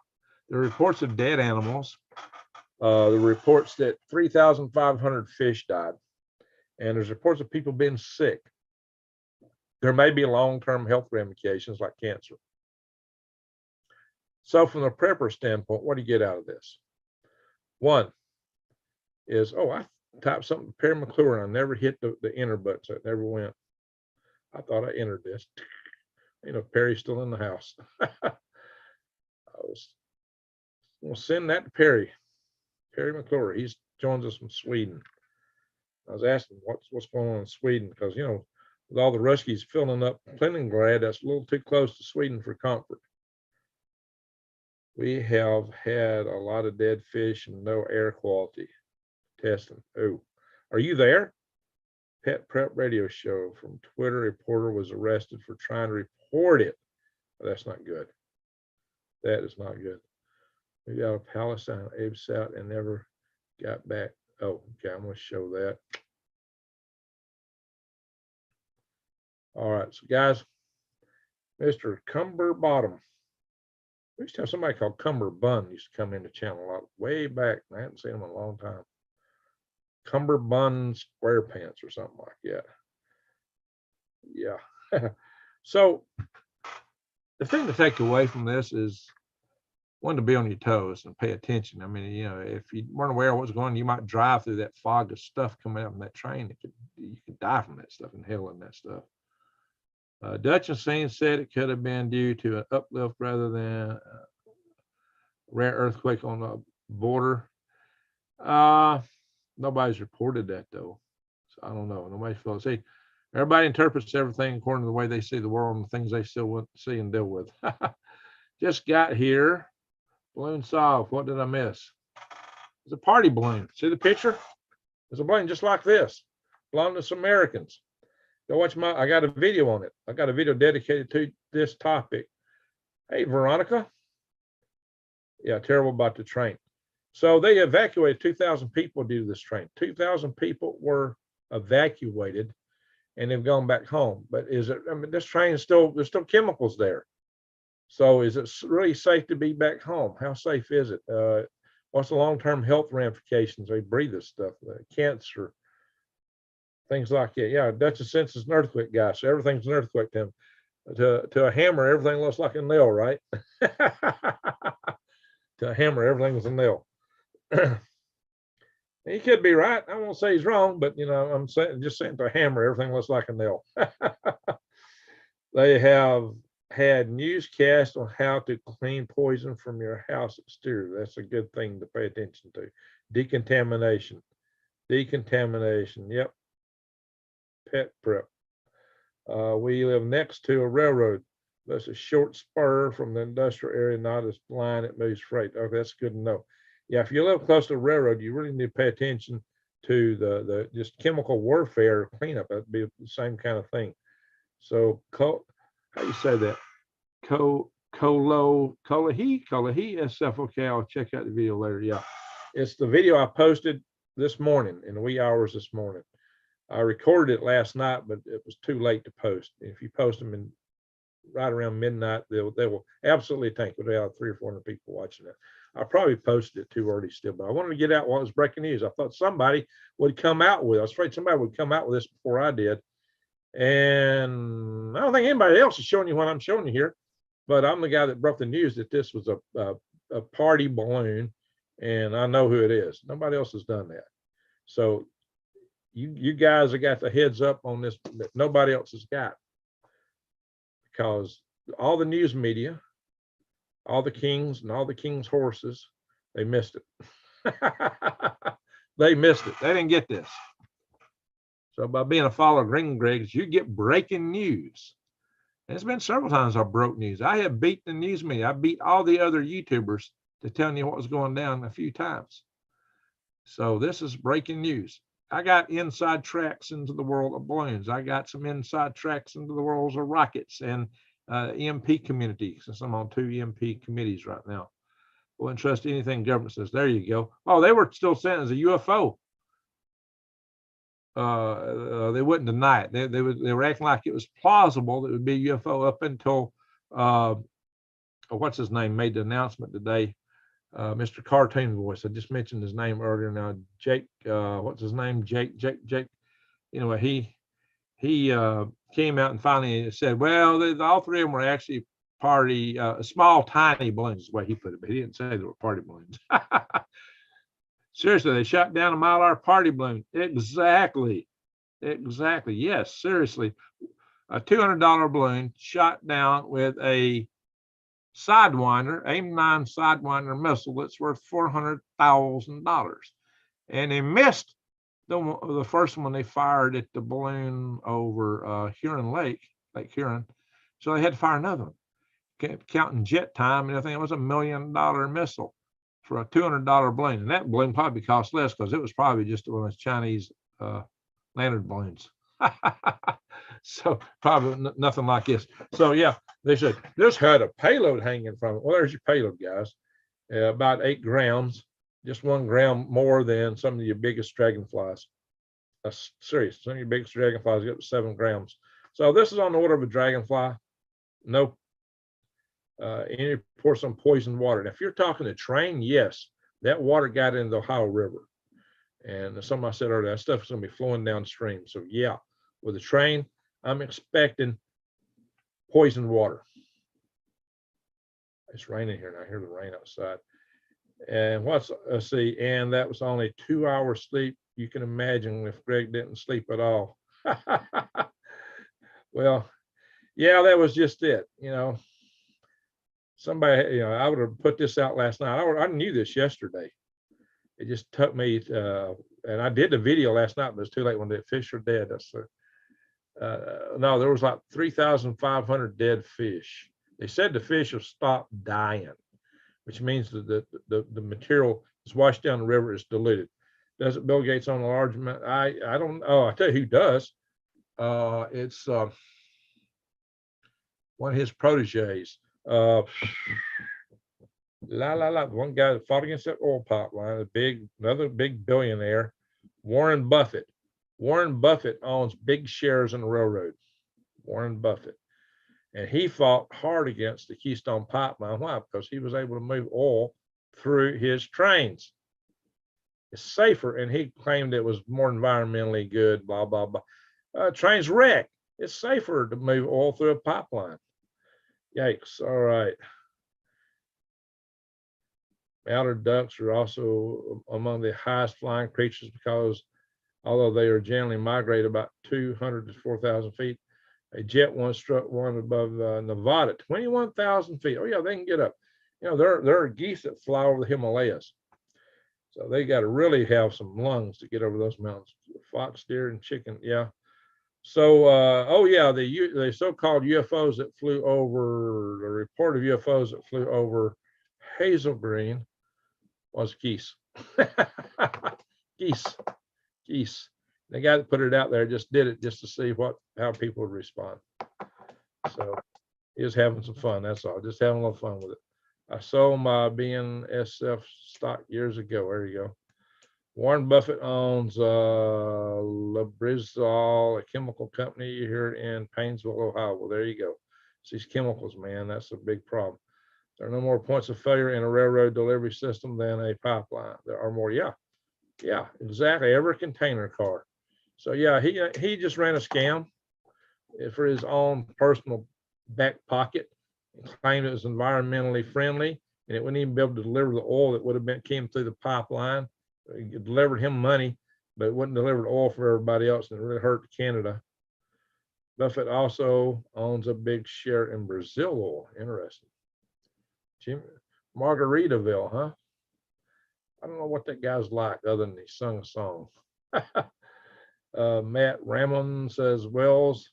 there are reports of dead animals. The reports that 3,500 fish died. And there's reports of people being sick. There may be long-term health ramifications like cancer. So from the prepper standpoint, what do you get out of this? One is, I typed something to Perry McClure and I never hit the enter button, so it never went. I thought I entered this. Perry's still in the house. I was going to send that to Perry McClure. He's joins us from Sweden. I was asking what's going on in Sweden, because with all the Ruskies filling up Kaliningrad, that's a little too close to Sweden for comfort. We have had a lot of dead fish and no air quality testing. Oh, are you there? Pet Prep Radio Show from Twitter. Reporter was arrested for trying to report it. Well, that's not good. That is not good. We got a Palestine apes out and never got back. Oh, okay, I'm going to show that. All right, so guys, Mr. Cumberbottom. We used to have somebody called Cumberbun used to come in the channel a lot way back. I haven't seen him in a long time. Cumberbun SquarePants or something like that. Yeah. So the thing to take away from this is one, to be on your toes and pay attention. I mean, if you weren't aware of what's going on, you might drive through that fog of stuff coming out from that train. You could die from that stuff, inhaling that stuff. Dutch and Scene said it could have been due to an uplift rather than a rare earthquake on the border. Nobody's reported that though, so I don't know. Nobody feels. See, everybody interprets everything according to the way they see the world and the things they still want to see and deal with. Just got here. Balloon solved. What did I miss? It's a party balloon. See the picture? It's a balloon just like this. Belong to some Americans. Go watch I got a video on it. I got a video dedicated to this topic. Hey, Veronica. Yeah, terrible about the train. So they evacuated 2,000 people due to this train. 2,000 people were evacuated and they've gone back home. But this train is there's still chemicals there. So is it really safe to be back home? How safe is it? What's the long-term health ramifications? They breathe this stuff, cancer, things like that. Yeah, Dutch sense is an earthquake guy, so everything's an earthquake to him. To a hammer, everything looks like a nail, right? To a hammer, everything is a nail. He could be right. I won't say he's wrong, but I'm saying to a hammer, everything looks like a nail. They have had newscasts on how to clean poison from your house exterior. That's a good thing to pay attention to. Decontamination. Yep. Pet prep. We live next to a railroad. That's a short spur from the industrial area, not as line it moves freight. Okay, that's good to know. yeah, if you live close to the railroad, you really need to pay attention to the just chemical warfare cleanup. That'd be the same kind of thing. So, how you say that? Kolahi SF. Okay, I'll check out the video later. Yeah, it's the video I posted this morning in the wee hours this morning. I recorded it last night, but it was too late to post. If you post them in right around midnight, they will absolutely tank. We'll have 300 or 400 people watching it. I probably posted it too early still, but I wanted to get out while it was breaking news. I thought somebody would come out with it. I was afraid somebody would come out with this before I did. And I don't think anybody else is showing you what I'm showing you here, but I'm the guy that brought the news that this was a party balloon, and I know who it is. Nobody else has done that. So you guys have got the heads up on this that nobody else has got, because all the news media, all the kings and all the king's horses, they missed it. They missed it. They didn't get this. So by being a follower of Green Greg's, you get breaking news. And it's been several times I broke news. I have beat the news media. I beat all the other YouTubers to telling you what was going down a few times. So this is breaking news. I got inside tracks into the world of balloons. I got some inside tracks into the worlds of rockets and EMP community, since I'm on 2 EMP committees right now. Wouldn't trust anything government says. There you go. Oh, they were still saying it was a UFO. They wouldn't deny it. They were acting like it was plausible that it would be a UFO up until what's his name made the announcement today. Mr. Cartoon Voice. I just mentioned his name earlier. Now, Jake, what's his name? Jake. Anyway, he came out and finally said, well, all 3 of them were actually party, small, tiny balloons, is the way he put it, but he didn't say they were party balloons. Seriously, they shot down a Mylar party balloon. Exactly. Yes, seriously. A $200 balloon shot down with a Sidewinder, AIM-9 Sidewinder missile that's worth $400,000. And they missed the first one they fired at the balloon over Huron Lake Huron. So they had to fire another one. Counting jet time and everything, it was $1 million missile for a $200 balloon. And that balloon probably cost less because it was probably just one of those Chinese lantern balloons. So probably nothing like this. So yeah, they said this had a payload hanging from it. Well, there's your payload, guys. About 8 grams, just 1 gram more than some of your biggest dragonflies. That's serious. Some of your biggest dragonflies get up to 7 grams. So this is on the order of a dragonfly. No any reports on poisoned water. Now, if you're talking a train, yes, that water got into the Ohio River. And something I said earlier, that stuff is going to be flowing downstream. So yeah, with a train, I'm expecting poisoned water. It's raining here, and I hear the rain outside. And let's see, and that was only 2 hours sleep. You can imagine if Greg didn't sleep at all. Well, yeah, that was just it. Somebody, I would have put this out last night. I knew this yesterday. It just took me, and I did the video last night, but it's too late when the fish are dead. No, there was like 3,500 dead fish. They said the fish have stopped dying, which means that the material is washed down the river, is diluted. Does it Bill Gates on a large amount? I don't know. I tell you who does. It's one of his proteges. One guy that fought against that oil pipeline, another big billionaire, Warren Buffett. Warren Buffett owns big shares in the railroad. Warren Buffett. And he fought hard against the Keystone Pipeline. Why? Because he was able to move oil through his trains. It's safer, and he claimed it was more environmentally good, blah, blah, blah. Trains wreck. It's safer to move oil through a pipeline. Yikes. All right. Mallard ducks are also among the highest flying creatures because although they are generally migrate about 200 to 4,000 feet, a jet one struck one above Nevada, 21,000 feet. Oh yeah, they can get up. There are geese that fly over the Himalayas. So they got to really have some lungs to get over those mountains. Fox, deer, and chicken, yeah. So, the so-called UFOs that flew over, the report of UFOs that flew over Hazel Green. was geese. Geese. The guy that put it out there just did it just to see how people would respond. So he was having some fun. That's all. Just having a little fun with it. I sold my BNSF stock years ago. There you go. Warren Buffett owns Lubrizol, a chemical company here in Paynesville, Ohio. Well, there you go. It's these chemicals, man. That's a big problem. There are no more points of failure in a railroad delivery system than a pipeline. There are more. Yeah, exactly. Every container car. So yeah, he just ran a scam for his own personal back pocket and claimed it was environmentally friendly, and it wouldn't even be able to deliver the oil that would have came through the pipeline. It delivered him money, but it wouldn't deliver oil for everybody else, and it really hurt Canada. Buffett also owns a big share in Brazil oil. Interesting. Margaritaville, huh? I don't know what that guy's like other than he sung a song. Matt Ramon says wells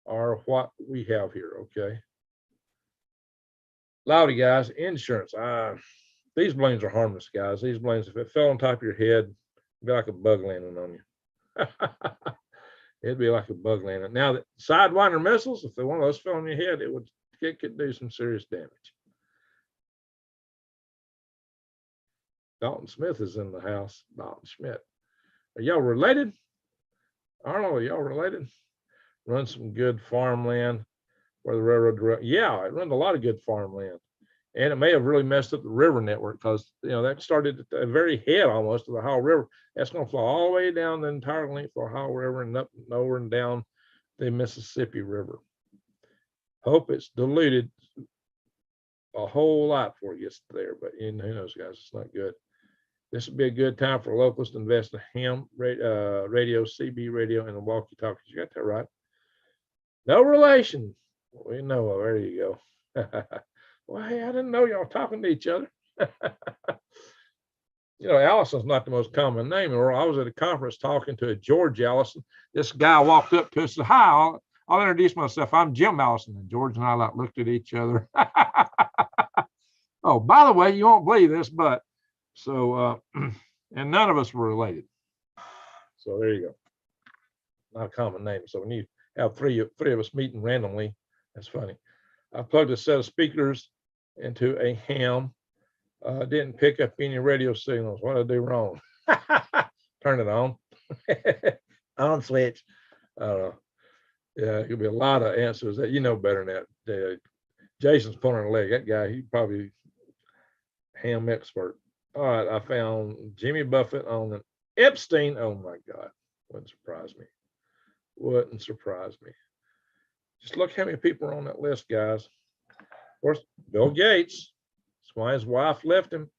are what we have here. Okay. Loudy guys, insurance. These balloons are harmless, guys. These balloons, if it fell on top of your head, it'd be like a bug landing on you. It'd be like a bug landing. Now, the Sidewinder missiles, if one of those fell on your head, it could do some serious damage. Dalton Smith is in the house. Dalton Schmidt. Are y'all related? Arnold, are y'all related? Run some good farmland where the railroad. Yeah, it runs a lot of good farmland. And it may have really messed up the river network because, that started at the very head almost of the Ohio River. That's going to flow all the way down the entire length of the Ohio River and up and over and down the Mississippi River. Hope it's diluted a whole lot before it gets there, but who knows, guys, it's not good. This would be a good time for locals to invest in ham radio, CB radio, and the walkie-talkies. You got that right. No relation. We know. There you go. Well, hey, I didn't know y'all talking to each other. Allison's not the most common name. I was at a conference talking to a George Allison. This guy walked up to us and said, hi, I'll introduce myself. I'm Jim Allison. And George and I looked at each other. Oh, by the way, you won't believe this, but so, and none of us were related. So there you go. Not a common name. So when you have three of us meeting randomly, that's funny. I plugged a set of speakers into a ham. Didn't pick up any radio signals. What did I do wrong? Turn it on. On switch. I don't know. Yeah, it could be a lot of answers that better than that. Jason's pulling a leg. That guy, he probably ham expert. All right, I found Jimmy Buffett on an Epstein. Oh my God, wouldn't surprise me. Wouldn't surprise me. Just look how many people are on that list, guys. Of course, Bill Gates. That's why his wife left him.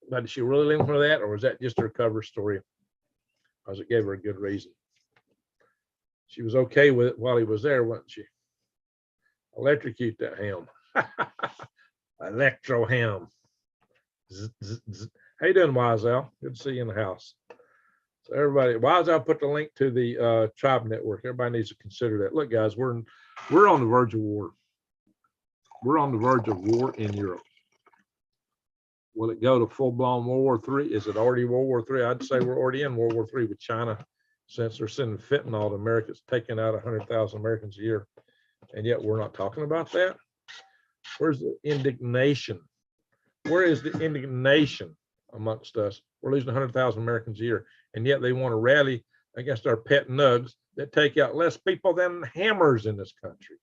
But did she really leave him for that, or was that just her cover story? Because it gave her a good reason. She was okay with it while he was there, wasn't she? Electrocute that ham. Electro ham. How you doing, Wiseau? Good to see you in the house. So everybody, Wiseau put the link to the Tribe Network. Everybody needs to consider that. Look, guys, we're on the verge of war. We're on the verge of war in Europe. Will it go to full-blown World War III? Is it already World War III? I'd say we're already in World War III with China, since they're sending fentanyl to America. It's taking out 100,000 Americans a year. And yet we're not talking about that. Where's the indignation? Where is the indignation amongst us? We're losing 100,000 Americans a year. And yet they want to rally against our pet nugs that take out less people than hammers in this country.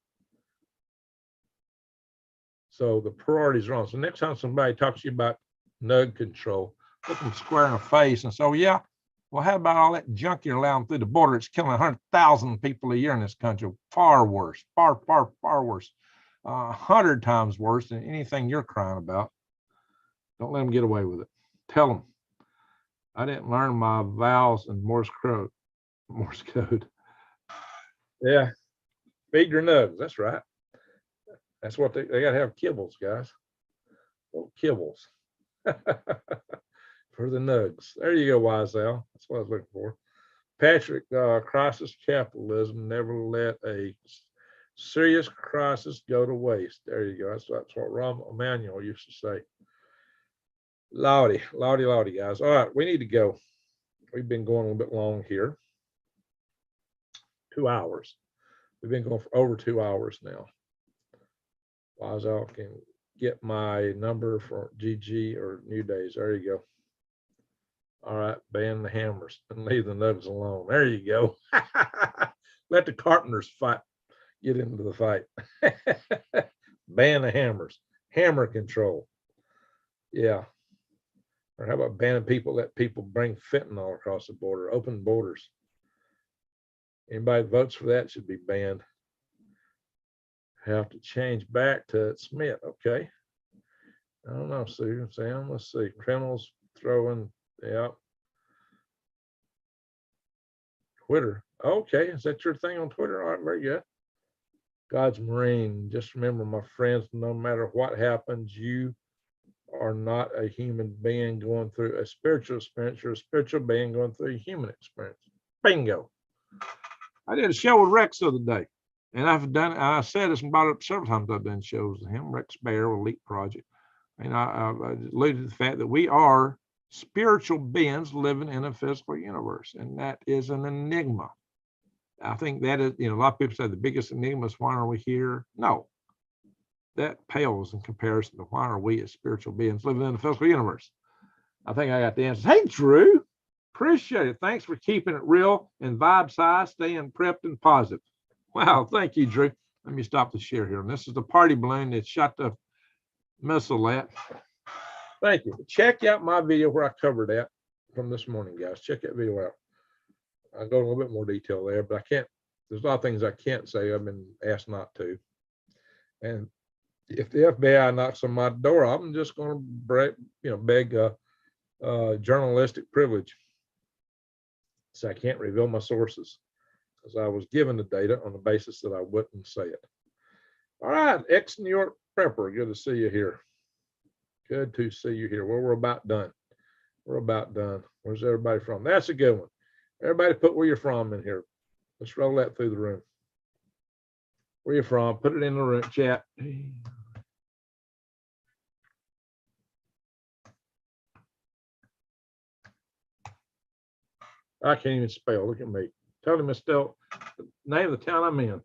So the priorities are wrong. So next time somebody talks to you about nug control, look them square in the face and say, oh, yeah, well, how about all that junk you're allowing through the border? It's killing 100,000 people a year in this country. Far worse, far worse. 100 times worse than anything you're crying about. Don't let them get away with it. Tell them, I didn't learn my vowels in Morse code. Yeah, feed your nugs. That's right. That's what they got to have kibbles, guys. Little kibbles for the nugs. There you go, Wiseau. That's what I was looking for. Patrick, crisis capitalism never let a Serious crisis go to waste. There you go. That's what Rahm Emanuel used to say. Lordy, guys. All right, we need to go. We've been going a little bit long here. 2 hours. We've been going for over 2 hours now. Lazo can get my number for GG or New Days. There you go. All right, ban the hammers and leave the nuggets alone. There you go. Let the carpenters fight. Get into the fight. Ban the hammers. Hammer control. Yeah. Or how about banning people, let people bring fentanyl across the border, open borders. Anybody that votes for that should be banned. Have to change back to Smith, okay. I don't know, Sue, Sam, let's see. Criminals throwing, yeah. Twitter, okay, is that your thing on Twitter? All right, very good. God's Marine, just remember, my friends, no matter what happens, you are not a human being going through a spiritual experience. You're a spiritual being going through a human experience. Bingo. I did a show with Rex the other day, and I said this and brought it up several times. I've done shows with him, Rex Bear with Elite Project. And I alluded to the fact that we are spiritual beings living in a physical universe, and that is an enigma. I think that is, a lot of people say the biggest enigma is why are we here? No, that pales in comparison to why are we as spiritual beings living in a physical universe. I think I got the answers. Hey, Drew, appreciate it. Thanks for keeping it real and vibes high, staying prepped and positive. Wow, thank you, Drew. Let me stop the share here. And this is the party balloon that shot the missile at. Thank you. Check out my video where I covered that from this morning, guys. Check that video out. I go in a little bit more detail there, but I can't. There's a lot of things I can't say. I've been asked not to. And if the FBI knocks on my door, I'm just going to beg journalistic privilege. So I can't reveal my sources because I was given the data on the basis that I wouldn't say it. All right, ex-New York prepper, good to see you here. Good to see you here. Well, we're about done. We're about done. Where's everybody from? That's a good one. Everybody put where you're from in here. Let's roll that through the room. Where you from? Put it in the room chat. I can't even spell. Look at me. Tell him to spell the name of the town I'm in.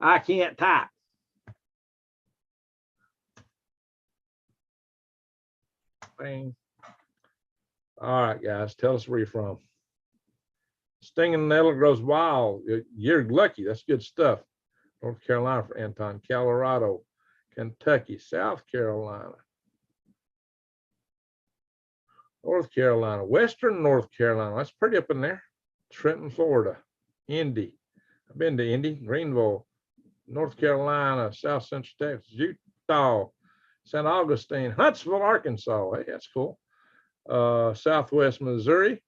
I can't type. Bang. All right, guys. Tell us where you're from. Stinging nettle grows wild. You're lucky. That's good stuff. North Carolina for Anton. Colorado, Kentucky, South Carolina, North Carolina, Western North Carolina. That's pretty up in there. Trenton, Florida, Indy. I've been to Indy, Greenville, North Carolina, South Central Texas, Utah, St. Augustine, Huntsville, Arkansas. Hey, that's cool. Southwest Missouri.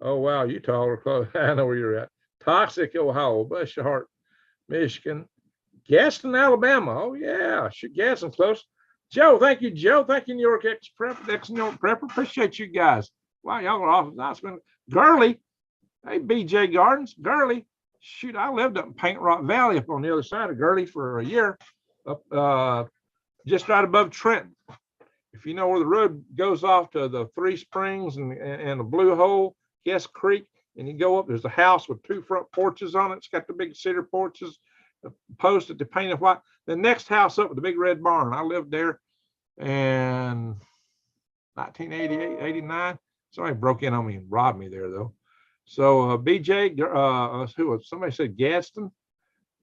Oh, wow, Utah. We're close. I know where you're at. Toxic, Ohio. Bless your heart. Michigan. Gaston, Alabama. Oh, yeah. Gaston close. Joe, thank you, Joe. Thank you, New York ex-New York prepper. Appreciate you guys. Wow, y'all are awesome. Nice. Gurley. Hey, BJ Gardens. Gurley. Shoot, I lived up in Paint Rock Valley up on the other side of Gurley for a year. Up just right above Trenton. If you know where the road goes off to the Three Springs and the Blue Hole, Guess Creek, and you go up, there's a house with 2 front porches on it. It's got the big cedar porches, posted to painted white. The next house up with the big red barn. I lived there in 1988, 89. Somebody broke in on me and robbed me there though. So BJ, somebody said Gadsden.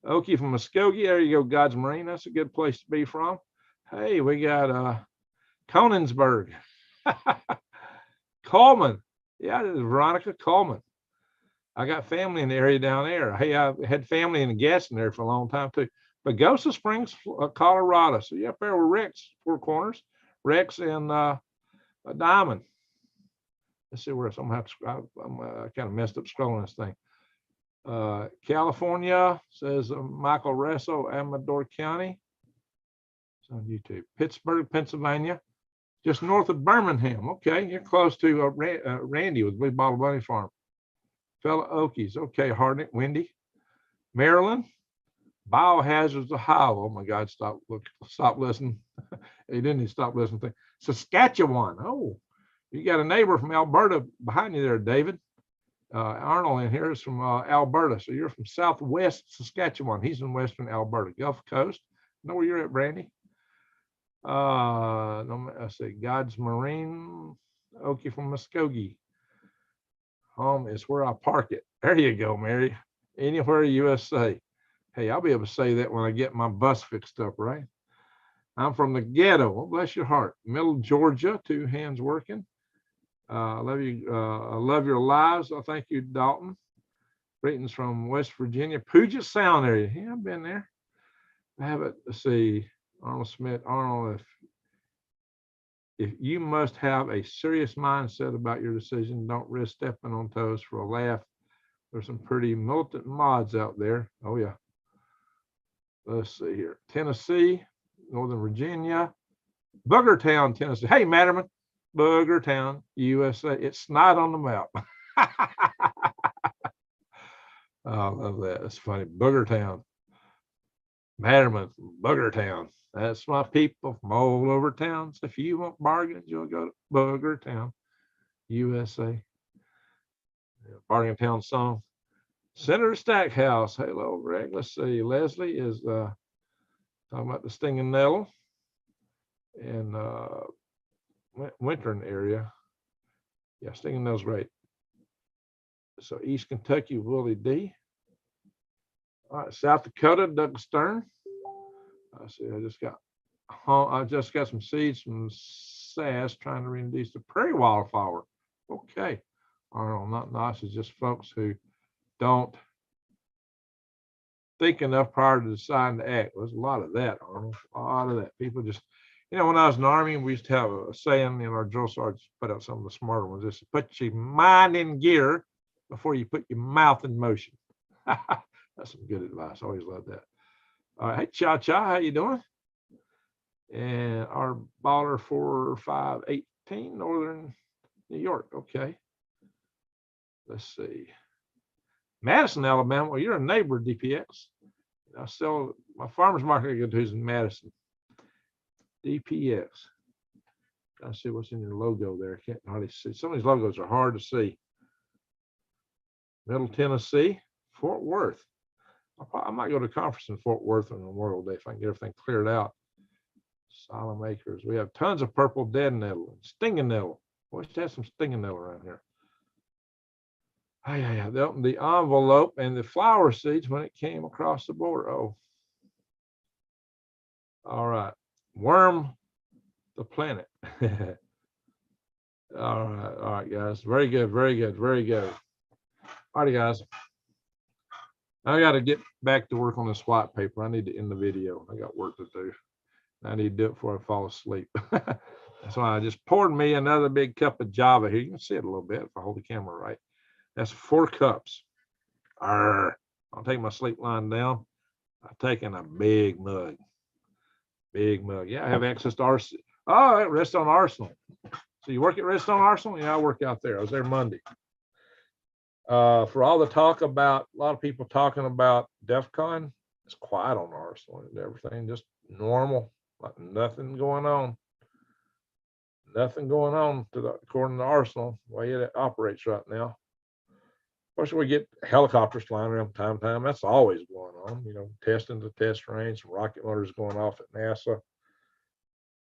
Okie from Muskogee. There you go, God's Marine. That's a good place to be from. Hey, we got Coningsburg. Coleman. Yeah, this is Veronica Coleman. I got family in the area down there. Hey, I had family in the Gaston there for a long time too. Pagosa Springs, Colorado. So you're up there with Rex, Four Corners, Rex and Diamond. Let's see where else. I'm kind of messed up scrolling this thing. California, says Michael Resso, Amador County. It's on YouTube. Pittsburgh, Pennsylvania, just north of Birmingham. Okay, you're close to Randy with Blue Bottle Bunny Farm. Fellow Okies. Okay, Hardnick, Windy. Maryland, Biohazards Ohio. Oh my God, stop listening. He didn't stop listening. Saskatchewan. Oh, you got a neighbor from Alberta behind you there, David. Arnold in here is from Alberta. So you're from Southwest Saskatchewan. He's in Western Alberta, Gulf Coast. Know where you're at, Brandy? Let's see, God's Marine. Okay, from Muskogee. Home is where I park it. There you go, Mary. Anywhere USA. Hey, I'll be able to say that when I get my bus fixed up, right? I'm from the ghetto. Well, bless your heart. Middle Georgia, 2 hands working. I love you. I love your lives. I thank you, Dalton. Greetings from West Virginia, Puget Sound area. Yeah, I've been there. I have it. Let's see, Arnold Smith. Arnold, if you must have a serious mindset about your decision, don't risk stepping on toes for a laugh. There's some pretty militant mods out there. Oh yeah. Let's see here. Tennessee, Northern Virginia, Boogertown, Tennessee. Hey, Matterman, Boogertown, USA. It's not on the map. Oh, I love that. It's funny. Boogertown. Matterman, Boogertown. That's my people from all over town. So if you want bargains, you'll go to Boogertown, USA. Yeah, bargain town song. Senator Stackhouse. Hello, Greg. Let's see. Leslie is talking about the stinging nettle in Wintern area. Yeah, stinging nettle's great. So East Kentucky, Willie D. All right, South Dakota, Doug Stern. I see. I just got some seeds from SAS trying to reintroduce the prairie wildflower. Okay. Arnold, not nice. It's just folks who don't think enough prior to deciding to act. There's a lot of that, Arnold. A lot of that. People just, when I was in the Army, we used to have a saying, our drill sergeants put out some of the smarter ones. Just put your mind in gear before you put your mouth in motion. That's some good advice. I always love that. All right. Hey, Cha Cha, how you doing? And our baller 4518, Northern New York. Okay. Let's see. Madison, Alabama. Well, you're a neighbor, DPX. I sell my farmer's market I go to is in Madison. DPX. Trying to see what's in your logo there. I can't hardly see. Some of these logos are hard to see. Middle Tennessee, Fort Worth. I might go to a conference in Fort Worth on Memorial Day if I can get everything cleared out. Solemn Acres. We have tons of purple dead nettle and stinging nettle. We should have some stinging nettle around here. Oh, yeah. They opened the envelope and the flower seeds when it came across the border. Oh. All right. Worm the planet. All right, guys. Very good. All right, guys. I got to get back to work on this white paper. I need to end the video. I got work to do. I need to do it before I fall asleep. That's why I just poured me another big cup of Java here. You can see it a little bit if I hold the camera right. That's 4 cups. Arr. I'll take my sleep line down. I've taken a big mug. Yeah, I have access to Arsenal. Oh, Redstone Arsenal. So you work at Redstone Arsenal? Yeah, I work out there. I was there Monday. For all the talk about, a lot of people talking about DEF CON, it's quiet on Arsenal and everything, just normal, like nothing going on. Nothing going on according to Arsenal, the way it operates right now. Of course, we get helicopters flying around from time to time. That's always going on, testing the test range, rocket motors going off at NASA.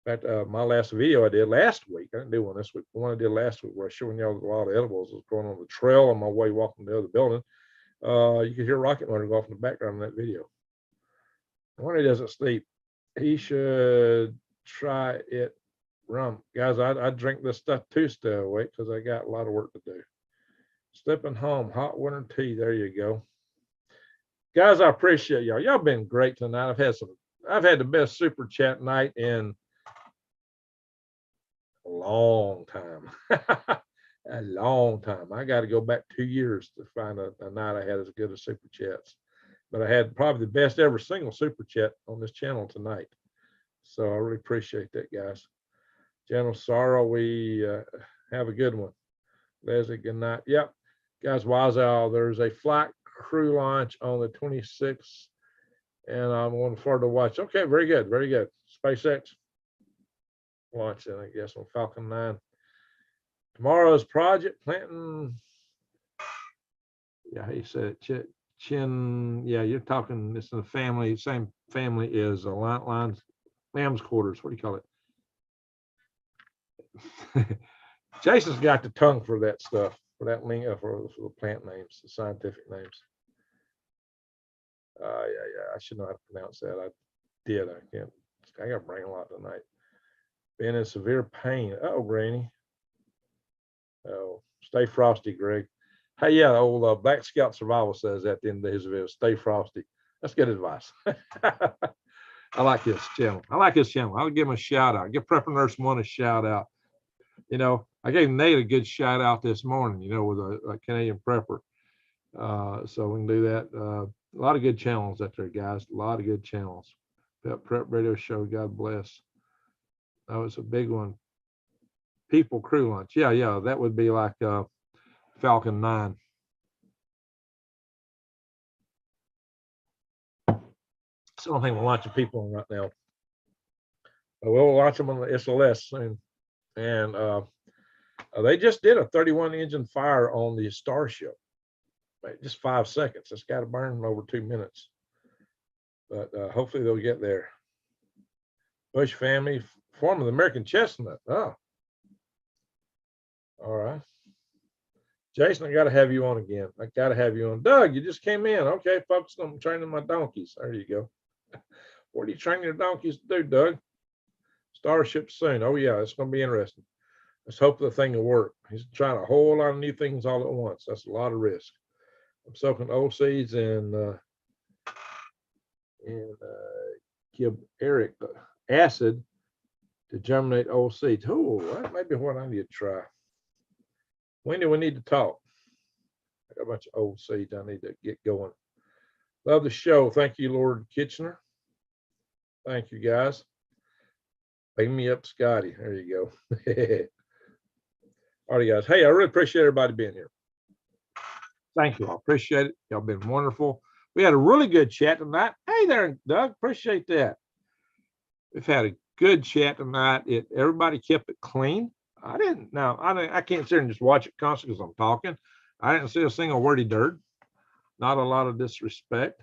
In fact, my last video I did last week, I didn't do one this week, the one I did last week where I was showing y'all a lot of edibles was going on the trail on my way walking to the other building. You could hear rocket motor go off in the background in that video. When he doesn't sleep, he should try it rum. Guys, I drink this stuff to stay awake because I got a lot of work to do. Slipping home, hot winter tea. There you go. Guys, I appreciate y'all. Y'all been great tonight. I've had the best super chat night in a long time. A long time. I got to go back 2 years to find a night I had as good as super chats. But I had probably the best ever single super chat on this channel tonight. So I really appreciate that, guys. General Sorrow, we have a good one. Leslie, good night. Yep. Guys, Wazow, there's a flight crew launch on the 26th And I'm looking forward to watch. Okay, very good, very good. SpaceX launching, I guess, on Falcon 9. Tomorrow's project planting. Yeah, he said Chin. Yeah, you're talking. It's in the family, same family as lamb's quarters. What do you call it? Jason's got the tongue for that stuff, for that lingo, for the plant names, the scientific names. Yeah, I should know how to pronounce that. I did. I can't. I got brain a lot tonight. Been in severe pain. Oh, Granny. Oh, stay frosty, Greg. Hey, yeah, old Black Scout Survival says at the end of his video, stay frosty. That's good advice. I like his channel. I like his channel. I'll give him a shout out. Give Prepper Nurse 1 a shout out. You know, I gave Nate a good shout out this morning, you know, with a Canadian prepper. So we can do that. A lot of good channels out there, guys. A lot of good channels. That Prep Radio Show, God bless. That was a big one. People crew lunch. Yeah, that would be like Falcon 9. It's the only thing we're launching people on right now. We'll launch them on the SLS soon. And they just did a 31 engine fire on the Starship. Just 5 seconds. It's got to burn over 2 minutes. But hopefully they'll get there. Bush family, form of the American chestnut. Oh. All right. Jason, I got to have you on again. I got to have you on. Doug, you just came in. Okay, folks, I'm training my donkeys. There you go. What are you training your donkeys to do, Doug? Starship soon. Oh, yeah, it's going to be interesting. Let's hope the thing will work. He's trying a whole lot of new things all at once. That's a lot of risk. I'm soaking old seeds and Eric acid to germinate old seeds. Oh, that might be what I need to try. When do we need to talk? I got a bunch of old seeds I need to get going. Love the show. Thank you, Lord Kitchener. Thank you, guys. Bring me up, Scotty. There you go. All right, guys. Hey, I really appreciate everybody being here. Thank you. I appreciate it. Y'all been wonderful. We had a really good chat tonight. Hey there, Doug. Appreciate that. We've had a good chat tonight. Everybody kept it clean. I can't sit here and just watch it constantly because I'm talking. I didn't see a single wordy dirt. Not a lot of disrespect.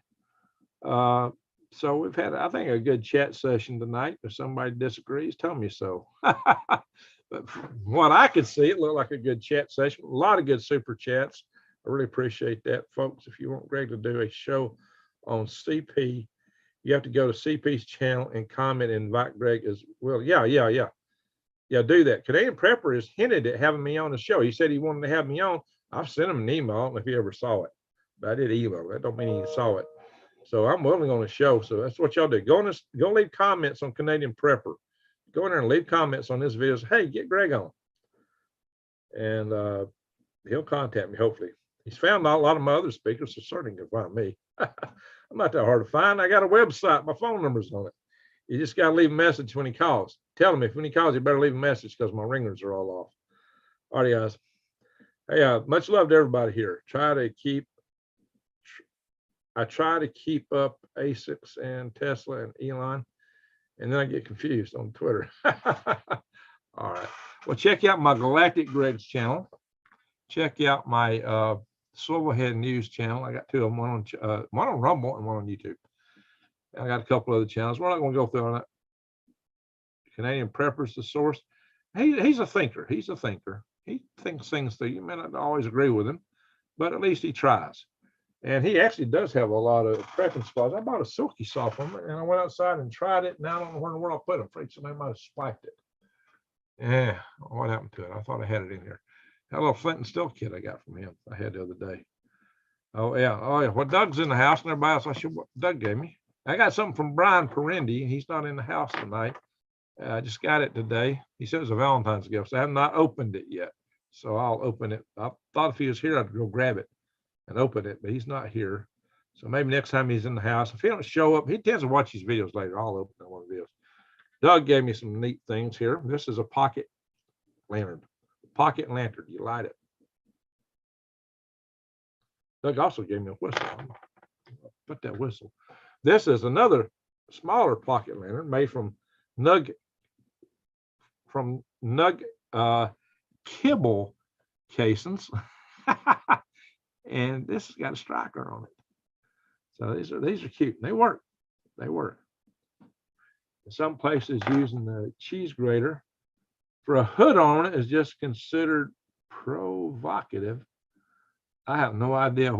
So we've had, I think, a good chat session tonight. If somebody disagrees, tell me so. But from what I could see, it looked like a good chat session. A lot of good super chats. I really appreciate that, folks. If you want Greg to do a show on CP, you have to go to CP's channel and comment and invite Greg as well. Yeah, do that. Canadian Prepper has hinted at having me on the show. He said he wanted to have me on. I've sent him an email. I don't know if he ever saw it, but I did email. That don't mean he saw it. So I'm willing on the show. So that's what y'all do. Go leave comments on Canadian Prepper. Go in there and leave comments on this video. Say, hey, get Greg on. And he'll contact me, hopefully. He's found a lot of my other speakers, so certainly can find me. I'm not that hard to find. I got a website. My phone number's on it. You just got to leave a message when he calls. Tell him when he calls, you better leave a message because my ringers are all off. All right, guys. Hey, much love to everybody here. I try to keep up ASICs and Tesla and Elon, and then I get confused on Twitter. All right. Well, check out my Galactic Greg's channel. Check out my Swivelhead News channel. I got 2 of them, one on Rumble and one on YouTube. And I got a couple other channels. We're not going to go through on it. Canadian Prepper's the source. He's a thinker. He's a thinker. He thinks things through. You may not always agree with him, but at least he tries. And he actually does have a lot of prepping supplies. I bought a silky saw from him, and I went outside and tried it. Now I don't know where in the world I put it. I'm afraid somebody might have spiked it. Yeah, what happened to it? I thought I had it in here. That little flint and steel kit I got from him. I had the other day. Oh yeah. Well, Doug's in the house and everybody else. I should what Doug gave me. I got something from Brian Perendi. He's not in the house tonight. I just got it today. He said it was a Valentine's gift. So I have not opened it yet. So I'll open it. I thought if he was here, I'd go grab it and open it, but he's not here. So maybe next time he's in the house, if he don't show up, he tends to watch these videos later. I'll open one of the videos. Doug gave me some neat things here. This is a pocket lantern. Pocket lantern. You light it. Doug also gave me a whistle. Put that whistle. This is another smaller pocket lantern made from nug kibble casings. And this has got a striker on it. So these are cute. They work. They work. In some places using the cheese grater for a hood on it is just considered provocative. I have no idea.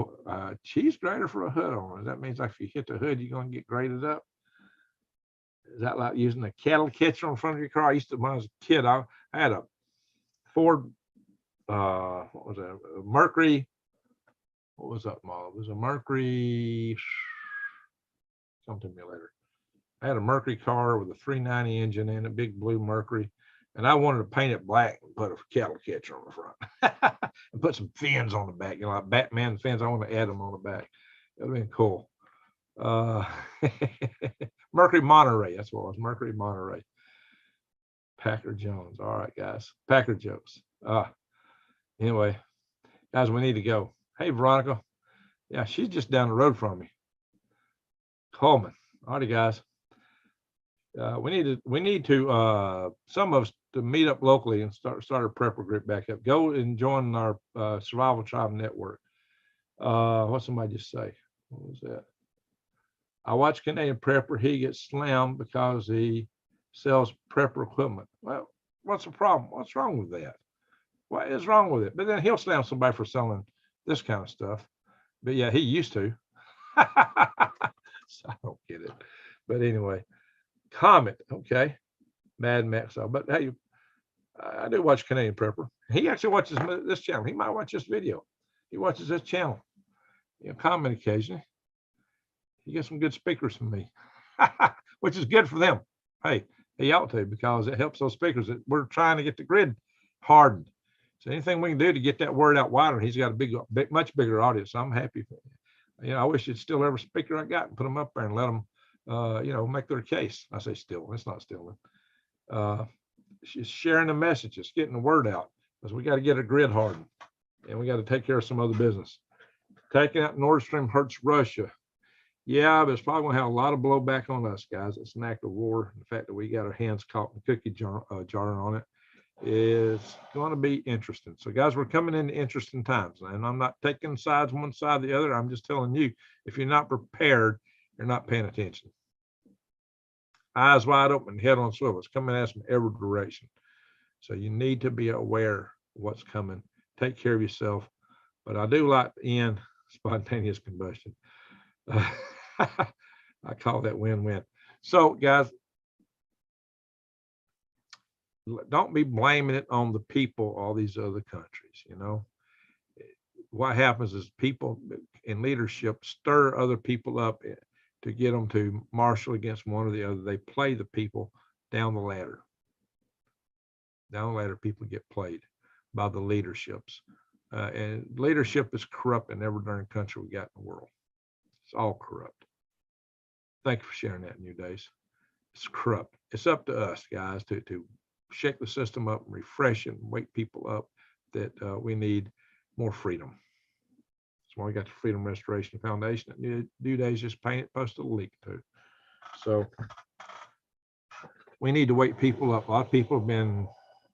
Cheese grater for a hood on it. That means like if you hit the hood, you're going to get grated up. Is that like using a cattle catcher on front of your car? I used to, when I was a kid, I had a Ford, what was that? A Mercury. What was that model? It was a Mercury, something later. I had a Mercury car with a 390 engine in it, big blue Mercury. And I wanted to paint it black and put a cattle catcher on the front and put some fins on the back, like Batman fins. I want to add them on the back. That would have been cool. Mercury Monterey. That's what it was. Mercury Monterey. Packard Jones. All right, guys. Packard jokes. Anyway, guys, we need to go. Hey, Veronica. Yeah, she's just down the road from me. Coleman. All right, guys. We need to some of us to meet up locally and start a prepper group back up. Go and join our Survival Tribe network. What somebody just say? What was that? I watch Canadian Prepper. He gets slammed because he sells prepper equipment. Well, what's the problem? What's wrong with that? What is wrong with it? But then he'll slam somebody for selling this kind of stuff. But yeah, he used to. So I don't get it. But anyway, comment, okay? Mad Max. But hey, I do watch Canadian Prepper. He actually watches this channel. He might watch this video. He watches this channel. You know, comment occasionally. You get some good speakers from me, which is good for them. Hey, he ought to, because it helps those speakers that we're trying to get the grid hardened. So anything we can do to get that word out wider, he's got a much bigger audience. So I'm happy for you. You know, I wish you'd steal every speaker I got and put them up there and let them, you know, make their case. I say steal. It's not stealing. She's sharing the messages, getting the word out, because we got to get a grid hardened, and we got to take care of some other business. Taking out Nord Stream hurts Russia. Yeah, but it's probably going to have a lot of blowback on us, guys. It's an act of war. The fact that we got our hands caught in the cookie jar on it is going to be interesting. So, guys, we're coming into interesting times, and I'm not taking sides one side or the other. I'm just telling you, if you're not prepared, you're not paying attention. Eyes wide open, head on swivel. It's coming at us from every direction. So you need to be aware of what's coming. Take care of yourself. But I do like the end spontaneous combustion. I call that win-win. So, guys, don't be blaming it on the people, all these other countries. You know, what happens is people in leadership stir other people up to get them to marshal against one or the other. They play the people down the ladder. Down the ladder, people get played by the leaderships. And leadership is corrupt in every darn country we got in the world. It's all corrupt. Thank you for sharing that, New Days. It's corrupt. It's up to us, guys, to shake the system up and refresh it and wake people up that we need more freedom. That's why we got the Freedom Restoration Foundation at New Days just posted a link to. So we need to wake people up. A lot of people have been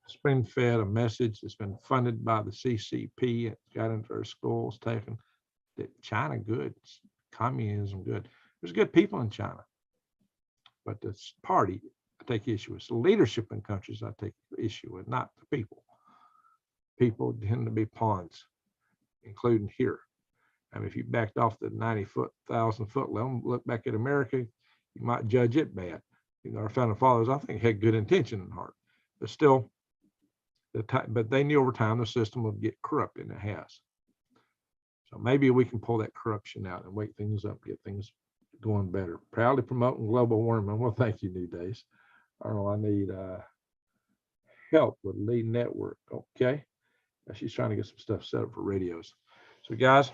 spoon-fed a message that's been funded by the CCP and got into their schools, taken that China good, communism good. There's good people in China, but this party I take issue with. The leadership in countries I take issue with, not the people. People tend to be pawns, including here. I mean, if you backed off the 1,000-foot level, look back at America, you might judge it bad. You know, our founding fathers, I think, had good intention in heart, but still, but they knew over time the system would get corrupt, and it has. So maybe we can pull that corruption out and wake things up, get things going better. Proudly promoting global warming. Well, thank you, New Days. I need help with lead network. Okay. She's trying to get some stuff set up for radios. So, guys,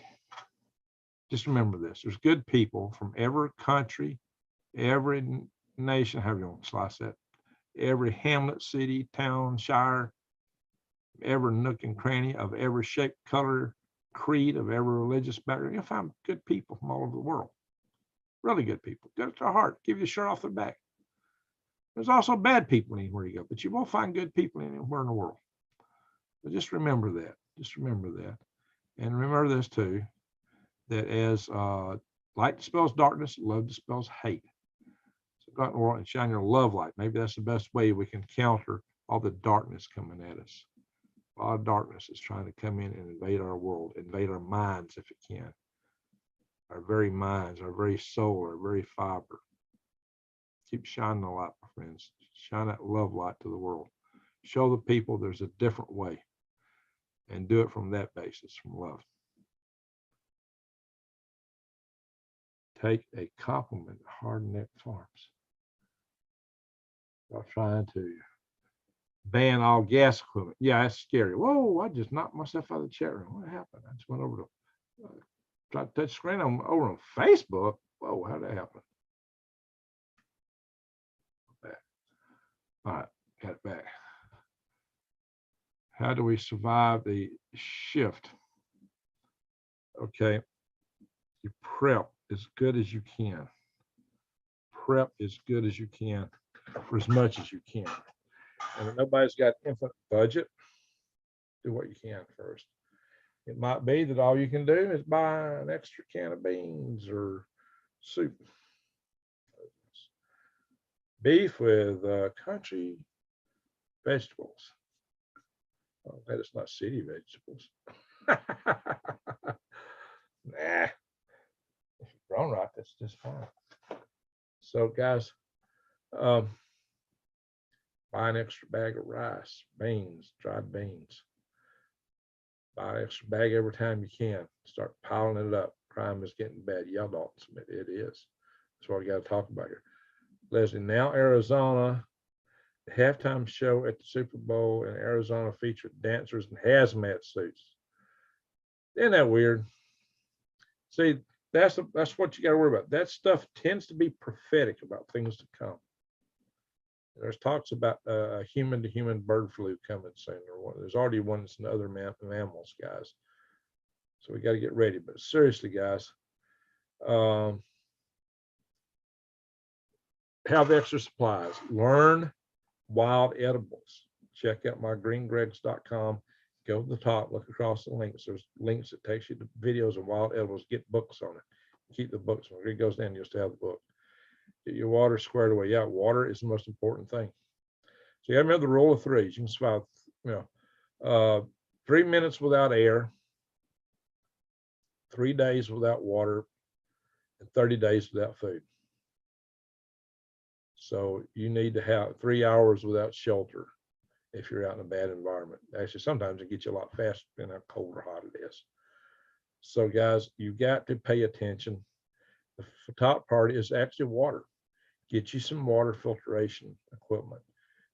just remember this. There's good people from every country, every nation, however you want to slice that, every hamlet, city, town, shire, every nook and cranny of every shape, color, creed, of every religious background. You'll find good people from all over the world. Really good people. Good at their heart. Give you the shirt off their back. There's also bad people anywhere you go, but you won't find good people anywhere in the world. But just remember that. Just remember that. And remember this too, that as light dispels darkness, love dispels hate. So go out in the world and shine your love light. Maybe that's the best way we can counter all the darkness coming at us. A lot of darkness is trying to come in and invade our world, invade our minds if it can. Our very minds, our very soul, our very fiber. Keep shining the light, my friends. Shine that love light to the world. Show the people there's a different way. And do it from that basis, from love. Take a compliment, hard-necked farms. While trying to ban all gas equipment. Yeah, that's scary. Whoa, I just knocked myself out of the chat room. What happened? I just went over to tried to touch screen over on Facebook. Whoa, how'd that happen? Back. All right, got it back. How do we survive the shift? Okay, you prep as good as you can. Prep as good as you can for as much as you can. And if nobody's got infinite budget, do what you can first. It might be that all you can do is buy an extra can of beans or soup. Beef with country vegetables. Oh, that is not city vegetables. Nah, if you're grown right, that's just fine. So guys, buy an extra bag of rice, beans, dried beans. Buy an extra bag every time you can. Start piling it up. Crime is getting bad. Y'all don't submit. It is. That's what we got to talk about here. Leslie, now Arizona, the halftime show at the Super Bowl in Arizona featured dancers in hazmat suits. Isn't that weird? See, that's what you got to worry about. That stuff tends to be prophetic about things to come. There's talks about human-to-human bird flu coming soon. There's already one that's in other mammals, guys. So we got to get ready. But seriously, guys, have extra supplies. Learn wild edibles. Check out my greengregs.com. Go to the top, look across the links. There's links that takes you to videos of wild edibles. Get books on it. Keep the books. When it goes down, you'll still have the book. Get your water squared away. Yeah, water is the most important thing. So you remember the rule of threes. You can survive, 3 minutes without air, 3 days without water, and 30 days without food. So you need to have 3 hours without shelter if you're out in a bad environment. Actually, sometimes it gets you a lot faster than how cold or hot it is. So guys, you got to pay attention. The top part is actually water. Get you some water filtration equipment.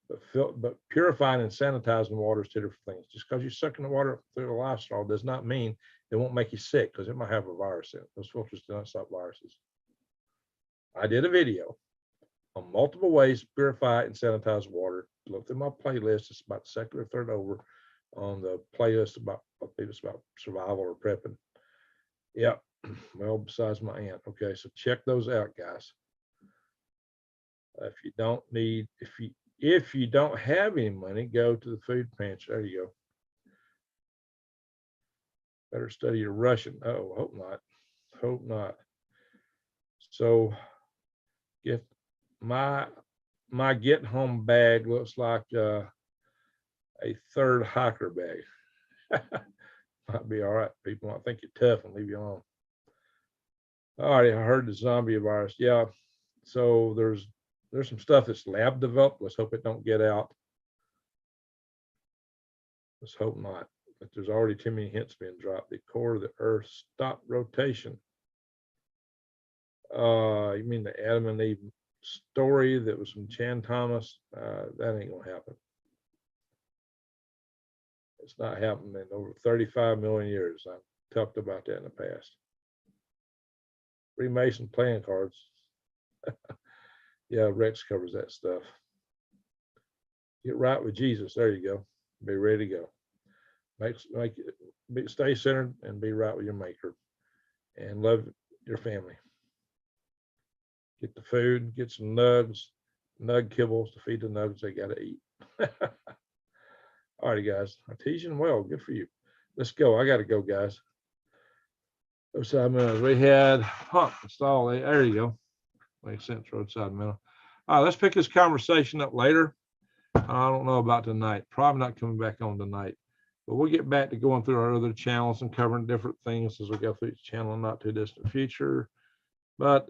But purifying and sanitizing water is two different things. Just because you're sucking the water through a life straw does not mean it won't make you sick, because it might have a virus in it. Those filters do not stop viruses. I did a video on multiple ways to purify and sanitize water. Look through my playlist. It's about the second or third over on the playlist about, I think it's about survival or prepping. Yep. Well, besides my aunt. Okay, so check those out, guys. If you don't have any money, go to the food pantry. There you go. Better study your Russian. Oh, hope not. Hope not. So get my get home bag looks like a third hiker bag. Might be all right. People might think you're tough and leave you alone. All right, I heard the zombie virus. Yeah. So there's some stuff that's lab developed. Let's hope it don't get out. Let's hope not. But there's already too many hints being dropped. The core of the Earth stopped rotation. You mean the Adam and Eve story that was from Chan Thomas? That ain't gonna happen. It's not happened in over 35 million years. I've talked about that in the past. Freemason playing cards. Yeah, Rex covers that stuff. Get right with Jesus. There you go. Be ready to go. Stay centered and be right with your maker, and love your family. get the food, get some nug kibbles to feed the nugs they got to eat. All righty, guys. Artesian well, good for you. Let's go. I got to go, guys. Roadside minnows. We had pump installed. There you go. Makes sense. Roadside minnow. All right, let's pick this conversation up later. I don't know about tonight. Probably not coming back on tonight. But we'll get back to going through our other channels and covering different things as we go through each channel in not too distant future. But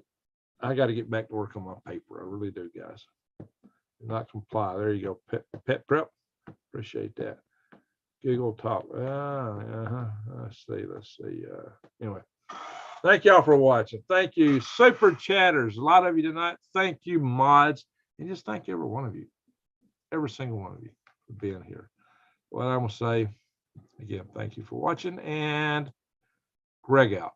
I got to get back to work on my paper. I really do, guys. Do not comply. There you go. Pet prep. Appreciate that. Google Talk. Let's see. Anyway, thank y'all for watching. Thank you, super chatters. A lot of you tonight. Thank you, mods. And just thank every one of you. Every single one of you for being here. What I'm going to say, again, thank you for watching, and Greg out.